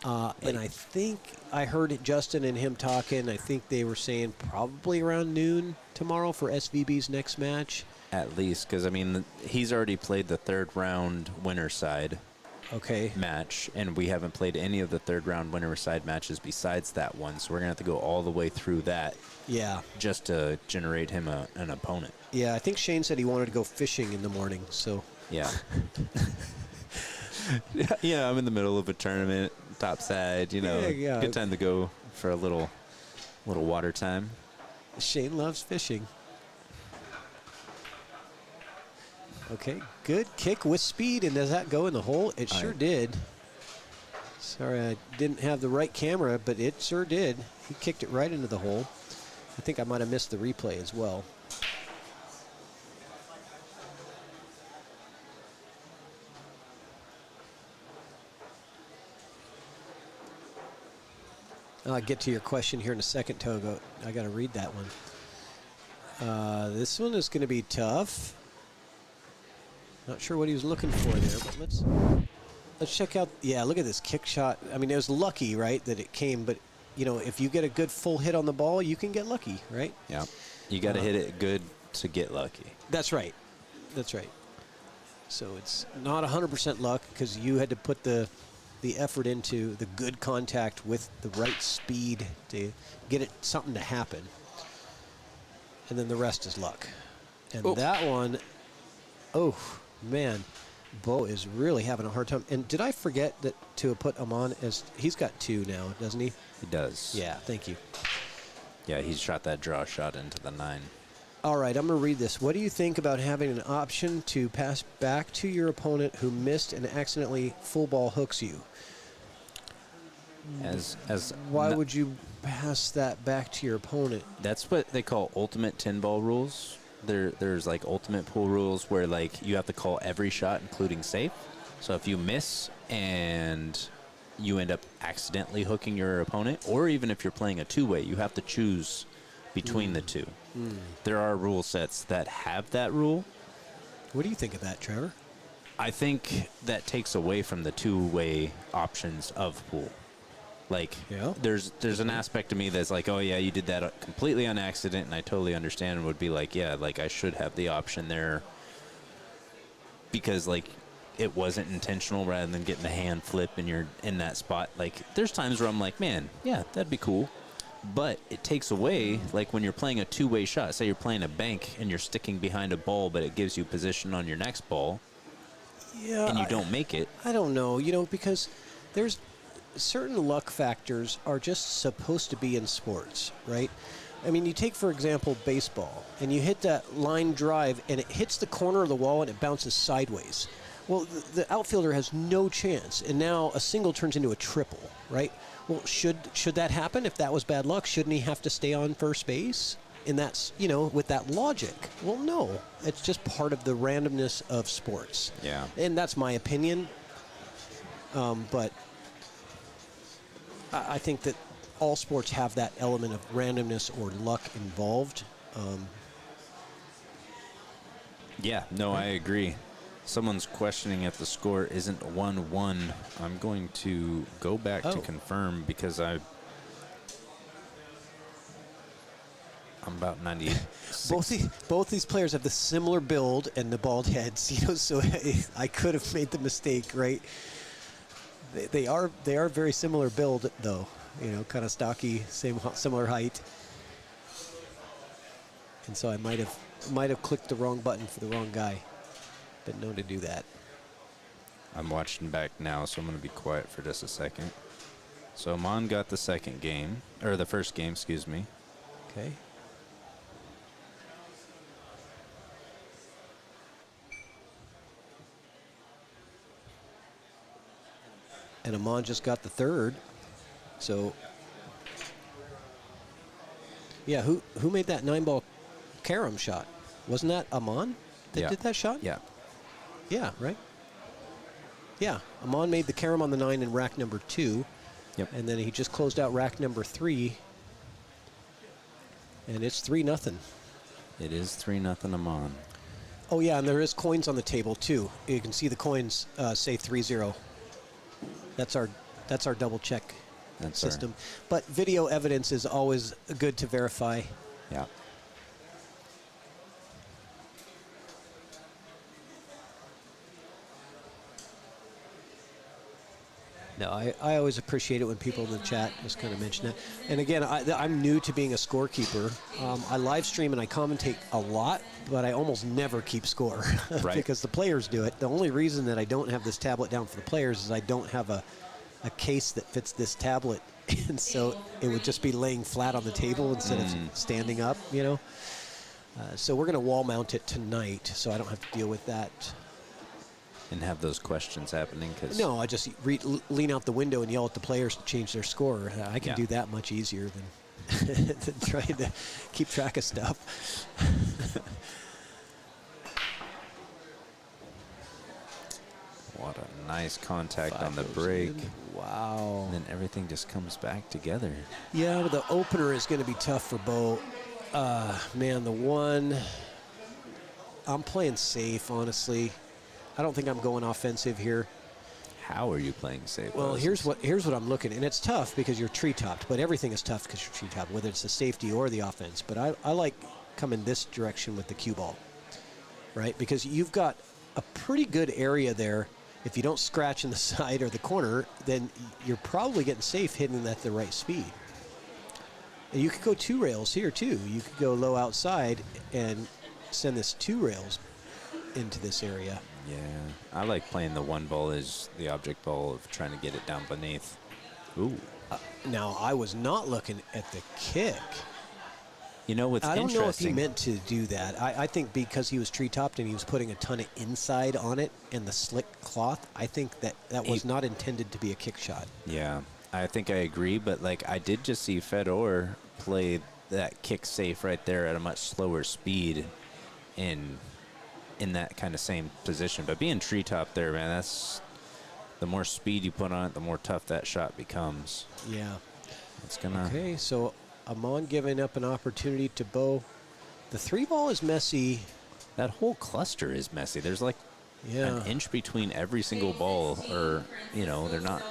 And I think I heard Justin and him talking. I think they were saying probably around noon tomorrow for SVB's next match. At least, because, I mean, he's already played the third round winner side match, and we haven't played any of the third round winner side matches besides that one, so we're going to have to go all the way through that. Yeah. Just to generate him an opponent. Yeah, I think Shane said he wanted to go fishing in the morning, so. Yeah. Yeah, I'm in the middle of a tournament, topside, you know, yeah. Good time to go for a little water time. Shane loves fishing. Okay, good kick with speed, and does that go in the hole? It sure did. Sorry, I didn't have the right camera, but it sure did. He kicked it right into the hole. I think I might have missed the replay as well. I'll get to your question here in a second, Togo. I got to read that one. This one is going to be tough. Not sure what he was looking for there, but let's check out. Yeah, look at this kick shot. I mean, it was lucky, right, that it came, but you know, if you get a good full hit on the ball, you can get lucky, right? Yeah, you got to hit it good to get lucky. That's right. That's right. So it's not 100% luck because you had to put the effort into the good contact with the right speed to get it something to happen, and then the rest is luck. And that one, oh man, Bo is really having a hard time. And did I forget that to put Aman as he's got 2 now, doesn't he? He does. Yeah, thank you. Yeah, he shot that draw shot into the 9. All right, I'm going to read this. What do you think about having an option to pass back to your opponent who missed and accidentally full ball hooks you? Why would you pass that back to your opponent? That's what they call ultimate 10-ball rules. There's like ultimate pool rules where like you have to call every shot, including safe. So if you miss and you end up accidentally hooking your opponent, or even if you're playing a 2-way, you have to choose between the two. There are rule sets that have that rule. What do you think of that, Trevor? I think that takes away from the 2-way options of pool. Like, there's an aspect to me that's like, oh, yeah, you did that completely on accident, and I totally understand and would be like, yeah, like, I should have the option there because, like, it wasn't intentional rather than getting a hand flip and you're in that spot. Like, there's times where I'm like, man, yeah, that'd be cool. But it takes away, like, when you're playing a 2-way shot. Say you're playing a bank and you're sticking behind a ball, but it gives you position on your next ball. Yeah. And you don't make it. I don't know, you know, because there's certain luck factors are just supposed to be in sports, right? I mean, you take, for example, baseball, and you hit that line drive, and it hits the corner of the wall, and it bounces sideways. Well, the outfielder has no chance, and now a single turns into a triple, right? Well, should that happen? If that was bad luck, shouldn't he have to stay on first base? And that's, you know, with that logic. Well, no. It's just part of the randomness of sports. Yeah. And that's my opinion. But I think that all sports have that element of randomness or luck involved. Yeah, no, I agree. Someone's questioning if the score isn't 1-1. I'm going to go back to confirm because I'm about 90. Both these players have the similar build and the bald heads, so I could have made the mistake, right? They are very similar build though, kind of stocky, similar height. And so I might have clicked the wrong button for the wrong guy. Been known to do that. I'm watching back now, so I'm going to be quiet for just a second. So Aman got the second game, or the first game, excuse me. Okay. And Aman just got the third. So, yeah, who made that 9-ball carom shot? Wasn't that Aman that did that shot? Yeah. Yeah, right? Yeah, Aman made the carom on the 9 in rack number 2. Yep. And then he just closed out rack number 3. And it's 3-0. It is 3-0 Aman. Oh, yeah, and there is coins on the table, too. You can see the coins say 3-0. That's our double check system. But video evidence is always good to verify. Yeah. No, I always appreciate it when people in the chat just kind of mention that. And again, I'm new to being a scorekeeper. I live stream and I commentate a lot, but I almost never keep score because the players do it. The only reason that I don't have this tablet down for the players is I don't have a case that fits this tablet. And so it would just be laying flat on the table instead of standing up, So we're going to wall mount it tonight, so I don't have to deal with that. And have those questions happening? Cause No, I just lean out the window and yell at the players to change their score. I can do that much easier than trying to keep track of stuff. What a nice contact on the break. Wow. And then everything just comes back together. Yeah, but the opener is going to be tough for Bo. Man, the one, I'm playing safe, honestly. I don't think I'm going offensive here. How are you playing safe? Well, here's what I'm looking, and it's tough because you're tree-topped, but everything is tough because you're tree-topped, whether it's the safety or the offense. But I like coming this direction with the cue ball, right? Because you've got a pretty good area there. If you don't scratch in the side or the corner, then you're probably getting safe hitting at the right speed. And you could go 2 rails here, too. You could go low outside and send this 2 rails into this area. Yeah, I like playing the 1 ball as the object ball of trying to get it down beneath. Ooh. Now, I was not looking at the kick. You know what's interesting? I don't know if he meant to do that. I think because he was tree-topped and he was putting a ton of inside on it and the slick cloth, I think that was not intended to be a kick shot. Yeah, I think I agree, but like I did just see Fedor play that kick safe right there at a much slower speed in that kind of same position. But being treetop there, man, that's the more speed you put on it, the more tough that shot becomes. Yeah. It's gonna. Okay, so Aman giving up an opportunity to Bo. The 3 ball is messy. That whole cluster is messy. There's like an inch between every single ball, or they're not.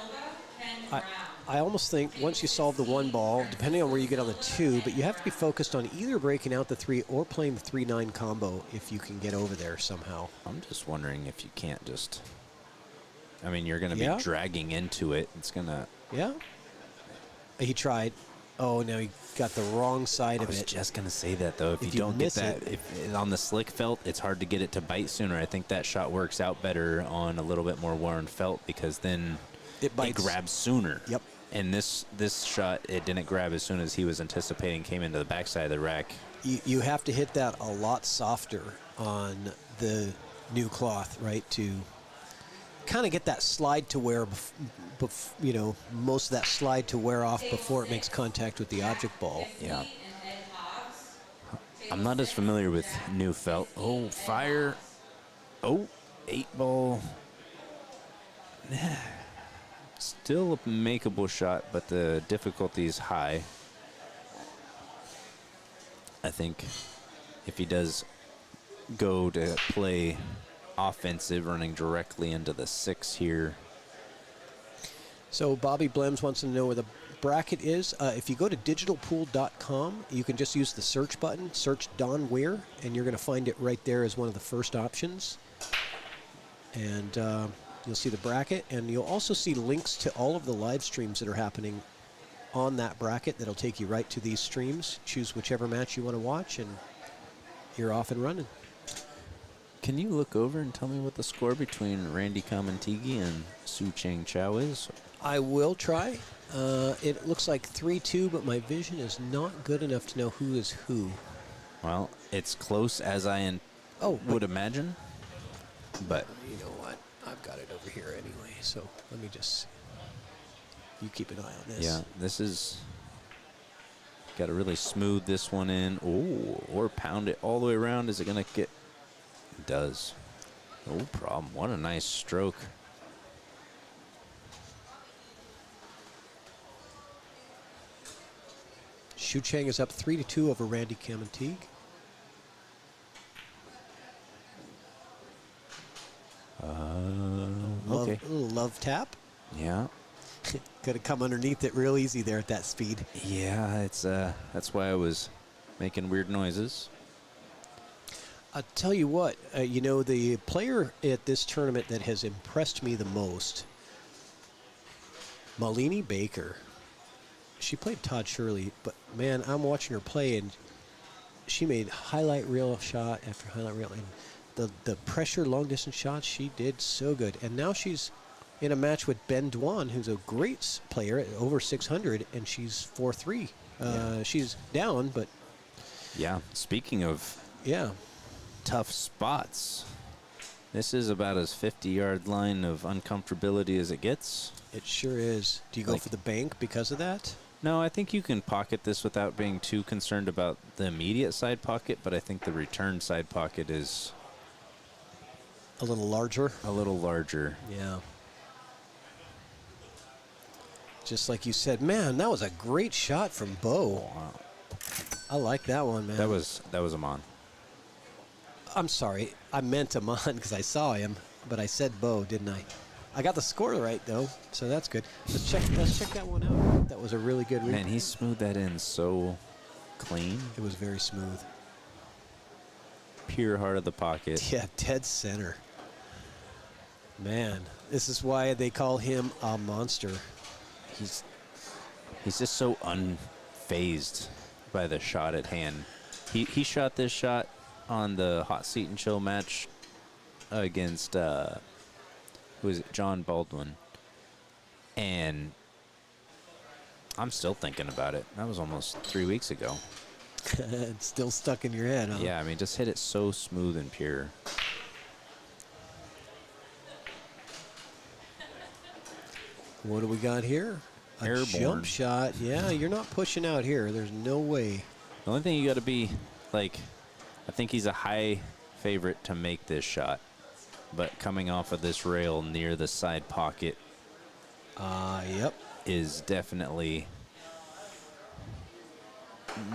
I almost think once you solve the 1 ball, depending on where you get on the 2, but you have to be focused on either breaking out the 3 or playing the 3-9 combo if you can get over there somehow. I'm just wondering if you can't just. I mean, you're going to be dragging into it. It's going to. Yeah. He tried. Oh, no, he got the wrong side of it. I was just going to say that, though. If you don't get that, if on the slick felt, it's hard to get it to bite sooner. I think that shot works out better on a little bit more worn felt because then it grabs sooner. Yep. And this shot, it didn't grab as soon as he was anticipating, came into the backside of the rack. You have to hit that a lot softer on the new cloth, right, to kind of get that slide to wear, most of that slide to wear off before it makes contact with the object ball. Yeah. I'm not as familiar with new felt. Oh, fire. Oh, 8 ball. Still a makeable shot, but the difficulty is high. I think if he does go to play offensive, running directly into the 6 here. So Bobby Blems wants to know where the bracket is. If you go to digitalpool.com, you can just use the search button, search Don Weir, and you're going to find it right there as one of the first options. And you'll see the bracket, and you'll also see links to all of the live streams that are happening on that bracket that'll take you right to these streams. Choose whichever match you want to watch, and you're off and running. Can you look over and tell me what the score between Randy Kamantigi and Su Cheng Chow is? I will try. It looks like 3-2, but my vision is not good enough to know who is who. Well, it's close as I would imagine, but You know what? I've got it over here anyway, so let me just... You keep an eye on this. yeah, this is... Got to really smooth this one in. Oh, or pound it all the way around. Is it going to get... It does. No problem. What a nice stroke. Shu Cheng is up 3-2 over Randy Kamanteague. Okay. A little love tap. Yeah. Got to come underneath it real easy there at that speed. Yeah, it's that's why I was making weird noises. I'll tell you what, you know, the player at this tournament that has impressed me the most, Malini Baker. She played Todd Shirley, but man, I'm watching her play, and she made highlight reel shot after highlight reel. And the pressure long distance shots, she did so good. And now she's in a match with Ben Dwan, who's a great player at over 600, and she's 4-3. She's down, but Yeah. Speaking of yeah. tough spots, this is about as 50-yard line of uncomfortability as it gets. It sure is. Do you go Like- for the bank because of that? No, I think you can pocket this without being too concerned about the immediate side pocket, but I think the return side pocket is A little larger? a little larger. Yeah. Just like you said, man, that was a great shot from Bo. Wow. I like that one, man. That was Aman. I'm sorry. I meant Aman because I saw him, but I said Bo, didn't I? I got the score right, though, so that's good. Let's check that one out. That was a really good read. Man, he smoothed that in so clean. It was very smooth. Pure heart of the pocket. Yeah, dead center. Man, this is why they call him a monster. He's just so unfazed by the shot at hand. He shot this shot on the hot seat and chill match against who is it? John Baldwin. And I'm still thinking about it. That was almost 3 weeks ago. It's still stuck in your head, huh? Yeah, I mean, just hit it so smooth and pure. What do we got here? A Airborne. jump shot. Yeah, you're not pushing out here. There's no way. The only thing you got to be, like, I think he's a high favorite to make this shot. But coming off of this rail near the side pocket Yep. is definitely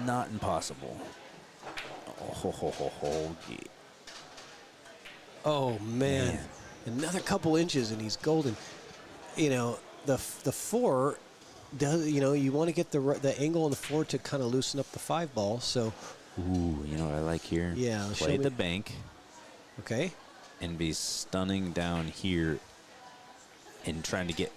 not impossible. Yeah. Oh, man. Another couple inches and he's golden. You know, the four does, you know, you want to get the angle on the four to kind of loosen up the 5-ball. So, Ooh, you know what I like here? Yeah, show Play me. the bank okay. and be stunning down here and trying to get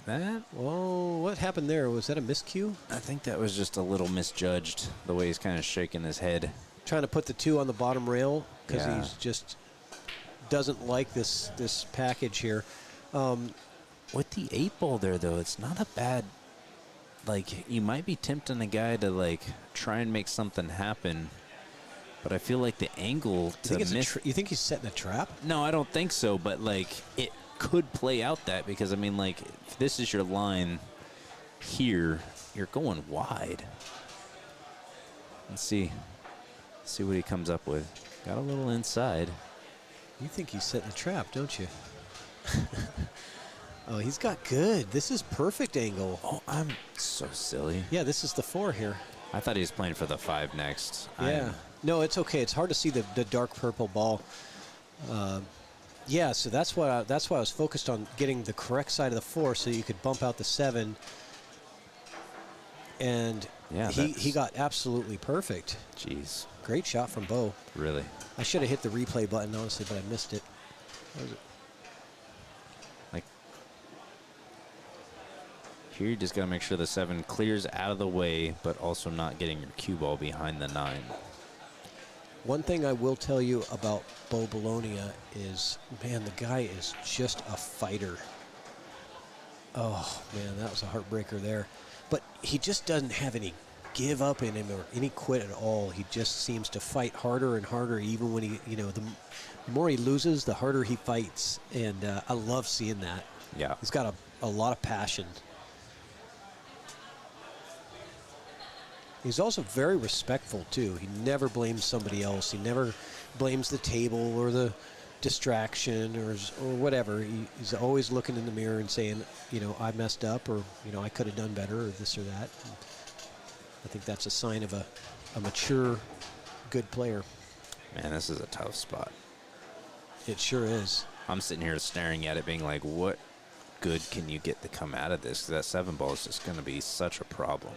that. Well, what happened there? Was that a miscue? I think that was just a little misjudged, the way he's kind of shaking his head. Trying to put the 2 on the bottom rail because Yeah. he's just doesn't like this package here. With the 8-ball there, though, it's not a bad, like, you might be tempting a guy to, like, try and make something happen, but I feel like the angle to miss... You think he's setting a trap? No, I don't think so, but, like, it could play out that because, I mean, like, if this is your line here, you're going wide. Let's see what he comes up with. Got a little inside. You think he's setting a trap, don't you? Oh, he's got good. This is perfect angle. Oh, I'm so silly. Yeah, this is the 4 here. I thought he was playing for the 5 next. Yeah. No, it's okay. It's hard to see the dark purple ball. Yeah, so that's why I was focused on getting the correct side of the 4 so you could bump out the 7. And Yeah, he got absolutely perfect. Jeez. Great shot from Bo. Really? I should have hit the replay button, honestly, but I missed it. Like, here you just got to make sure the 7 clears out of the way, but also not getting your cue ball behind the 9. One thing I will tell you about Bo Bolognia is, man, the guy is just a fighter. Oh, man, that was a heartbreaker there. But he just doesn't have any give up in him or any quit at all. He just seems to fight harder and harder, even when he, the more he loses, the harder he fights. And I love seeing that. Yeah. He's got a lot of passion. He's also very respectful, too. He never blames somebody else. He never blames the table or the distraction or whatever. He's always looking in the mirror and saying, I messed up, or, I could have done better, or this or that. And I think that's a sign of a mature, good player. Man, this is a tough spot. It sure is. I'm sitting here staring at it being like, what good can you get to come out of this? 'Cause that 7 ball is just going to be such a problem.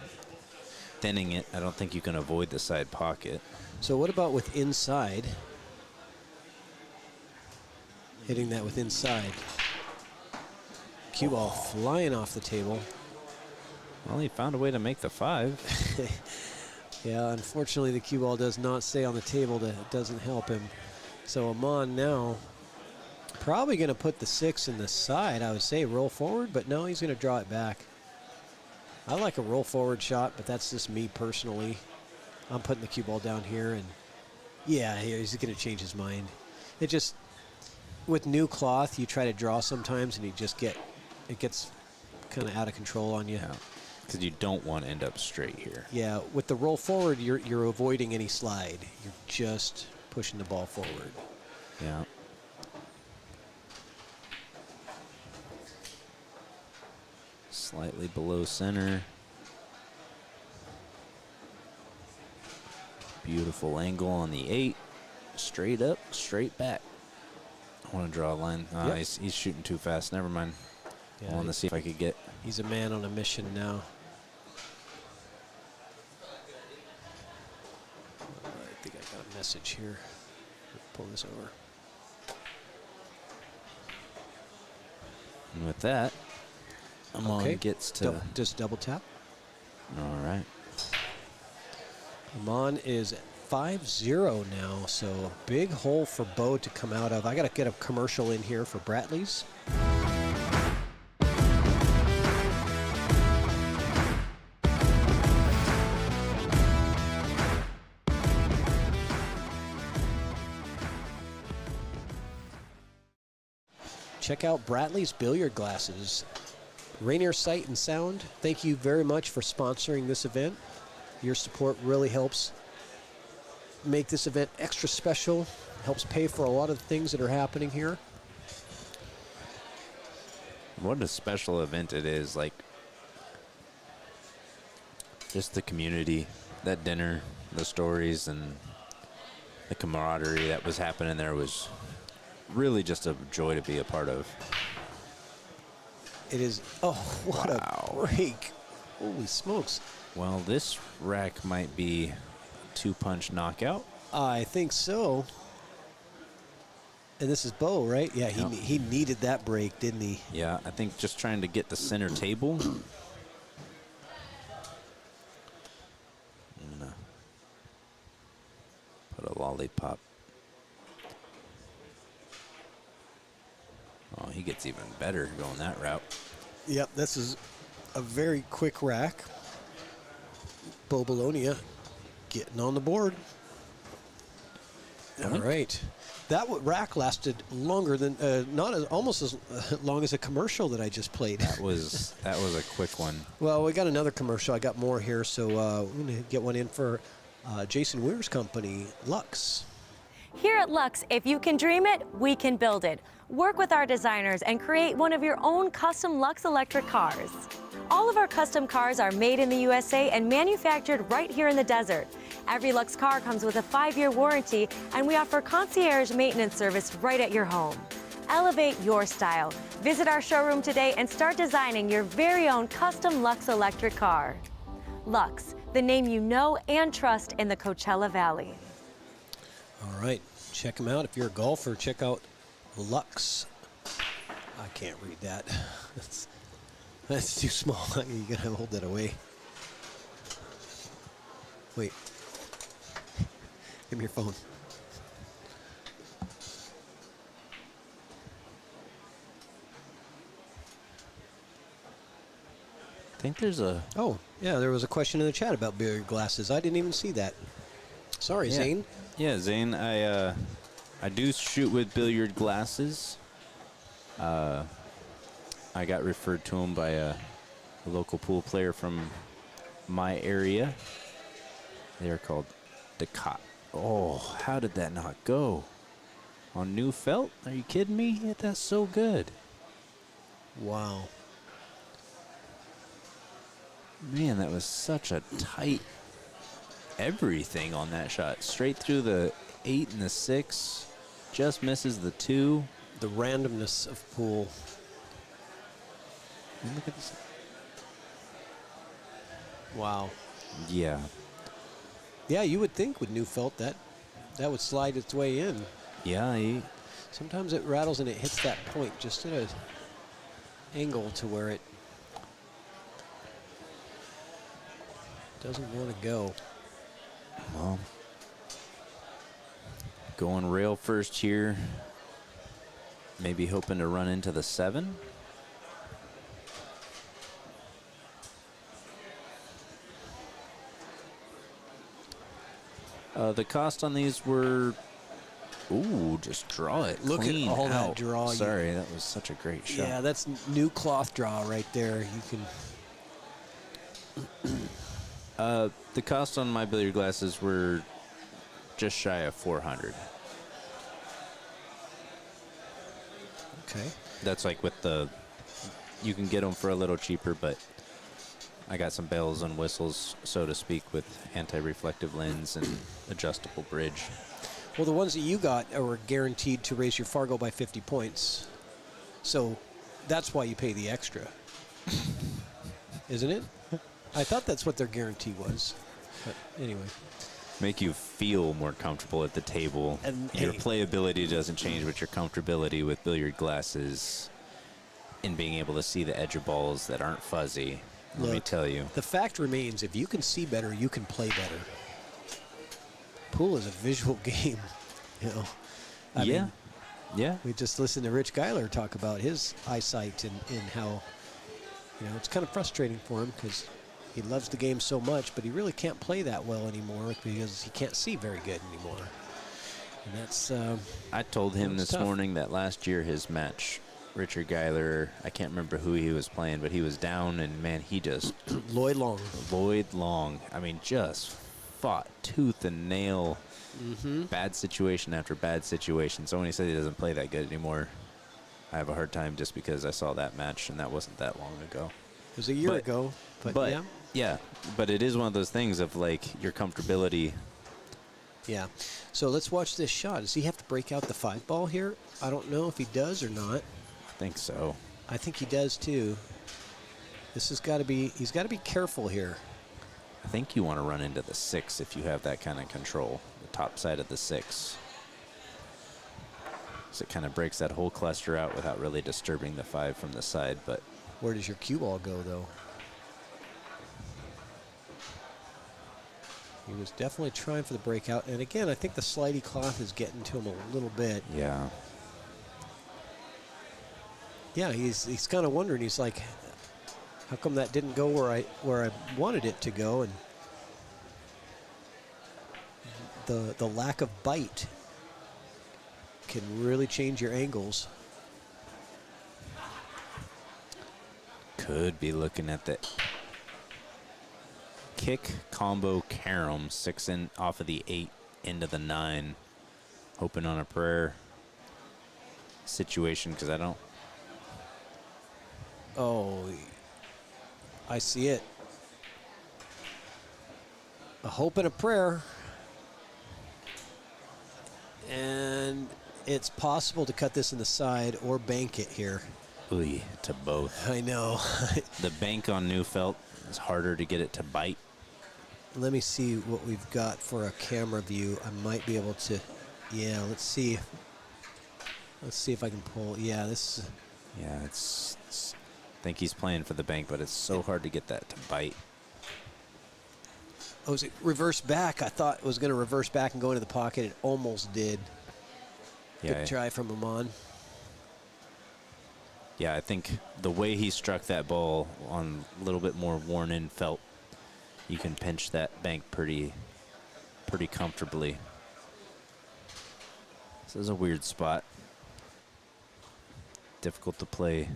Thinning it, I don't think you can avoid the side pocket. So what about with inside? Hitting that with inside. Cue ball flying off the table. Well, he found a way to make the 5. Yeah, unfortunately the cue ball does not stay on the table. That doesn't help him. So Aman now probably going to put the 6 in the side. I would say roll forward, but no, he's going to draw it back. I like a roll forward shot, but that's just me personally. I'm putting the cue ball down here, and yeah, he's going to change his mind. It just, with new cloth, you try to draw sometimes, and it gets kind of out of control on you. Yeah, because you don't want to end up straight here. Yeah, with the roll forward, you're avoiding any slide. You're just pushing the ball forward. Yeah. Slightly below center. Beautiful angle on the 8. Straight up, straight back. I want to draw a line. Yep. He's shooting too fast. Never mind. Yeah, I want to see if I could get. He's a man on a mission now. I think I got a message here. Pull this over. And with that, Aman gets to. Just double tap. All right. Aman is 5-0 now, so big hole for Bo to come out of. I got to get a commercial in here for Bratley's. Check out Bratley's Billiard Glasses. Rainier Sight and Sound, thank you very much for sponsoring this event. Your support really helps make this event extra special, helps pay for a lot of the things that are happening here. What a special event it is. Like, just the community, that dinner, the stories, and the camaraderie that was happening there was really just a joy to be a part of. It is, oh, what a break. Holy smokes. Well, this rack might be a 2-punch knockout. I think so. And this is Bo, right? Yeah, he needed that break, didn't he? Yeah, I think just trying to get the center table. I'm gonna put a lollipop. Oh, he gets even better going that route. Yep, this is a very quick rack. Bo Bolognia getting on the board. All right. That rack lasted longer than, almost as long as a commercial that I just played. That was a quick one. Well, we got another commercial. I got more here, so we're going to get one in for Jason Weir's company, Lux. Here at Lux, if you can dream it, we can build it. Work with our designers and create one of your own custom Lux electric cars. All of our custom cars are made in the USA and manufactured right here in the desert. Every Lux car comes with a 5-year warranty, and we offer concierge maintenance service right at your home. Elevate your style. Visit our showroom today and start designing your very own custom Lux electric car. Lux, the name you know and trust in the Coachella Valley. All right, check them out. If you're a golfer, check out Lux. I can't read that. That's too small. You gotta hold that away. Wait. Give me your phone. I think there's a. Oh, yeah, there was a question in the chat about billiard glasses. I didn't even see that. Sorry, Yeah. Zane. Yeah, Zane, I do shoot with billiard glasses. I got referred to him by a local pool player from my area. They're called Decot. Oh, how did that not go? On new felt? Are you kidding me? Yeah, that's so good. Wow. Man, that was such a tight everything on that shot. Straight through the 8 and the 6. Just misses the 2. The randomness of pool. And look at this. Wow. Yeah. Yeah, you would think with new felt that would slide its way in. Yeah, Sometimes it rattles and it hits that point just at an angle to where it doesn't want to go. well, going rail first here. Maybe hoping to run into the 7. The cost on these were, ooh, just draw it. Look at clean all that out. draw. Sorry, that was such a great shot. Yeah, that's new cloth draw right there. You can. The cost on my billiard glasses were just shy of 400. Okay. That's like with the, you can get them for a little cheaper, but I got some bells and whistles, so to speak, with anti-reflective lens and adjustable bridge. Well, the ones that you got are guaranteed to raise your Fargo by 50 points. So that's why you pay the extra. Isn't it? I thought that's what their guarantee was. But anyway. Make you feel more comfortable at the table. And your hey, playability doesn't change, but your comfortability with billiard glasses and being able to see the edge of balls that aren't fuzzy. Let me look, tell you. the fact remains, if you can see better, you can play better. Pool is a visual game, you know. I mean, Yeah. we just listened to Rich Geiler talk about his eyesight and how, you know, it's kind of frustrating for him because he loves the game so much, but he really can't play that well anymore because he can't see very good anymore. And that's I told him that's this tough. morning that last year his match, Richard Geiler, I can't remember who he was playing, but he was down, and man, he just Lloyd Long. Lloyd Long. I mean, just fought tooth and nail. Bad situation after bad situation. So when he said he doesn't play that good anymore, I have a hard time just because I saw that match, and that wasn't that long ago. It was a year ago, but yeah. Yeah, but it is one of those things of like your comfortability. Yeah. So let's watch this shot. Does he have to break out the 5-ball here? I don't know if he does or not. I think so. I think he does too. This has got to be, he's got to be careful here. I think you want to run into the 6 if you have that kind of control, the top side of the 6. So it kind of breaks that whole cluster out without really disturbing the 5 from the side. But Where does your cue ball go though? He was definitely trying for the breakout. And again, I think the slidey cloth is getting to him a little bit. yeah, Yeah, he's kind of wondering. He's like, how come that didn't go where I wanted it to go? And the lack of bite can really change your angles. could be looking at the kick combo carom 6 in off of the 8 into the 9, hoping on a prayer situation because I don't. Oh, I see it. A hope and a prayer. And it's possible to cut this in the side or bank it here. Ooh, to both. I know. The bank on new felt is harder to get it to bite. Let me see what we've got for a camera view. I might be able to, yeah, let's see. Let's see if I can pull, yeah, this is. Yeah, I think he's playing for the bank, but it's so hard to get that to bite. Oh, is it reverse back? I thought it was going to reverse back and go into the pocket. It almost did. Yeah, Good try from Aman. yeah, I think the way he struck that ball on a little bit more worn-in felt, you can pinch that bank pretty comfortably. This is a weird spot. Difficult to play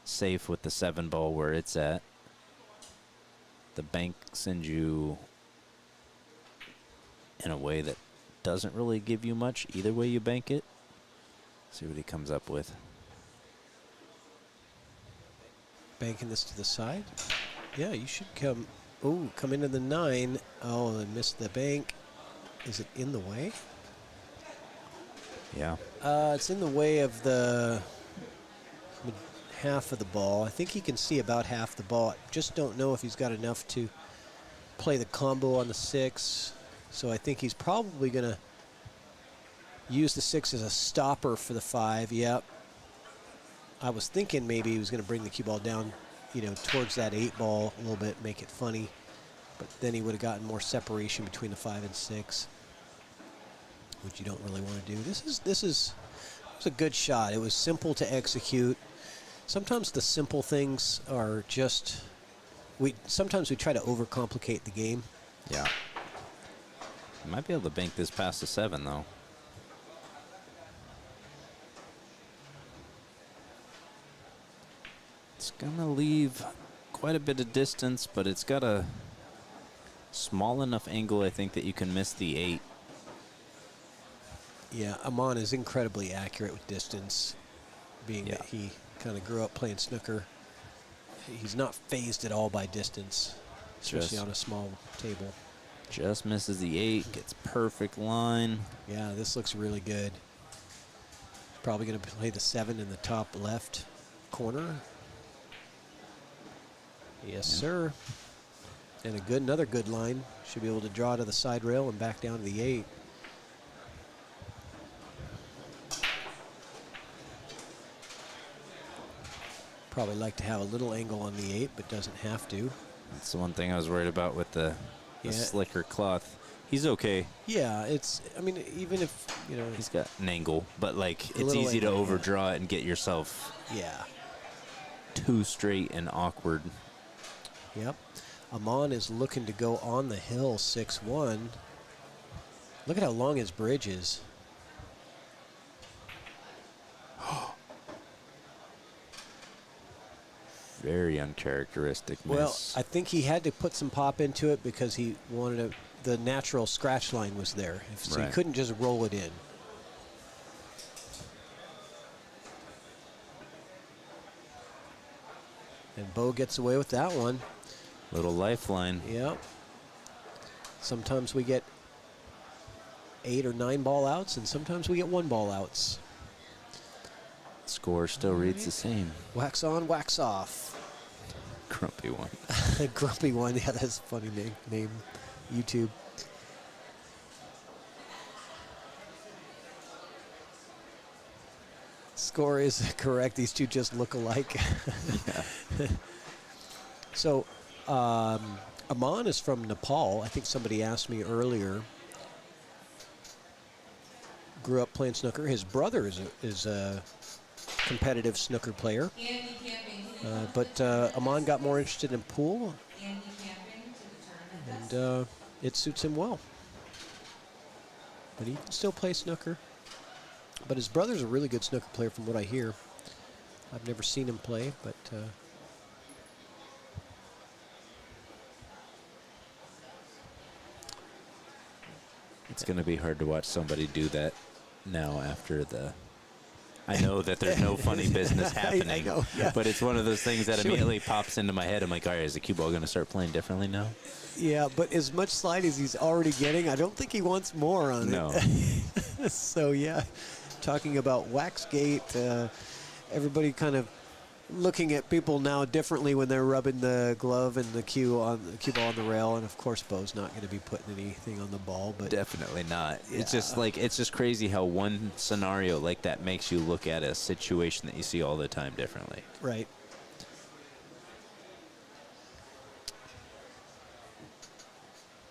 safe with the 7 ball where it's at. The bank sends you in a way that doesn't really give you much either way you bank it. See what he comes up with. Banking this to the side. Yeah, you should come. Oh, come into the 9. Oh, I missed the bank. Is it in the way? Yeah. It's in the way of the half of the ball. I think he can see about half the ball. Just don't know if he's got enough to play the combo on the 6. So I think he's probably going to use the 6 as a stopper for the 5. Yep. I was thinking maybe he was going to bring the cue ball down, you know, towards that 8 ball a little bit, make it funny. But then he would have gotten more separation between the 5 and 6, which you don't really want to do. This was a good shot. It was simple to execute. Sometimes the simple things are just, sometimes we try to overcomplicate the game. Yeah. Might be able to bank this past the 7, though. It's going to leave quite a bit of distance, but it's got a small enough angle, I think, that you can miss the 8. Yeah, Aman is incredibly accurate with distance, being that he kind of grew up playing snooker. He's not phased at all by distance, especially on a small table. Just misses the 8, gets perfect line. Yeah, this looks really good. Probably going to play the 7 in the top left corner. Yes, sir. And another good line. Should be able to draw to the side rail and back down to the 8. Probably like to have a little angle on the 8, but doesn't have to. That's the one thing I was worried about with the slicker cloth. He's okay. Yeah, I mean, even if, you know. He's got an angle, but, like, it's easy to overdraw it and get yourself too straight and awkward. Yep. Aman is looking to go on the hill 6-1. Look at how long his bridge is. Very uncharacteristic miss. Well, I think he had to put some pop into it because he wanted the natural scratch line was there. So he couldn't just roll it in. And Bo gets away with that one. Little lifeline. Yep. Sometimes we get 8 or 9 ball outs, and sometimes we get 1 ball outs. Score still reads the same. Wax on, wax off. Grumpy one. Grumpy one. Yeah, that's a funny name. YouTube. Score is correct. These two just look alike. So, Aman is from Nepal. I think somebody asked me earlier. Grew up playing snooker. His brother is a competitive snooker player. But Aman got more interested in pool. And it suits him well. But he can still play snooker. But his brother's a really good snooker player from what I hear. I've never seen him play, but... it's going to be hard to watch somebody do that now after the I know that there's no funny business happening. I know, yeah. But it's one of those things that Should we- immediately pops into my head. I'm like, all right, is the cue ball going to start playing differently now? Yeah, but as much slide as he's already getting, I don't think he wants more on No. it. So, yeah, talking about Waxgate, everybody kind of looking at people now differently when they're rubbing the glove and the cue ball on the rail. And, of course, Bo's not going to be putting anything on the ball. But Definitely not. Yeah. It's just crazy how one scenario like that makes you look at a situation that you see all the time differently. Right.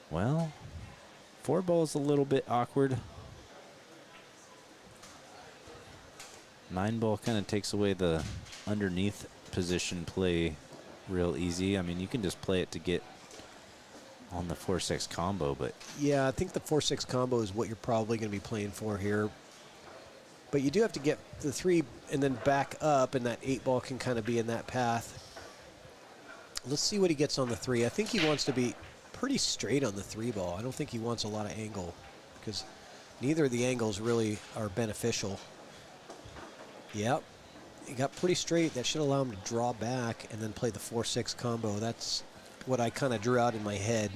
Well, 4 ball's a little bit awkward. 9 ball kind of takes away the underneath position play real easy. I mean, you can just play it to get on the 4-6 combo, but Yeah, I think the 4-6 combo is what you're probably going to be playing for here. But you do have to get the 3 and then back up, and that 8 ball can kind of be in that path. Let's see what he gets on the 3. I think he wants to be pretty straight on the 3 ball. I don't think he wants a lot of angle because neither of the angles really are beneficial. Yep. He got pretty straight. That should allow him to draw back and then play the 4-6 combo. That's what I kind of drew out in my head.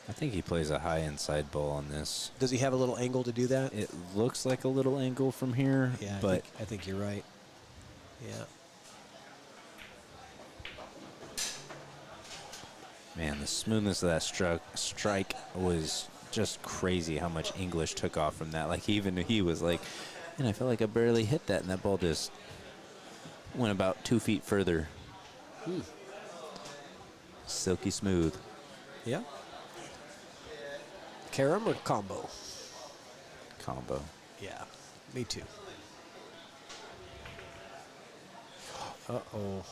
I think he plays a high inside ball on this. Does he have a little angle to do that? It looks like a little angle from here, Yeah, but I think you're right. Yeah. man, the smoothness of that strike was just crazy how much English took off from that. Like, even he was like, man, I felt like I barely hit that, and that ball just went about 2 feet further. Silky smooth. Yeah. Carom or combo? Combo. Yeah, me too. Uh-oh.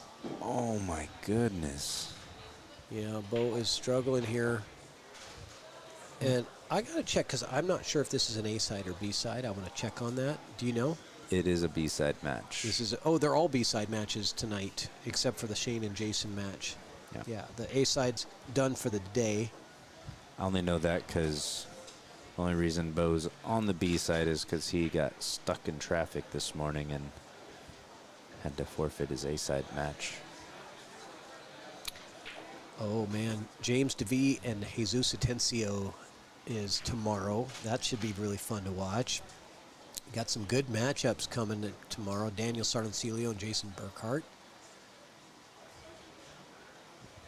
Oh my goodness. Yeah, Bo is struggling here. And I got to check because I'm not sure if this is an A side or B side. I want to check on that. Do you know? It is a B-side match. This is they're all B side matches tonight except for the Shane and Jason match. Yeah. Yeah, the A side's done for the day. I only know that because the only reason Bo's on the B side is because he got stuck in traffic this morning and had to forfeit his A side match. Oh man, James DeVee and Jesus Atencio is tomorrow. That should be really fun to watch. Got some good matchups coming tomorrow. Daniel Sardencilio and Jason Burkhart.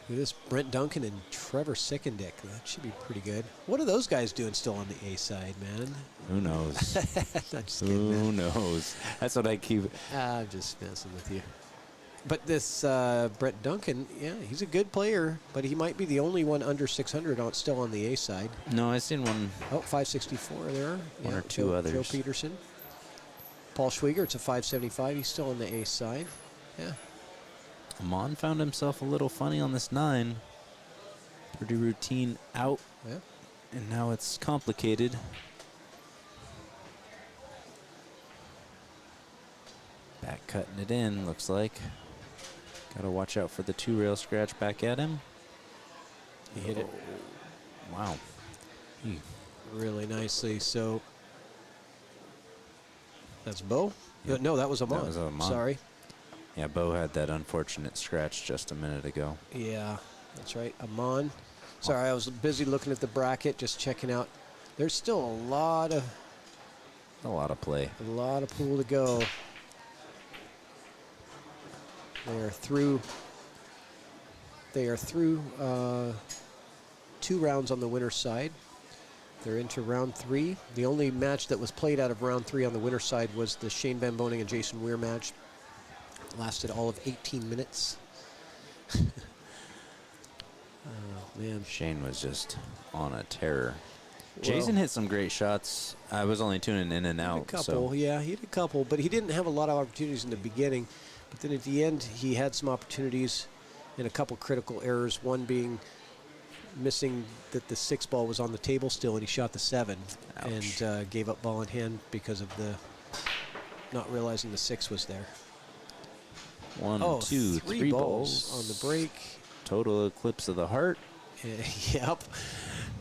Look at this, Brent Duncan and Trevor Sickendick. That should be pretty good. What are those guys doing still on the A side, man? Who knows? Not just kidding, man. Who knows? That's what I keep. I'm just messing with you. But this Brett Duncan, yeah, he's a good player, but he might be the only one under 600 still on the A side. No, I seen one. Oh, 564 there. One or two others. Joe Peterson. Paul Schwieger, it's a 575. He's still on the A side. Yeah. Aman found himself a little funny on this 9. Pretty routine out. Yeah. And now it's complicated. Back cutting it in, looks like. Got to watch out for the 2-rail scratch back at him. He hit it Wow. really nicely. So that's Bo? Yep. No, that was Aman. That was Aman. Sorry. Yeah, Bo had that unfortunate scratch just a minute ago. Yeah, that's right. Aman. Sorry, I was busy looking at the bracket, just checking out. There's still a lot of play. A lot of pool to go. They are through 2 rounds on the winner's side. They're into round 3. The only match that was played out of round 3 on the winner's side was the Shane Van Boning and Jason Weir match. Lasted all of 18 minutes. Oh, man. Shane was just on a terror. Well, Jason hit some great shots. I was only tuning in and out. A couple, yeah, he had a couple, but he didn't have a lot of opportunities in the beginning. But then at the end, he had some opportunities and a couple critical errors. One being missing that the 6 ball was on the table still, and he shot the 7 Ouch. and gave up ball in hand because of the not realizing the 6 was there. 1, Oh, 2, 3 3 balls on the break. Total eclipse of the heart. Yep.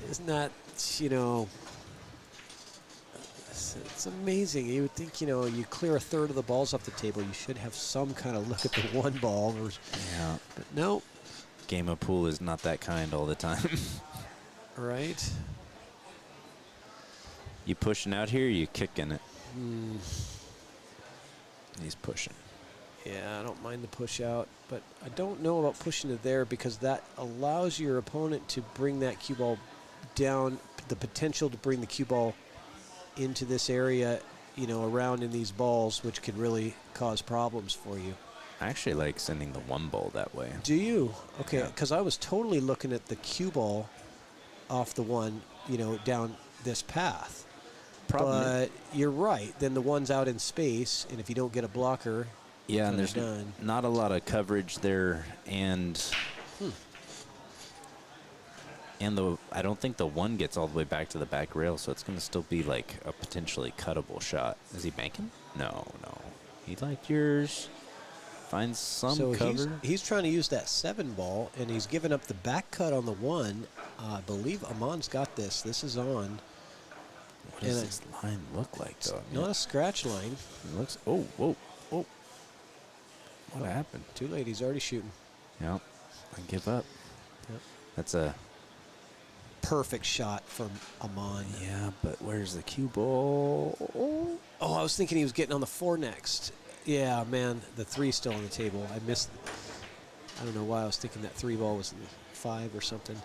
Isn't that, It's amazing. You would think, you clear a third of the balls off the table, you should have some kind of look at the one ball. Yeah. But no. Game of pool is not that kind all the time. Right. You pushing out here, you kicking it. He's pushing. Yeah, I don't mind the push out, but I don't know about pushing it there because that allows your opponent to bring that cue ball down, the potential to bring the cue ball into this area, around in these balls, which could really cause problems for you. I actually like sending the one ball that way. Do you? Okay, Yeah. because I was totally looking at the cue ball off the one, down this path. But you're right. Then the one's out in space, and if you don't get a blocker, Yeah, and kinda there's done. not a lot of coverage there, and I don't think the one gets all the way back to the back rail, so it's going to still be like a potentially cuttable shot. Is he banking? No. He liked yours. Finds some so cover. he's trying to use that 7 ball, and he's giving up the back cut on the one. I believe Aman's got this. This is on. What does and this line look like, though? Not a scratch line. It looks. Oh, whoa. What happened? Too late. He's already shooting. Yep. I give up. Yep. That's a. Perfect shot from Aman. Yeah, but where's the cue ball? Oh, I was thinking he was getting on the 4 next. Yeah, man, the 3's still on the table. I missed. I don't know why I was thinking that 3 ball was in the 5 or something.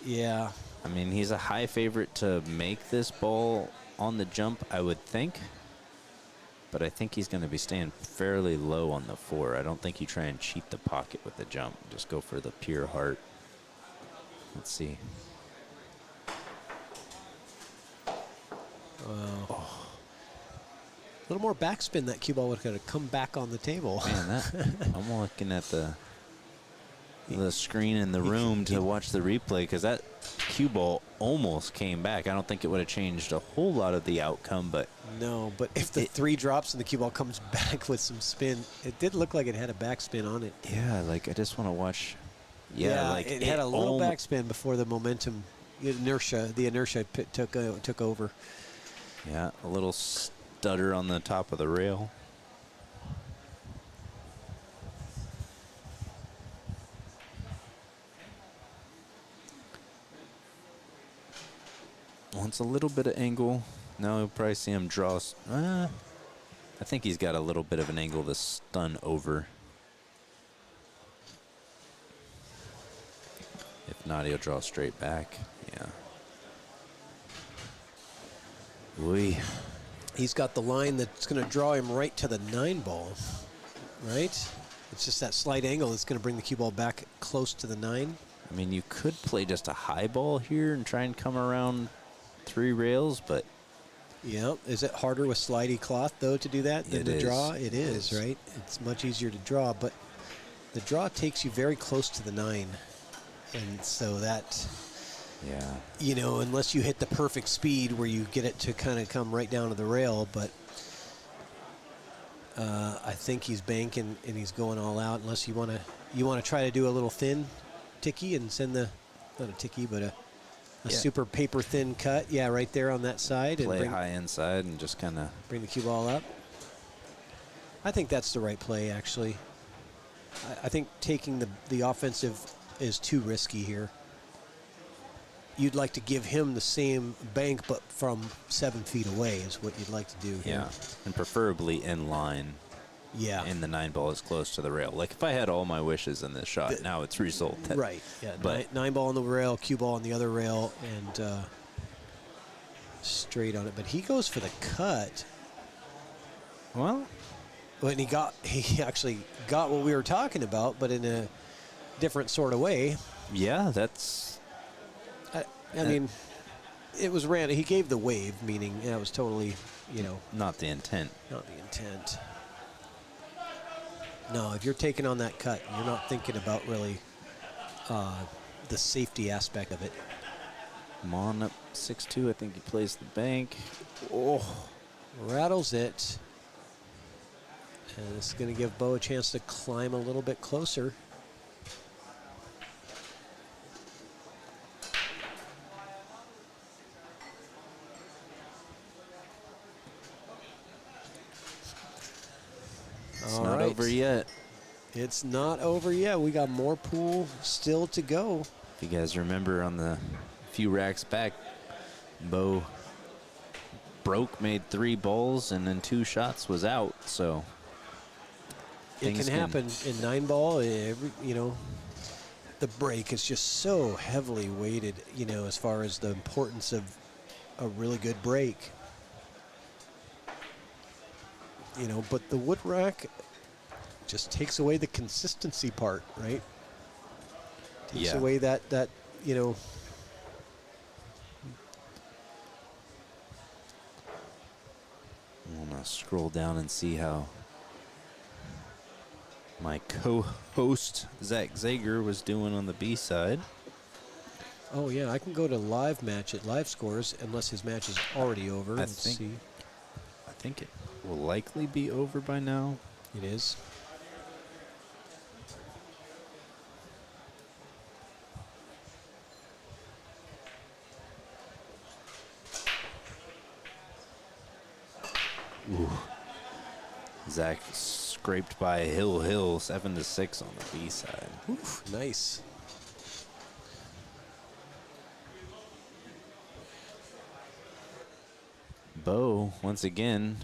Yeah. I mean, he's a high favorite to make this ball on the jump, I would think. But I think he's going to be staying fairly low on the 4. I don't think you try and cheat the pocket with the jump. Just go for the pure heart. Let's see. A little more backspin, that cue ball would have come back on the table. Man, I'm looking at the screen in the room to watch the replay because that cue ball almost came back. I don't think it would have changed a whole lot of the outcome, but No, but if the 3 drops and the cue ball comes back with some spin, it did look like it had a backspin on it. yeah, like I just want to watch. Yeah, like it had a little backspin before the momentum, the inertia took over. Yeah, a little stutter on the top of the rail. Wants a little bit of angle. Now you'll probably see him draw. I think he's got a little bit of an angle to stun over. If not, he'll draw straight back. Yeah. Oy. He's got the line that's going to draw him right to the 9 ball, right? It's just that slight angle that's going to bring the cue ball back close to the 9. I mean, you could play just a high ball here and try and come around 3 rails, but Yeah. Is it harder with slidey cloth, though, to do that than It to is. draw? It is, right? It's much easier to draw, but the draw takes you very close to the 9. And so that, yeah. unless you hit the perfect speed where you get it to kind of come right down to the rail, but I think he's banking and he's going all out. Unless you want to try to do a little thin ticky and send not a ticky, but a super paper thin cut. Yeah, right there on that side. Play and high inside and just kind of. bring the cue ball up. I think that's the right play, actually. I think taking the offensive is too risky here. You'd like to give him the same bank, but from 7 feet away is what you'd like to do here. Yeah, and preferably in line. Yeah. And the 9 ball is close to the rail. Like if I had all my wishes in this shot, now it's result. Right. Yeah. But 9 ball on the rail, cue ball on the other rail, and straight on it. But he goes for the cut. Well, When he actually got what we were talking about, but in a different sort of way. yeah, that's. I mean, it was random. He gave the wave, meaning that was totally, Not the intent. not the intent. No, if you're taking on that cut, you're not thinking about really the safety aspect of it. Mon up 6-2. I think he plays the bank. Oh, Rattles it. And this is going to give Bo a chance to climb a little bit closer. yet. It's not over yet. We got more pool still to go. If you guys remember on the few racks back, Bo broke, made 3 balls, and then 2 shots was out. So It can happen in 9-ball. The break is just so heavily weighted, as far as the importance of a really good break. But the wood rack just takes away the consistency part, right? Takes away that. I'm gonna scroll down and see how my co-host Zach Zager was doing on the B side. Oh yeah, I can go to live match at live scores unless his match is already over. I think it will likely be over by now. It is. Ooh. Zach scraped by Hill 7-6 on the B side. Oof, nice. Bo, once again,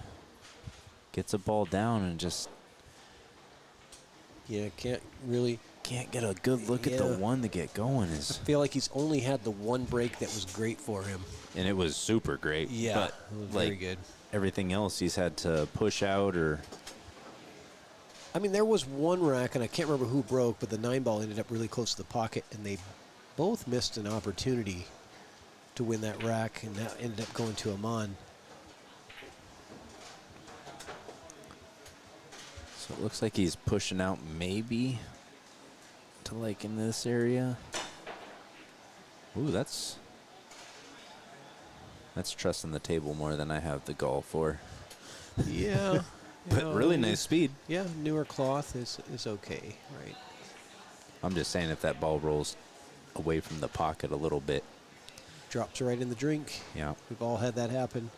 gets a ball down and just can't get a good look at the one to get going. I feel like he's only had the one break that was great for him. And it was super great. Yeah, but it was very good. Everything else he's had to push out or... I mean, there was one rack, and I can't remember who broke, but the 9-ball ended up really close to the pocket, and they both missed an opportunity to win that rack, and that ended up going to Aman. So it looks like he's pushing out maybe to like in this area. Ooh, that's trusting the table more than I have the gall for. Yeah. But really nice speed. Yeah, newer cloth is okay, right? I'm just saying if that ball rolls away from the pocket a little bit. Drops right in the drink. Yeah. We've all had that happen.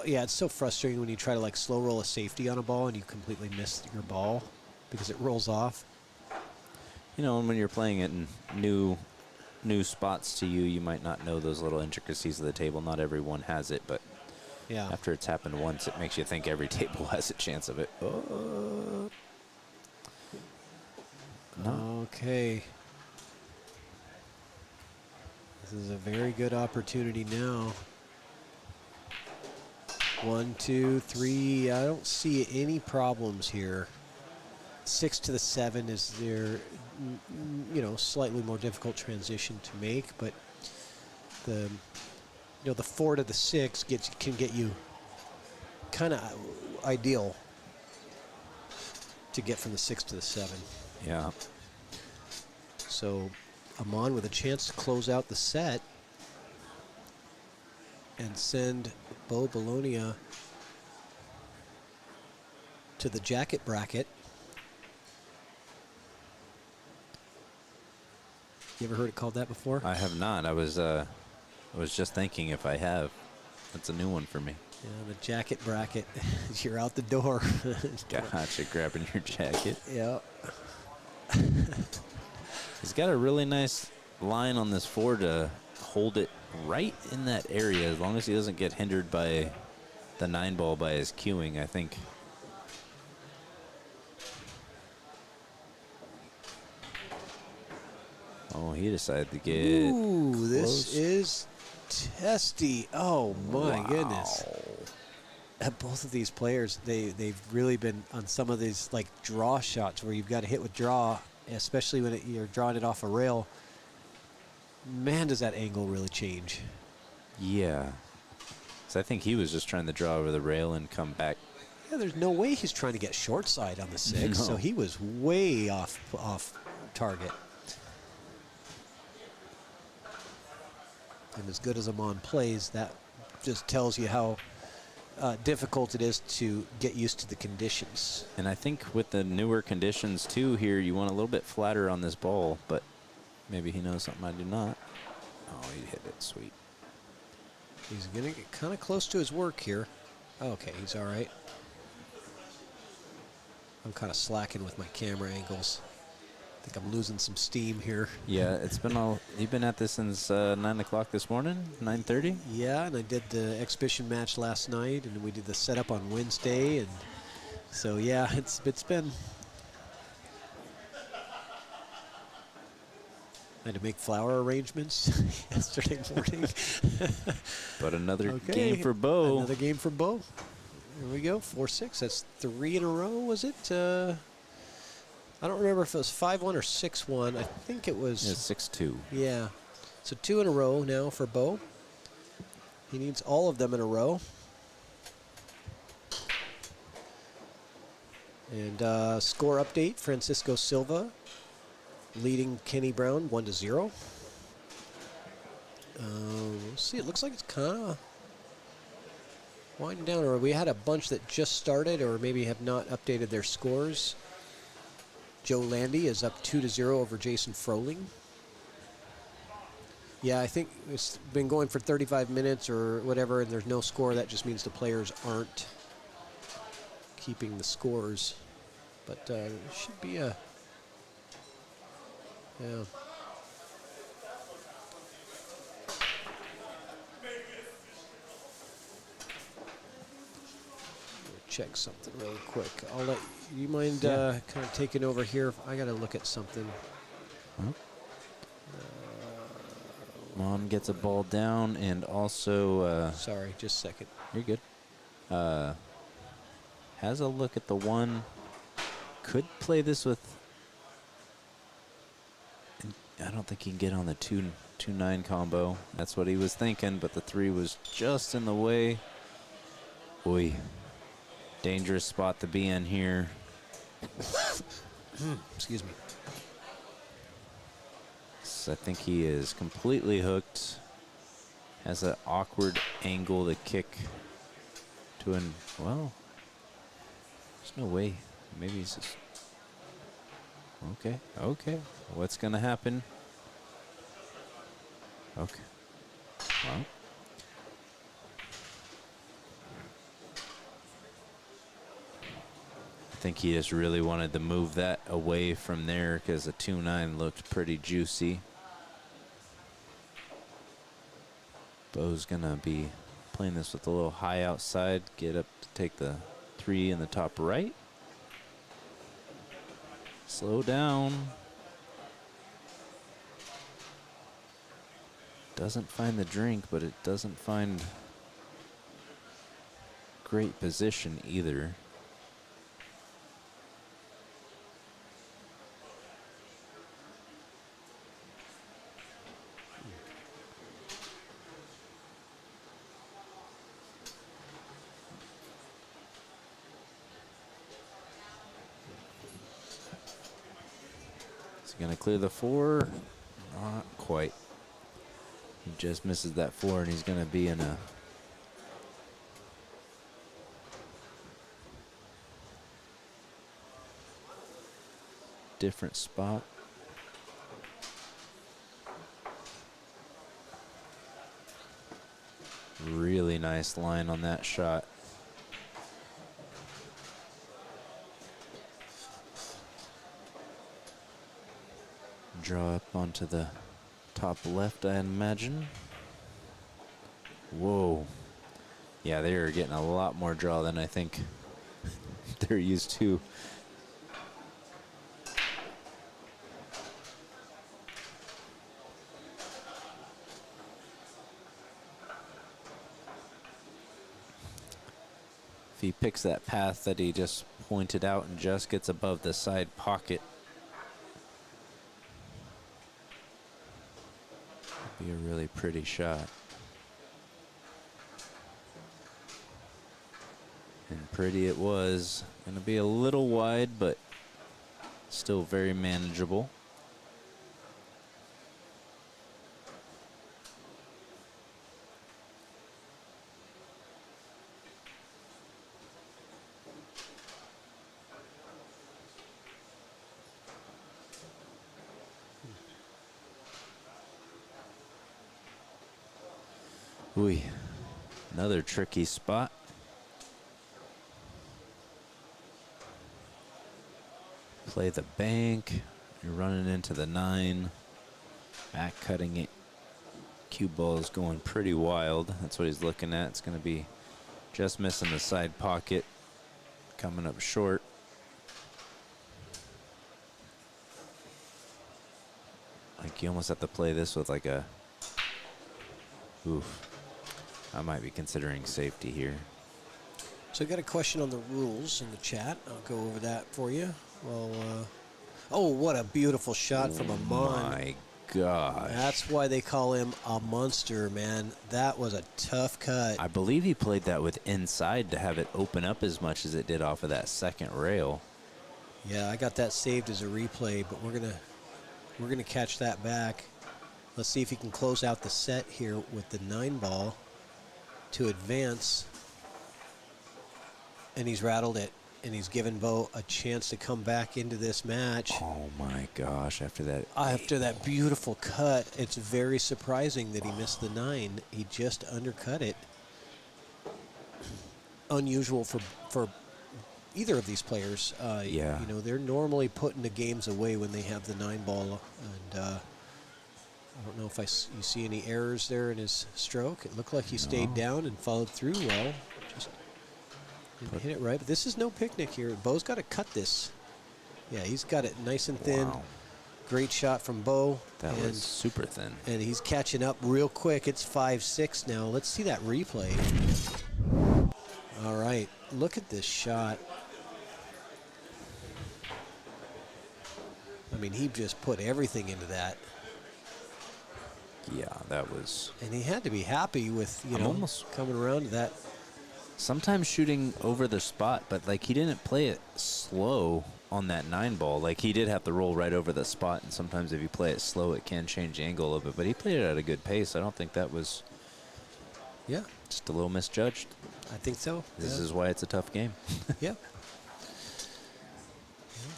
Yeah, it's so frustrating when you try to like slow roll a safety on a ball and you completely miss your ball because it rolls off. And when you're playing it in new spots to you, you might not know those little intricacies of the table. Not everyone has it, but yeah, after it's happened once, it makes you think every table has a chance of it. No. Okay. This is a very good opportunity now. 1, 2, 3. I don't see any problems here. 6 to the 7 is their, slightly more difficult transition to make, but the 4 to the 6 can get you kind of ideal to get from the 6 to the 7. Yeah. So Aman with a chance to close out the set and send Bolognia to the jacket bracket. You ever heard it called that before? I have not. I was just thinking if I have. That's a new one for me. Yeah, the jacket bracket. You're out the door. Gotcha, grabbing your jacket. Yeah. He's got a really nice line on this 4 to hold it right in that area as long as he doesn't get hindered by the 9-ball by his cueing, I think. Oh, he decided to get Ooh, close. This is testy. Oh, my goodness. Both of these players, they've really been on some of these like draw shots where you've got to hit with draw, especially when you're drawing it off a rail. Man, does that angle really change. Yeah. So I think he was just trying to draw over the rail and come back. Yeah, there's no way he's trying to get short side on the 6, No. so he was way off target. And as good as Aman plays, that just tells you how difficult it is to get used to the conditions. And I think with the newer conditions too here, you want a little bit flatter on this ball, but maybe he knows something I do not. Oh, he hit it sweet. He's going to get kind of close to his work here. Okay, he's all right. I'm kind of slacking with my camera angles. I think I'm losing some steam here. Yeah, it's been all. You've been at this since 9 o'clock this morning, 9:30. Yeah, and I did the exhibition match last night, and we did the setup on Wednesday, and so yeah, it's been. I had to make flower arrangements yesterday morning. But another Okay, game for Bo. Another game for Bo. Here we go, 4-6. That's 3 in a row, was it? I don't remember if it was 5-1 or 6-1. I think it was. Yeah, 6-2. Yeah. So 2 in a row now for Bo. He needs all of them in a row. And score update, Francisco Silva leading Kenny Brown 1-0. We'll see. It looks like it's kind of winding down, or we had a bunch that just started or maybe have not updated their scores. Joe Landy is up 2-0 over Jason Froling. Yeah, I think it's been going for 35 minutes or whatever, and there's no score. That just means the players aren't keeping the scores. But it should be a... Yeah. Check something really quick. I'll let you mind kind of taking over here. I got to look at something. Mom gets a ball down, and also Sorry, just a second. you're good. Has a look at the one. Could play this with. I don't think he can get on the 2-9 combo. That's what he was thinking, but the 3 was just in the way. Oy. Dangerous spot to be in here. Excuse me. So I think he is completely hooked. Has an awkward angle to kick to an. Well, there's no way. Maybe he's just. Okay, okay. What's going to happen? Okay. Well. I think he just really wanted to move that away from there because the 2-9 looked pretty juicy. Bo's going to be playing this with a little high outside. Get up to take the 3 in the top right. Slow down. Doesn't find the drink, but it doesn't find great position either. Is he going to clear the 4? Not quite. He just misses that 4, and he's going to be in a different spot. Really nice line on that shot. Draw up onto the top left, I imagine. Whoa. Yeah, they are getting a lot more draw than I think they're used to. If he picks that path that he just pointed out and just gets above the side pocket, be a really pretty shot. And pretty it was. Gonna be a little wide, but still very manageable. Ooh, another tricky spot. play the bank. You're running into the 9. Back cutting it. Cue ball is going pretty wild. That's what he's looking at. It's going to be just missing the side pocket. Coming up short. Like you almost have to play this with like a... Oof. I might be considering safety here. So I got a question on the rules in the chat. I'll go over that for you. Well, oh, what a beautiful shot from Aman. My gosh. That's why they call him a monster, man. That was a tough cut. I believe he played that with inside to have it open up as much as it did off of that second rail. Yeah, I got that saved as a replay, but we're gonna catch that back. Let's see if he can close out the set here with the 9 ball to advance. And he's rattled it, and he's given Bo a chance to come back into this match. Oh my gosh, after that. After that beautiful cut, it's very surprising that he missed the 9. He just undercut it. Unusual for either of these players. Yeah. You know, they're normally putting the games away when they have the 9 ball. And I don't know if you see any errors there in his stroke. It looked like he stayed down and followed through well. Just didn't hit it right. But this is no picnic here. Bo's got to cut this. Yeah, he's got it nice and thin. Wow. Great shot from Bo. That was super thin. And he's catching up real quick. It's 5-6 now. Let's see that replay. All right, look at this shot. I mean, he just put everything into that. Yeah, that was... And he had to be happy with, I'm almost coming around to that. Sometimes shooting over the spot, but like he didn't play it slow on that 9 ball. Like he did have to roll right over the spot, and sometimes if you play it slow, it can change the angle a little bit. But he played it at a good pace. I don't think that was... Yeah. Just a little misjudged. I think so. This is why it's a tough game. Yeah.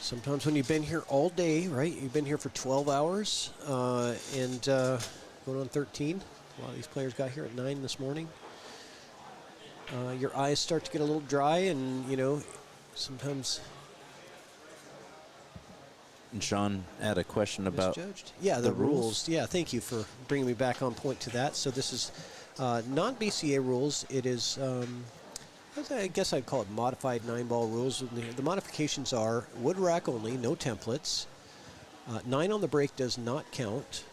Sometimes when you've been here all day, right? You've been here for 12 hours and going on 13. A lot of these players got here at 9 this morning. Your eyes start to get a little dry, and, you know, sometimes... And Sean had a question about misjudged. Yeah, the rules. Yeah, thank you for bringing me back on point to that. So this is non-BCA rules. It is, I guess I'd call it modified 9-ball rules. The modifications are wood rack only, no templates. 9 on the break does not count.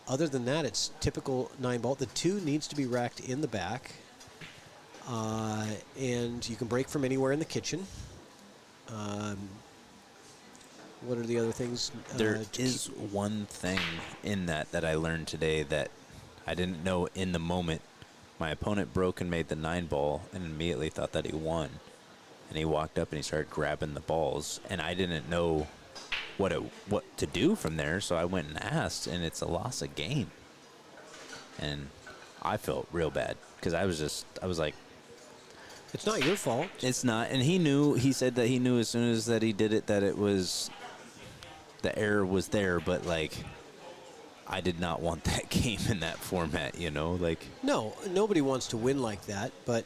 Other than that, it's typical 9-ball. The 2 needs to be racked in the back. And you can break from anywhere in the kitchen. What are the other things? There is one thing in that I learned today that I didn't know in the moment. My opponent broke and made the 9-ball and immediately thought that he won. And he walked up and he started grabbing the balls. And I didn't know what to do from there, so I went and asked, and it's a loss of game. And I felt real bad because I was like, it's not your fault. It's not. And he said that he knew as soon as that he did it that it was, the error was there, but like, I did not want that game in that format, you know, like. No, nobody wants to win like that, but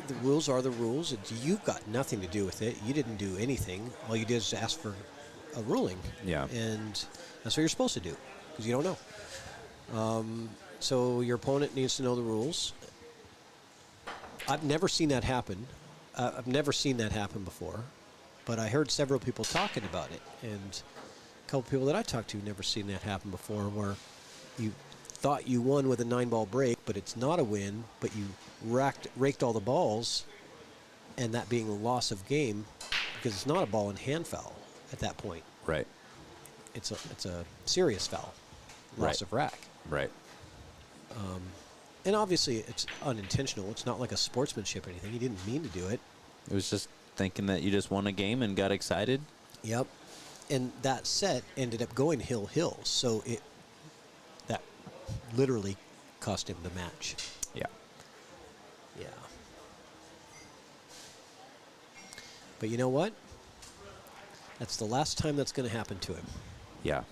the rules are the rules. You've got nothing to do with it. You didn't do anything. All you did is ask for a ruling. Yeah. And that's what you're supposed to do, because you don't know. So your opponent needs to know the rules. I've never seen that happen. I've never seen that happen before, but I heard several people talking about it, and a couple people that I talked to never seen that happen before, where you thought you won with a 9-ball break, but it's not a win, but you raked all the balls, and that being a loss of game, because it's not a ball and hand foul at that point. Right. It's a serious foul, loss of rack. Right. And obviously it's unintentional. It's not like a sportsmanship or anything. He didn't mean to do it. It was just thinking that you just won a game and got excited. Yep. And that set ended up going hill. So that literally cost him the match. Yeah. Yeah. But you know what? That's the last time that's going to happen to him. Yeah.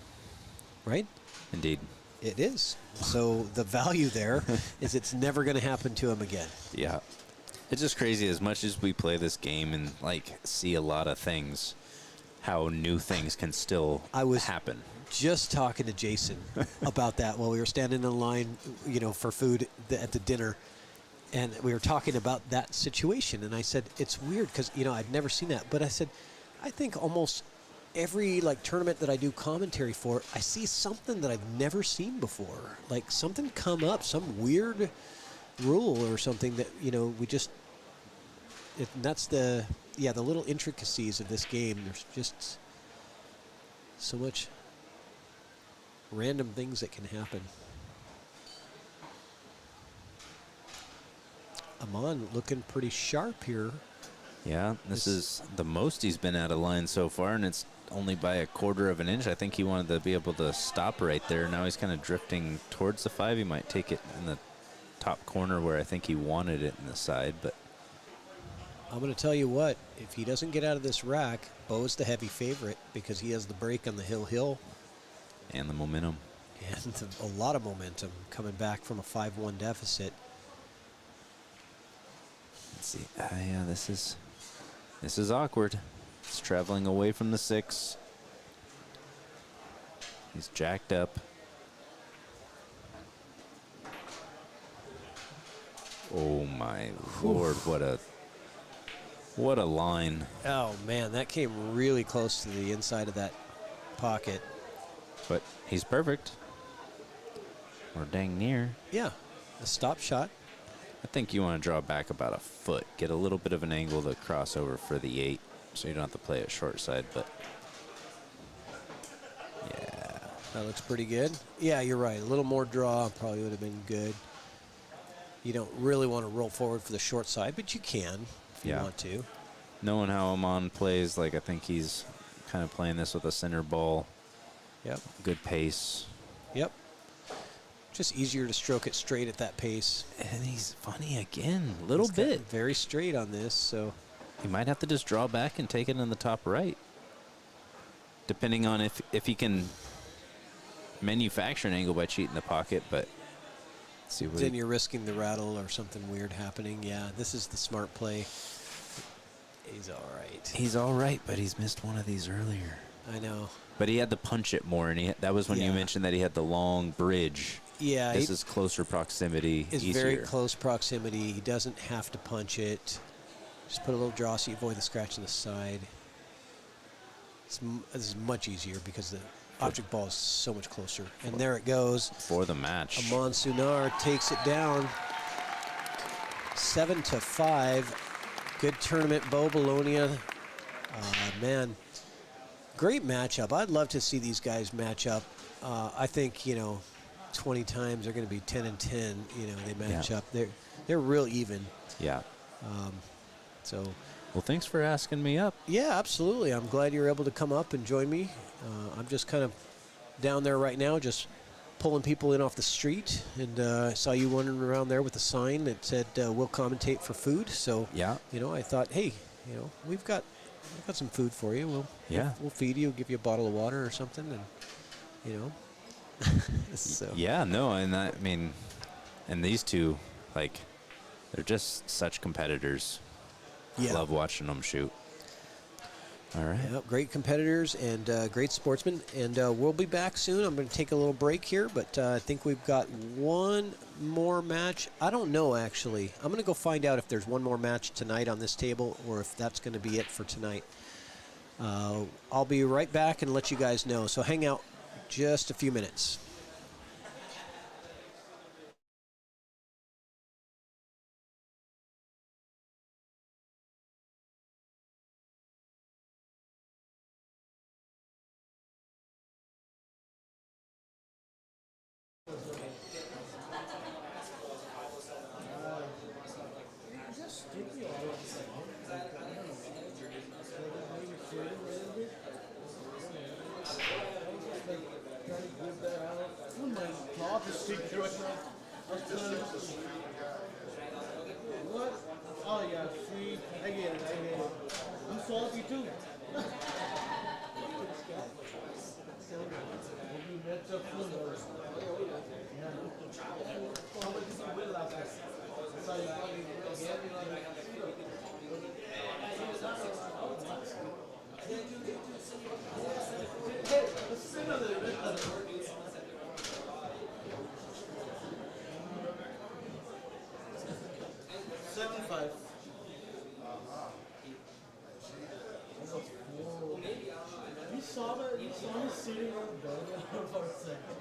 Right? Indeed. It is. So the value there is it's never going to happen to him again. Yeah. It's just crazy. As much as we play this game and like see a lot of things, how new things can still happen. Just talking to Jason about that while we were standing in line, for food at the dinner, and we were talking about that situation. And I said, it's weird because I'd never seen that, but I said, I think almost every tournament that I do commentary for, I see something that I've never seen before, like something come up, some weird rule or something that we just. That's the little intricacies of this game. There's just so much random things that can happen. Aman looking pretty sharp here. Yeah, this is the most he's been out of line so far, and it's only by a quarter of an inch. I think he wanted to be able to stop right there. Now he's kind of drifting towards the 5. He might take it in the top corner where I think he wanted it in the side, but I'm going to tell you what, if he doesn't get out of this rack, Bo's the heavy favorite because he has the break on the hill. And the momentum. And a lot of momentum coming back from a 5-1 deficit. Let's see. Yeah, this is awkward. It's traveling away from the 6. He's jacked up. Oh my Lord, what a line. Oh man, that came really close to the inside of that pocket. But he's perfect. Or dang near. Yeah, a stop shot. I think you want to draw back about a foot. Get a little bit of an angle to cross over for the 8, so you don't have to play it short side, but yeah. That looks pretty good. Yeah, you're right. A little more draw probably would have been good. You don't really want to roll forward for the short side, but you can if you want to. Knowing how Aman plays, I think he's kind of playing this with a center ball. Yep. Good pace. Yep. Just easier to stroke it straight at that pace. And he's funny again, a little bit. Very straight on this, so. He might have to just draw back and take it in the top right. Depending on if he can manufacture an angle by cheating the pocket, but see what then you're risking the rattle or something weird happening. Yeah, this is the smart play. He's all right. He's all right, but he's missed one of these earlier. I know. But he had to punch it more, and that was when you mentioned that he had the long bridge. Yeah. This is closer proximity, It's easier. very close proximity. He doesn't have to punch it. Just put a little draw so you avoid the scratch on the side. This is much easier because the object ball is so much closer. And there it goes. For the match. Aman Sunar takes it down. 7-5. Good tournament, Bolognia. Man, great matchup. I'd love to see these guys match up. I think 20 times they're going to be 10-10. They match up. They're real even. Yeah. So. Well, thanks for asking me up. Yeah, absolutely. I'm glad you were able to come up and join me. I'm just kind of down there right now, just pulling people in off the street, and I saw you wandering around there with a sign that said we'll commentate for food. So yeah, I thought, hey, we've got some food for you. We'll feed you, give you a bottle of water or something, and so. Yeah, no, and and these two, they're just such competitors. Yeah. Love watching them shoot. All right. Yep, great competitors and great sportsmen. And we'll be back soon. I'm going to take a little break here, but I think we've got one more match. I don't know, actually. I'm going to go find out if there's one more match tonight on this table or if that's going to be it for tonight. I'll be right back and let you guys know. So hang out just a few minutes. What? Oh yeah, sweet. I get it. I'm salty too. Someone's sitting on the bed for a second.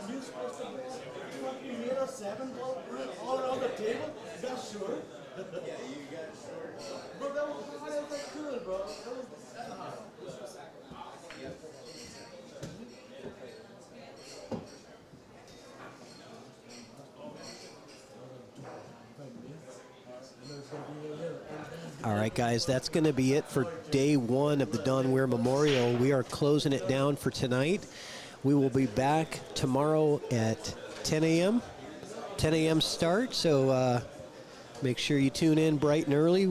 You're supposed to fucking hit a 7-ball all around the table? Is that sure? Yeah, you got sure. Bro, that was hard as I could, bro. That was that hard. All right, guys, that's going to be it for day one of the Don Weir Memorial. We are closing it down for tonight. We will be back tomorrow at 10 a.m. 10 a.m. start, so make sure you tune in bright and early.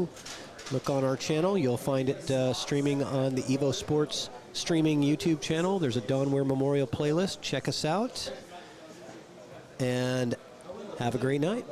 Look on our channel. You'll find it streaming on the Evo Sports streaming YouTube channel. There's a Don Weir Memorial playlist. Check us out, and have a great night.